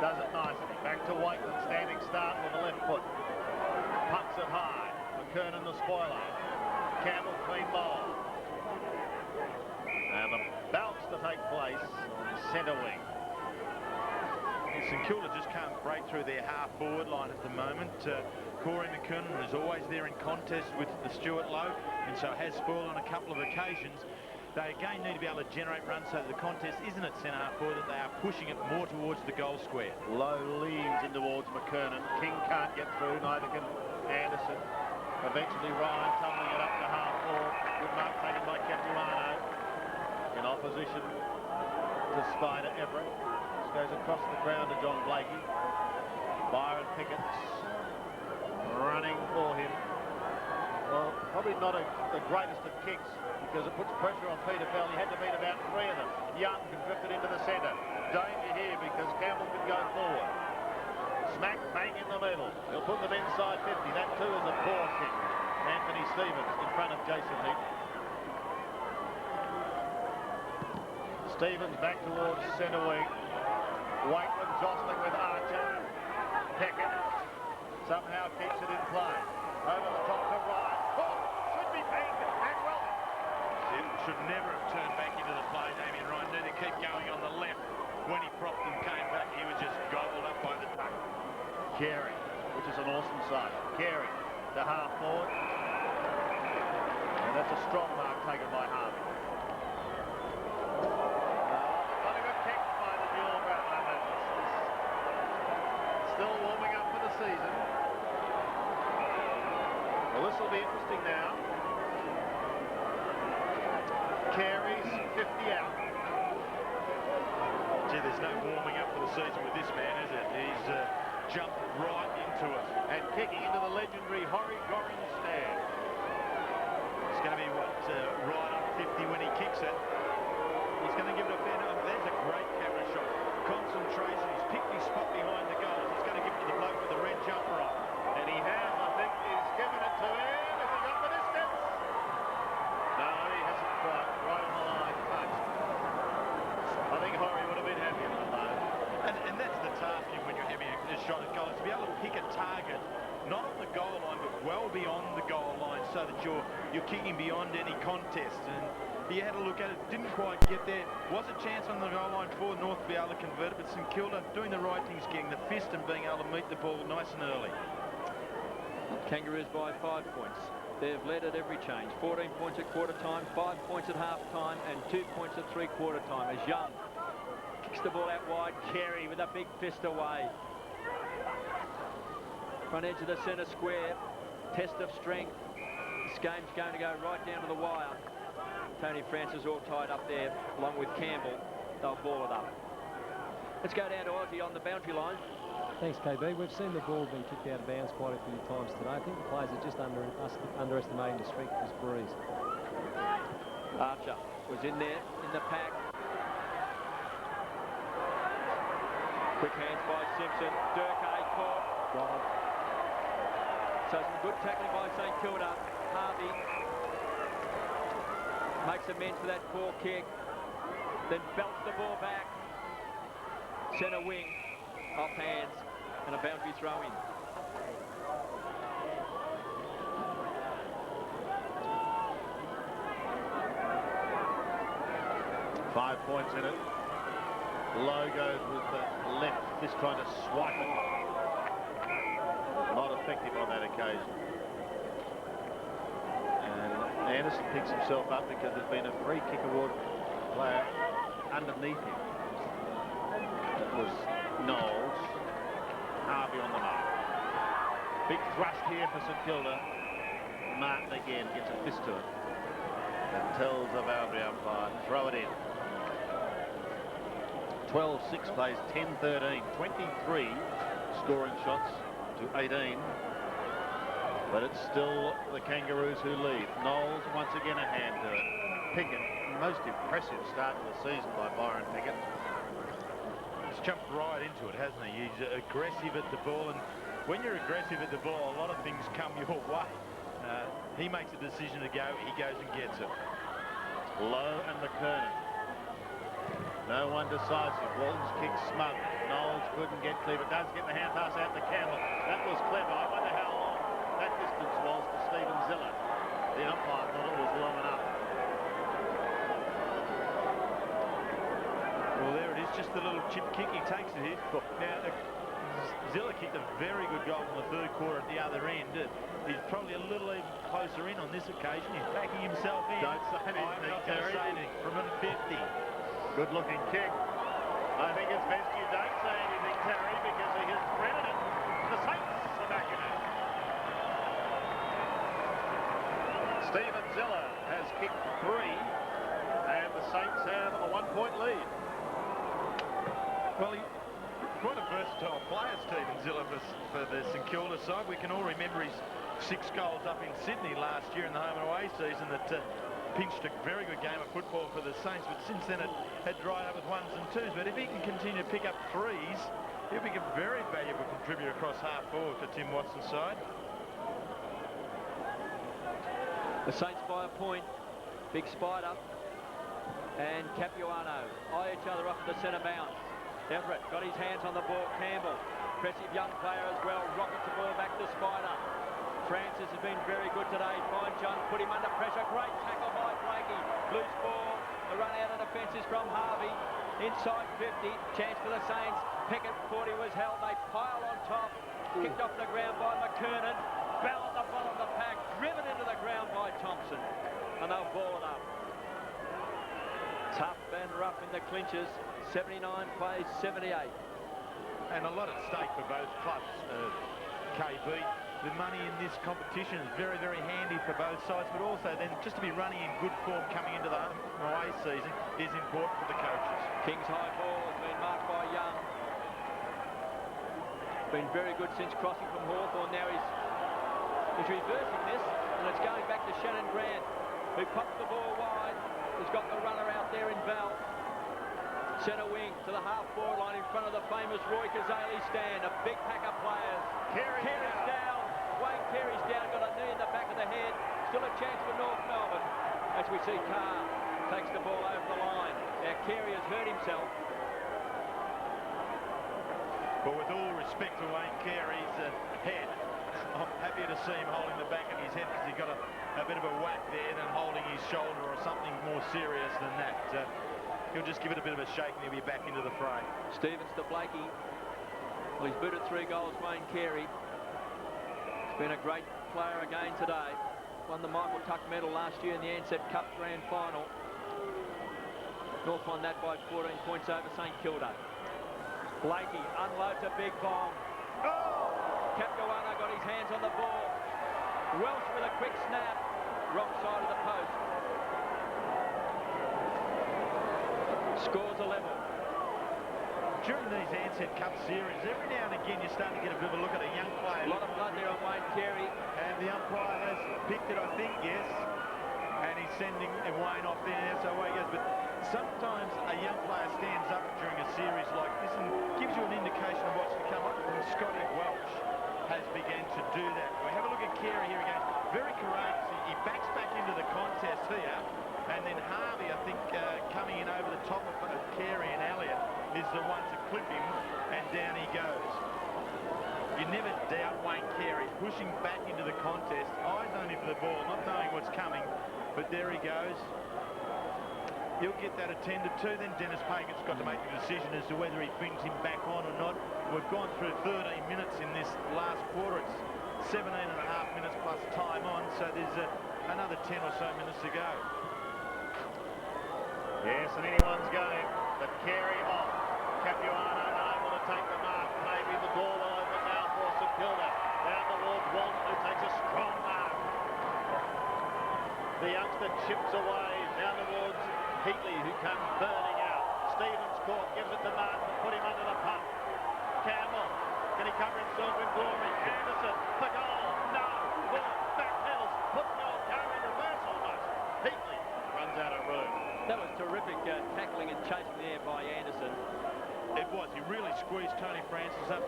Does it nicely. Back to Waitland, standing start with the left foot. Punts it high. McKernan the spoiler. Campbell clean ball. And the bounce to take place on the centre wing. Well, St Kilda just can't break through their half-forward line at the moment. Corey McKernan is always there in contest with the Stuart Lowe, and so has spoiled on a couple of occasions. They again need to be able to generate runs so the contest isn't at centre half forward, that they are pushing it more towards the goal square. Lowe leans in towards McKernan. King can't get through, neither can Anderson. Eventually Ryan tumbling it up to half forward. Good mark taken by Capuano. In opposition to Spider Everett. This goes across the ground to John Blakey. Byron Pickett's running for him. Well, probably not the greatest of kicks because it puts pressure on Peter Bell. He had to beat about 3 of them. Young can drift it into the centre. Danger here because Campbell can go forward. Smack bang in the middle. He'll put them inside 50. That too is a poor kick. Anthony Stevens in front of Jason Heaton. Stevens back towards centre wing. Waitman jostling with Archer. Peckett somehow keeps it in play. Over the top to Ryan. Oh, should be pinged. And well. Should never have turned back into the play, Damien Ryan. Need to keep going on the left. When he propped and came back, he was just gobbled up by the tuck. Carey, which is an awesome sight. Carey to half forward. And that's a strong mark taken by Harvey. Not a good kick by the dual Brown. Still warming up for the season. Well, this will be interesting now. Carey's 50 out. Gee, there's no warming up for the season with this man, is it? He's jumped right into it. And kicking into the legendary Horry Goring stand. It's going to be, what, right on 50 when he kicks it. He's going to give it a fair number. There's a great camera shot. Concentration. He's picked his spot behind the goal. He's going to give it to the bloke with the red jumper on. And he has, I think, he's given it to him. Has he got the distance? No, he hasn't quite. Right on the line. Touch. I think Horry would have been happy with that. And that's the task when you're having a shot at goal, is to be able to pick a target, not on the goal line, but well beyond the goal line, so that you're kicking beyond any contest. And he had a look at it, didn't quite get there. Was a chance on the goal line for North to be able to convert it, but St Kilda doing the right things, getting the fist and being able to meet the ball nice and early. Kangaroos by 5 points. They've led at every change. 14 points at quarter time, 5 points at half time, and 2 points at three-quarter time as Young kicks the ball out wide. Carey with a big fist away. Front edge of the centre square. Test of strength. This game's going to go right down to the wire. Tony Francis all tied up there along with Campbell. They'll ball it up. Let's go down to Aussie on the boundary line. Thanks, KB. We've seen the ball being kicked out of bounds quite a few times today. I think the players are just underestimating the strength of this breeze. Archer was in there in the pack. Quick hands by Simpson. Durkay caught. So some good tackling by St Kilda. Harvey makes amends for that poor kick. Then belts the ball back. Centre wing. Off hands. And a boundary throw in. Five points in it. Lowe goes with the left, just trying to swipe it. Not effective on that occasion. And Anderson picks himself up because there's been a free kick award player underneath him. That was Knowles. Harvey on the mark. Big thrust here for St Kilda. Martin again gets a fist to it. And tells the boundary umpire, throw it in. 12-6 plays 10-13. 23 scoring shots to 18. But it's still the Kangaroos who lead. Knowles once again a hand to it. Pickett, most impressive start to the season by Byron Pickett. He's jumped right into it, hasn't he? He's aggressive at the ball, and when you're aggressive at the ball, a lot of things come your way. He makes a decision to go, he goes and gets it. Lowe and McKernan. No one decisive. Walton's kick smug. Knowles couldn't get clear, but does get the hand pass out to Campbell. That was clever. I wonder how long that Zilla. The umpire thought it was long enough. Well, there it is, just the little chip kick. He takes it here. Now, Zilla kicked a very good goal in the third quarter at the other end. He's probably a little even closer in on this occasion. He's backing himself in. Don't say anything, I'm not going to say anything. From a 50. Good-looking kick. I think it's best you don't say anything, Terry, because he has threaded it. The Saints are back in it. Stephen Zilla has kicked 3, and the Saints have a 1-point lead. Well, quite a versatile player, Stephen Zilla, for the St Kilda side. We can all remember his 6 goals up in Sydney last year in the home and away season that pinched a very good game of football for the Saints, but since then it had dried up with 1s and 2s. But if he can continue to pick up 3s, he'll be a very valuable contributor across half forward for Tim Watson's side. The Saints by a point. Big Spider and Capuano eye each other off at the centre bounce. Everett got his hands on the ball. Campbell, impressive young player as well, rockets the ball back to Spider. Francis has been very good today. Fine John put him under pressure. Great tackle by Blakey. Loose ball. The run out of defence is from Harvey. Inside 50. Chance for the Saints. Pickett thought he was held. They pile on top. Kicked off the ground by McKernan. Bell at the bottom of the pack. Driven into the ground by Thompson. And they'll ball it up. Tough and rough in the clinches. 79 plays 78. And a lot at stake for both clubs, KB. The money in this competition is very, very handy for both sides, but also then just to be running in good form coming into the home and away season is important for the coaches. King's high ball has been marked by Young. Been very good since crossing from Hawthorn. Now he's reversing this, and it's going back to Shannon Grant, who pops the ball wide. He's got the runner out there in Bell. Centre wing to the half-forward line in front of the famous Roy Kazali stand. A big pack of players. Carey's down. Wayne Carey's down. Got a knee in the back of the head. Still a chance for North Melbourne. As we see Carr takes the ball over the line. Now Carey has hurt himself. But with all respect to Wayne Carey's head, I'm happy to see him holding the back of his head because he got a bit of a whack there than holding his shoulder or something more serious than that. He'll just give it a bit of a shake and he'll be back into the fray. Stevens to Blakey. Well, he's booted 3 goals, Wayne Carey. He's been a great player again today. Won the Michael Tuck medal last year in the Ansett Cup Grand Final. North won that by 14 points over St Kilda. Blakey unloads a big bomb. Oh! Capuano got his hands on the ball. Welsh with a quick snap. Wrong side of the post. Scores a level. During these Ansett Cup series, every now and again you're starting to get a bit of a look at a young player. A lot of blood there on Wayne Carey. And the umpire has picked it, I think, yes. And he's sending Wayne off there, and that's away he goes. But sometimes a young player stands up during a series like this and gives you an indication of what's to come up. And Scotty Welsh has begun to do that. We have a look at Carey here again. Very courageous. He backs back into the contest here. And then Harvey, I think, coming in over the top of Carey and Elliott is the one to clip him, and down he goes. You never doubt Wayne Carey pushing back into the contest, eyes only for the ball, not knowing what's coming, but there he goes. He'll get that attended to. Then Denis Pagan's got to make the decision as to whether he brings him back on or not. We've gone through 13 minutes in this last quarter. It's 17.5 minutes plus time on, so there's another 10 or so minutes to go. Yes, and anyone's game, but Carey off. Capuano unable to take the mark. Maybe the door will open now for St Kilda. Down towards Walton, who takes a strong mark. The youngster chips away down towards Heatley, who comes burning out. Stevens caught, gives it to Martin, put him under the pump. Campbell, can he cover himself in glory? Anderson, the goal, no, ball, back pedals, puts the old car in reverse almost. Heatley runs out of room. That was terrific tackling and chasing there by Anderson. It was. He really squeezed Tony Francis up.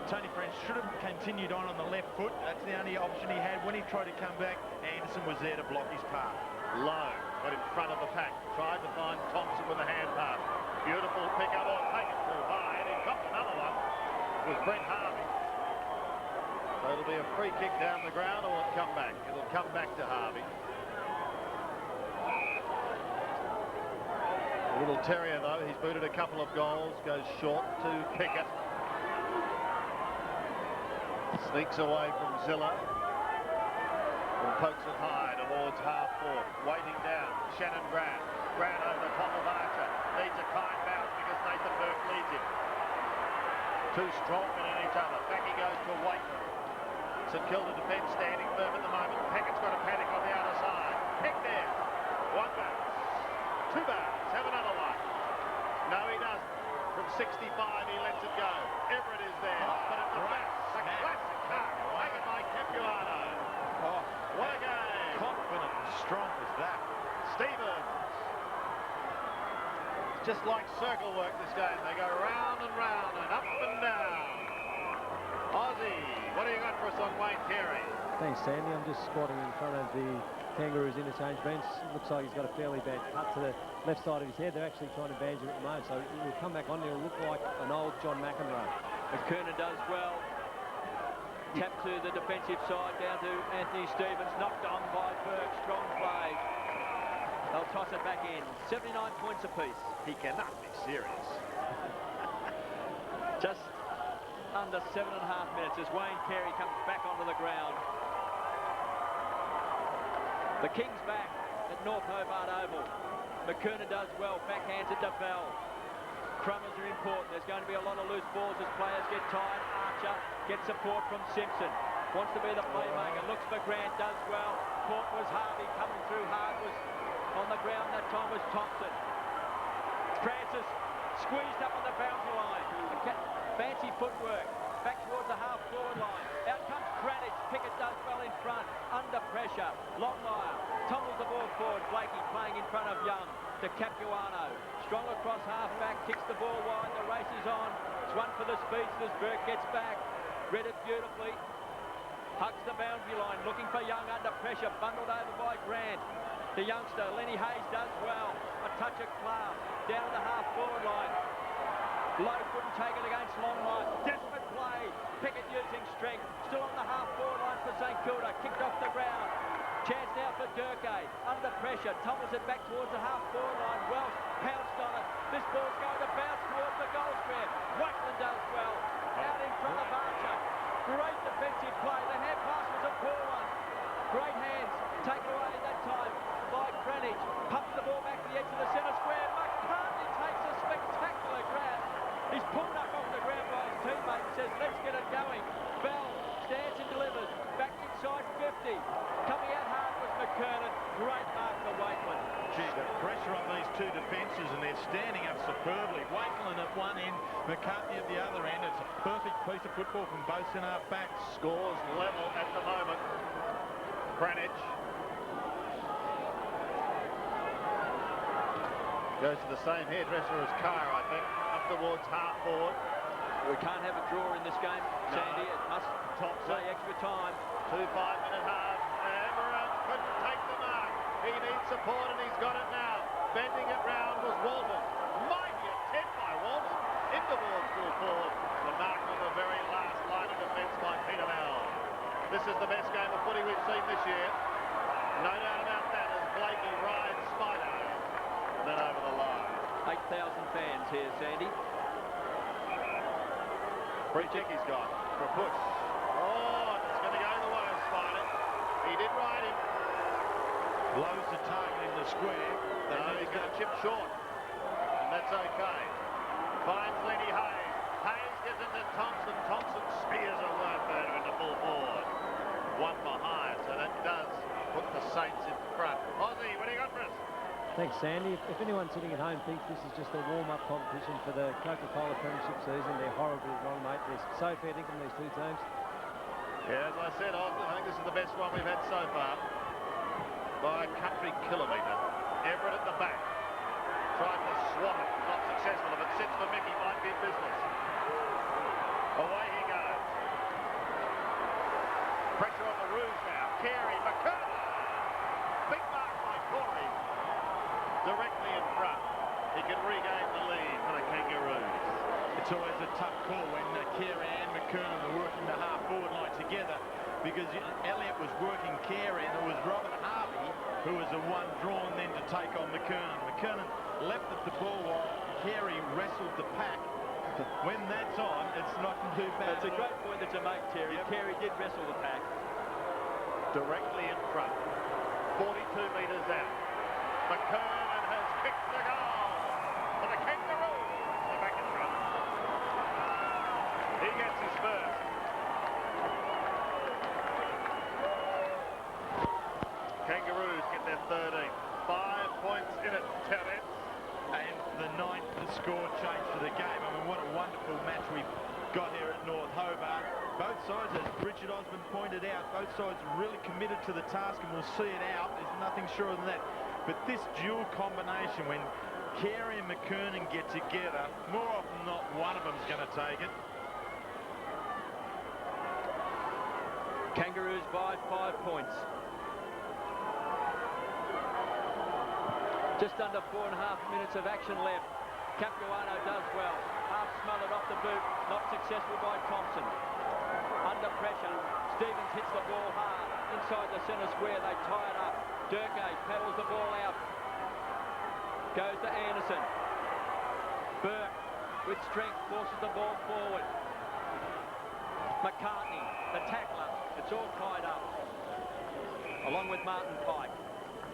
Tony Francis should have continued on the left foot. That's the only option he had. When he tried to come back, Anderson was there to block his path. Low, got in front of the pack. Tried to find Thompson with a hand pass. Beautiful pick up, or take it too high, and he dropped another one. It was Brent Harvey. So it'll be a free kick down the ground, or it'll come back. It'll come back to Harvey. The little terrier, though, he's booted a couple of goals, goes short to Pickett. Sneaks away from Zilla. And pokes it high towards half-forward. Waiting down, Shannon Grant. Grant over the top of Archer. Needs a kind bounce because Nathan Burke leads him. Two strong men in each other. Back he goes to Waitman. St Kilda defence standing firm at the moment. Packett's got a panic on the outer side. Pick there. One bounce. Two bounce. Have another one. No, he doesn't. From 65, he lets it go. Everett is there. But at the back, a classic cut. Taken by Capuano. Oh, what a game. Confident and strong as that. Stevens. It's just like circle work this game. They go round and round and up and down. Aussie, what do you got for us on Wayne Carey? Thanks, Sandy. I'm just squatting in front of the Kangaroos interchange bench. Looks like he's got a fairly bad cut to the left side of his head. They're actually trying to bandage him at the moment, so it will come back on. He'll look like an old John McEnroe. McKernan does well. Tap to the defensive side, down to Anthony Stevens. Knocked on by Burke. Strong play. They'll toss it back in. 79 points apiece. He cannot be serious. Just under 7.5 minutes as Wayne Carey comes back onto the ground. The Kings back at North Hobart Oval. McKernan does well, backhands it to Bell. Crummers are important. There's going to be a lot of loose balls as players get tired. Archer gets support from Simpson. Wants to be the playmaker. Looks for Grant, does well. Caught was Harvey, coming through hard was on the ground. That time was Thompson. Francis squeezed up on the boundary line. Fancy footwork. Back towards the half-forward line. Out comes Kranich. Pickett does well in front. Under pressure. Longmire tumbles the ball forward. Blakey playing in front of Young to Capuano. Strong across half-back. Kicks the ball wide. The race is on. It's one for the speedsters. Burke gets back. Read it beautifully. Hugs the boundary line. Looking for Young under pressure. Bundled over by Grant. The youngster, Lenny Hayes, does well. A touch of class. Down to the half-forward line. Lowe couldn't take it against Longmire. Desperate play. Pickett using strength. Still on the half-forward line for St Kilda. Kicked off the ground. Chance now for Durkay. Under pressure. Tumbles it back towards the half-forward line. Welsh pounced on it. This ball's going to bounce towards the goal square. Wakeland does well. Out in front of Archer. Great defensive play. The hand pass was a poor one. Great hands. Taken away at that time by Kranich. Pumps the ball back to the edge of the centre square. McCartney takes a spectacular grab. He's pulled up off the ground by his teammate and says, let's get it going. Bell stands and delivers. Back inside 50. Coming out hard was McKernan. Great mark for Wakeland. Gee, the pressure on these two defences, and they're standing up superbly. Wakeland at one end, McCartney at the other end. It's a perfect piece of football from both centre backs. Scores level at the moment. Kranich goes to the same hairdresser as Carr, I think, up towards half-forward. We can't have a draw in this game, Sandy. It must play extra time. 2 5-minute halves. Everett couldn't take the mark. He needs support, and he's got it now. Bending it round was Walton. Mighty attempt by Walton. In towards full forward. The mark on the very last line of defence by Peter Bell. This is the best game of footy we've seen this year. No doubt about that, as Blakey rides Spider. And then over the line. 8,000 fans here, Sandy. Free kick he's got for a push. Oh, it's going to go the way of Spider. He did ride him. Blows the target in the square. No, he's going to chip short. And that's okay. Finds Lenny Hayes. Hayes gives it to Thompson. Thompson spears a Wernberger into full forward. One behind, so that does put the Saints in front. Aussie, what do you got for us? Thanks, Sandy. If anyone sitting at home thinks this is just a warm-up competition for the Coca-Cola Premiership season, they're horribly wrong, mate. They're so fair dinkum, these two teams. Yeah, as I said, I think this is the best one we've had so far. By a country kilometre. Everett at the back. Tried to swat it. Not successful. If it sits for Mickey, might be in business. Away he goes. Pressure on the Roos now. Carey, McKernan. Big mark by Corey. Directly in front. He can regain the lead for the Kangaroos. It's always a tough call when Carey and McKernan McKernan were working the half-forward line together because Elliott was working Carey, and it was Robert Harvey who was the one drawn then to take on McKernan. McKernan left at the ball while Carey wrestled the pack. When that's on, it's not too bad. That's a great point that you make, Terry. Yep. Carey did wrestle the pack. Directly in front, 42 metres out. McKernan has kicked the goal for the Kangaroos. They're back in front. He gets his first. Kangaroos get their 13th. 5 points in it, Terry. And the 9th score change to the game. I mean, what a wonderful match we've got here at North Hobart. Both sides, as Richard Osmond pointed out, both sides really committed to the task, and we'll see it out. There's nothing surer than that. But this dual combination, when Carey and McKernan get together, more often than not, one of them's going to take it. Kangaroos by 5 points. Just under 4.5 minutes of action left. Capuano does well. Half smothered off the boot. Not successful by Thompson. Under pressure. Stevens hits the ball hard. Inside the centre square. They tie it up. Durkay paddles the ball out. Goes to Anderson. Burke with strength forces the ball forward. McCartney, the tackler. It's all tied up. Along with Martin Pike.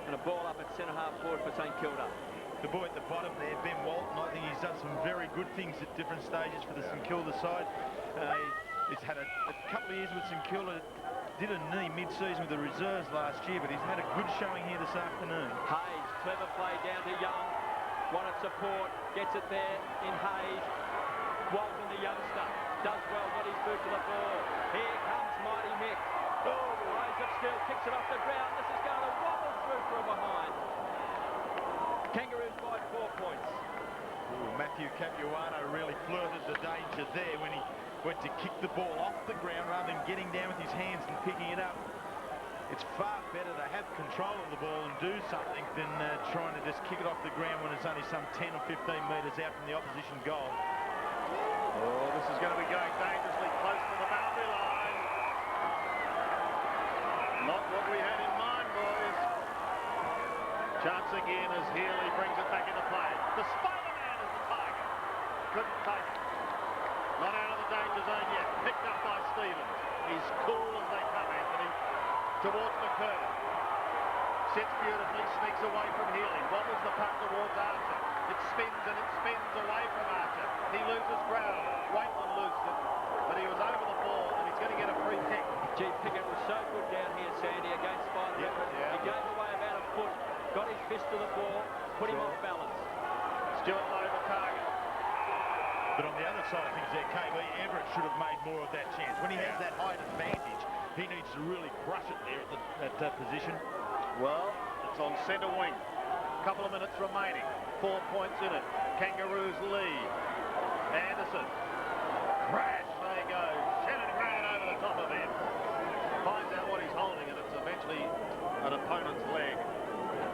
And a ball up at centre half forward for St Kilda. The boy at the bottom there, Ben Walton, I think he's done some very good things at different stages for the St Kilda side. He's had a couple of years with St Kilda, did a knee mid-season with the reserves last year, but he's had a good showing here this afternoon. Hayes, clever play down to Young. Wanted support, gets it there in Hayes. Walton, the youngster, does well, got his boot to the ball. Here comes Mighty Mick. Oh, raise it still, kicks it off the ground. This is going to wobble through from behind. Kangaroos by 4 points. Ooh, Matthew Capuano really flirted the danger there when he went to kick the ball off the ground rather than getting down with his hands and picking it up. It's far better to have control of the ball and do something than trying to just kick it off the ground when it's only some 10 or 15 metres out from the opposition goal. Oh, this is going to be going dangerously close to the boundary line. Not what we had in mind, boys. Chance again as Healy brings it back into play. The Spider-Man is the target. Couldn't take it. Not out of the danger zone yet. Picked up by Stevens. He's cool as they come, Anthony. Towards McKernan. Sits beautifully, sneaks away from Healy. Wobbles the puck towards Archer. It spins and it spins away from Archer. He loses ground. Waitland loses it. But he was over the ball and he's going to get a free kick. Gee, Pickett was so good down here, Sandy, against Spider. Yeah. He gave away about a foot. Got his fist to the ball, put him off balance. Stuart Lowe the target. But on the other side of things there, KB Everett should have made more of that chance. When he has that height advantage, he needs to really crush it there at that position. Well, it's on centre wing. Couple of minutes remaining. 4 points in it. Kangaroos lead. Anderson. Crash they go. Shannon ran over the top of him. Finds out what he's holding, and it's eventually an opponent's leg.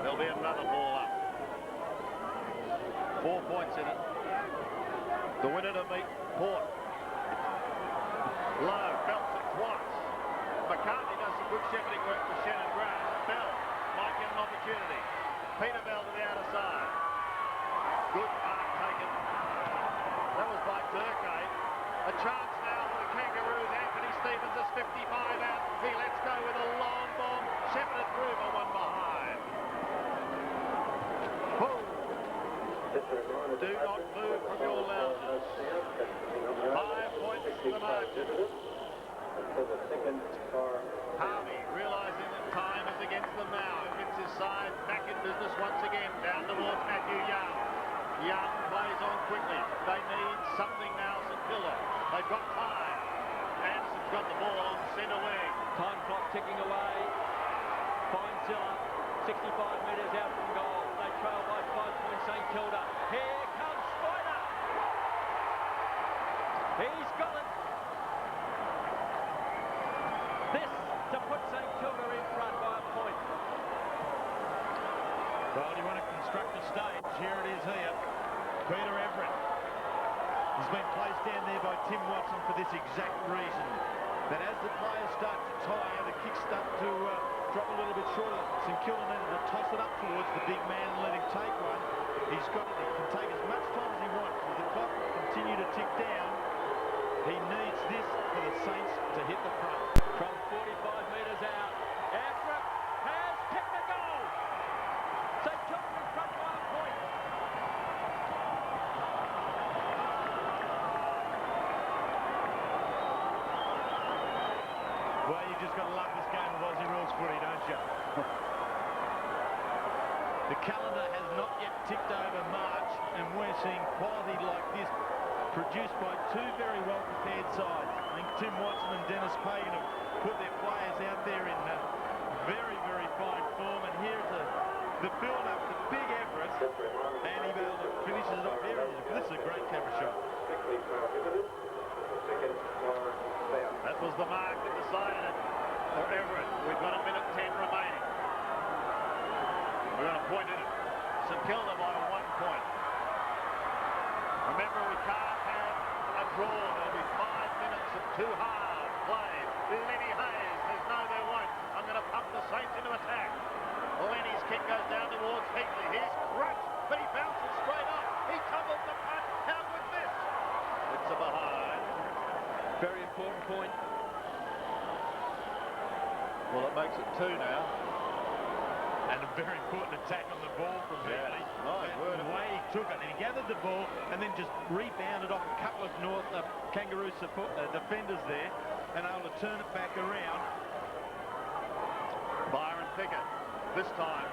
There'll be another ball up. 4 points in it. The winner to meet Port. Lowe belts it twice. McCartney does some good shepherding work for Shannon Brown. Bell might get an opportunity. Peter Bell to the outer side. Good mark taken. That was by Durkay. A chance now for the Kangaroos. Anthony Stevens is 55 out. He lets go with a long bomb. Shepherded through for one behind. Oh. Do not move from your lounges. 5 points to the margin. Harvey realising that time is against them now. Gets his side back in business once again. Down towards Matthew Young. Young plays on quickly. They need something now, St Kilda. They've got time. Anderson's got the ball on centre wing. Time clock ticking away. Finds Zilla, 65 metres out from goal. They trail by 5 points, St Kilda. Here comes Spider. He's got it. This to put St Kilda in front by a point. Well, you want to construct a stage. Here it is here. Peter Everett. He's been placed down there by Tim Watson for this exact reason. That as the players start to tire, the kicks start to drop a little bit shorter. St Kilda needed to toss it up towards the big man and let him take one. He can take as much time as he wants. With the clock continue to tick down, he needs this for the Saints to hit the front. From 45 metres out, Ansett has kicked the goal. St Kilda in front by a point. Well, you just got to love this game of Aussie rules footy, don't you? The calendar has not yet ticked over March, and we're seeing quality like this produced by two very well-prepared sides. I think Tim Watson and Denis Pagan have put their players out there in very, very fine form, and here's the build-up to big effort, and he finishes it off here. This is a great camera shot. That was the mark that decided it for Everett. We've got 1 minute 10 remaining. We're going to point at it. St Kilda by 1 point. Remember, we can't have a draw. There'll be 5 minutes of too hard play. Lenny Hayes says, no, there won't. I'm going to pump the Saints into attack. Lenny's kick goes down towards Heatley. Here's Crutch, but he bounces straight up. He tumbles the punt. How good this? It's a behind. Very important point. Well, it makes it 2 now. And a very important attack on the ball from Heatley. Nice word. The way he took it, and he gathered the ball and then just rebounded off a couple of North Kangaroo defenders there and able to turn it back around. Byron Pickett, this time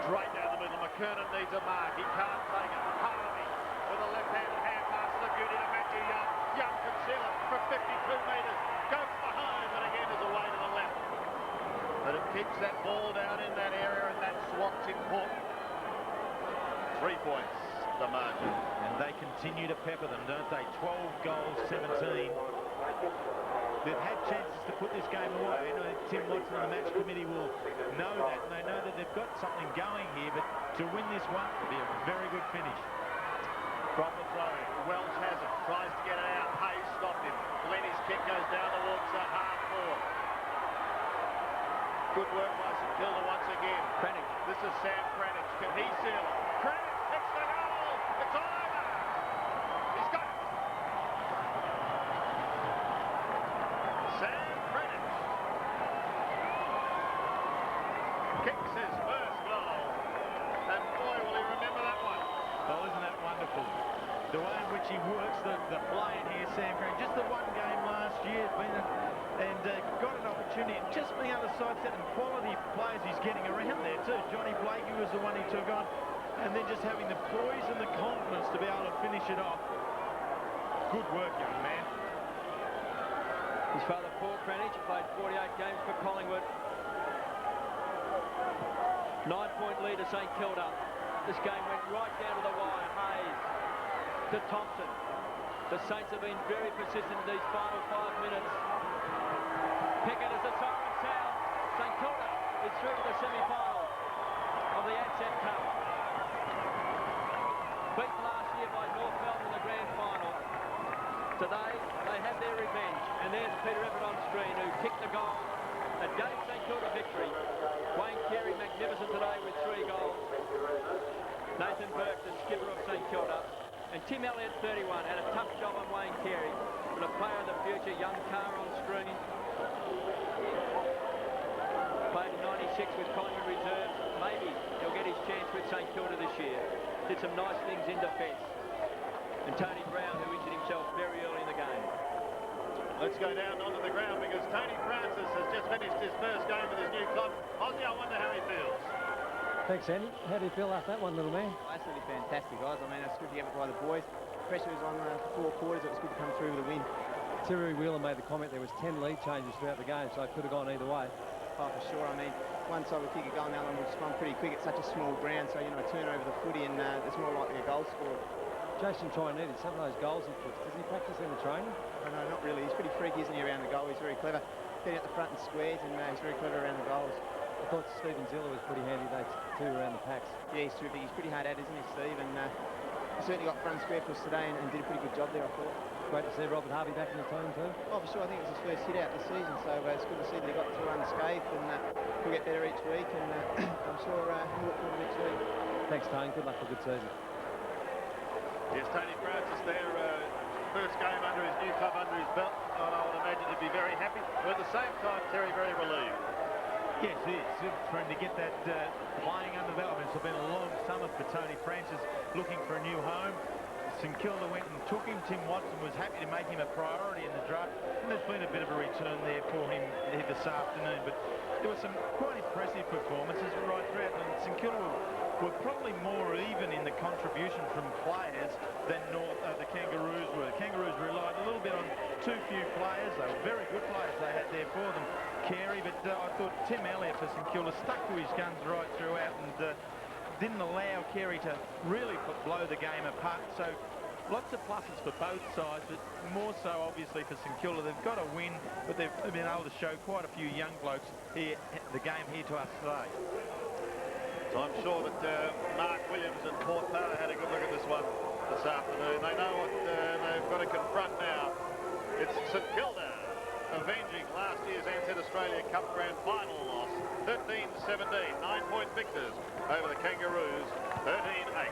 straight down the middle. McKernan needs a mark. He can't take it. Harvey with a left-handed hand pass to the beauty to Matthew Young. Young can seal it for 52 metres. Goes behind, but again is away to the left. But it keeps that ball down in that area, and that swat's important. 3 points, the margin. And they continue to pepper them, don't they? 12 goals, 17. They've had chances to put this game away. I know Tim Watson and the match committee will know that, and they know that they've got something going here, but to win this one will be a very good finish. From the throw, Welch has it, tries to get it out. Hayes stopped him. Lenny's kick goes down towards the half-forward. Good work by St Kilda once again. Cranich. This is Sam Cranich. Can he seal it? Cranich kicks the goal. It's over. He's got it. Sam Cranich kicks his first goal. And boy, will he remember that one. Oh, isn't that wonderful? The way in which he works the play in here, Sam Cranich. Just the one game last year, got an opportunity, and just being able to sidestep, and quality players he's getting around there too. Johnny Blakey was the one he took on, and then just having the poise and the confidence to be able to finish it off. Good work, young man. His father, Paul Cranich, played 48 games for Collingwood. 9-point lead to St Kilda. This game went right down to the wire. Hayes to Thompson. The Saints have been very persistent in these final 5 minutes. Pickett as the siren sound. St Kilda is through to the semi-finals of the Ansett Cup. Beat last year by North Melbourne in the grand final. Today they have their revenge, and there's Peter Everett on screen, who kicked the goal that gave St Kilda victory. Wayne Carey magnificent today with 3 goals. Nathan Burke, the skipper of St Kilda, and Tim Elliott, 31, had a tough job on Wayne Carey. But a player of the future, young Carr on screen. Played in 96 with Collingwood reserves. Maybe he'll get his chance with St Kilda this year. Did some nice things in defence. And Tony Brown, who injured himself very early in the game. Let's go down onto the ground, because Tony Francis has just finished his first game with his new club. Ozzy, I wonder how he feels. Thanks, Andy. How do you feel after that one, little man? Absolutely fantastic, guys. I mean, it's good to get it by the boys. Pressure was on for 4 quarters. It was good to come through with a win. Terry Wheeler made the comment there was 10 lead changes throughout the game, so it could have gone either way. Oh, for sure. I mean, one side would kick a goal, and the other one would respond pretty quick. It's such a small ground, so, you know, turn over the footy and it's more likely a goal scored. Jason Trainetti, some of those goals he puts, does he practice in the training? Oh, no, not really. He's pretty freaky, isn't he, around the goal? He's very clever. Getting at the front and squares, and he's very clever around the goals. I thought Stephen Ziller was pretty handy, they too, around the packs. Yeah, he's terrific. He's pretty hard at, isn't he, Steve? And certainly got front square for us today and did a pretty good job there, I thought. Great to see Robert Harvey back in the team too. Oh, for sure. I think it was his first hit out this season, so it's good to see that he got through unscathed and he'll get better each week, and I'm sure he'll look forward to next week. Thanks, Tone. Good luck for a good season. Yes, Tony Francis there, first game under his new club under his belt, and I would imagine he'd be very happy, but at the same time, Terry, very relieved. Yes, it is. For him to get that playing under belt. I mean, it's been a long summer for Tony Francis, looking for a new home. St Kilda went and took him. Tim Watson was happy to make him a priority in the draft, and there's been a bit of a return there for him here this afternoon. But there were some quite impressive performances right throughout, and St Kilda were probably more even in the contribution from players than the Kangaroos were. The Kangaroos relied a little bit on too few players. They were very good players they had there for them, Carey, but I thought Tim Elliott for St Kilda stuck to his guns right throughout and didn't allow Carey to really blow the game apart. So lots of pluses for both sides, but more so obviously for St Kilda. They've got to win, but they've been able to show quite a few young blokes here, the game here to us today. So I'm sure that Mark Williams and Port Taylor had a good look at this one this afternoon. They know what they've got to confront now. It's St Kilda avenging last year's Ansett Australia Cup Grand Final loss, 13-17, 9-point victors over the Kangaroos, 13-8.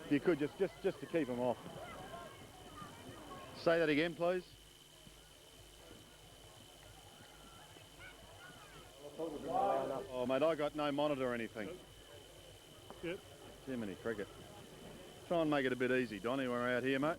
If you could, just to keep them off. Say that again, please. Oh, mate, I got no monitor or anything. Yep. Jiminy cricket. Try and make it a bit easy, Donnie, when we're out here, mate.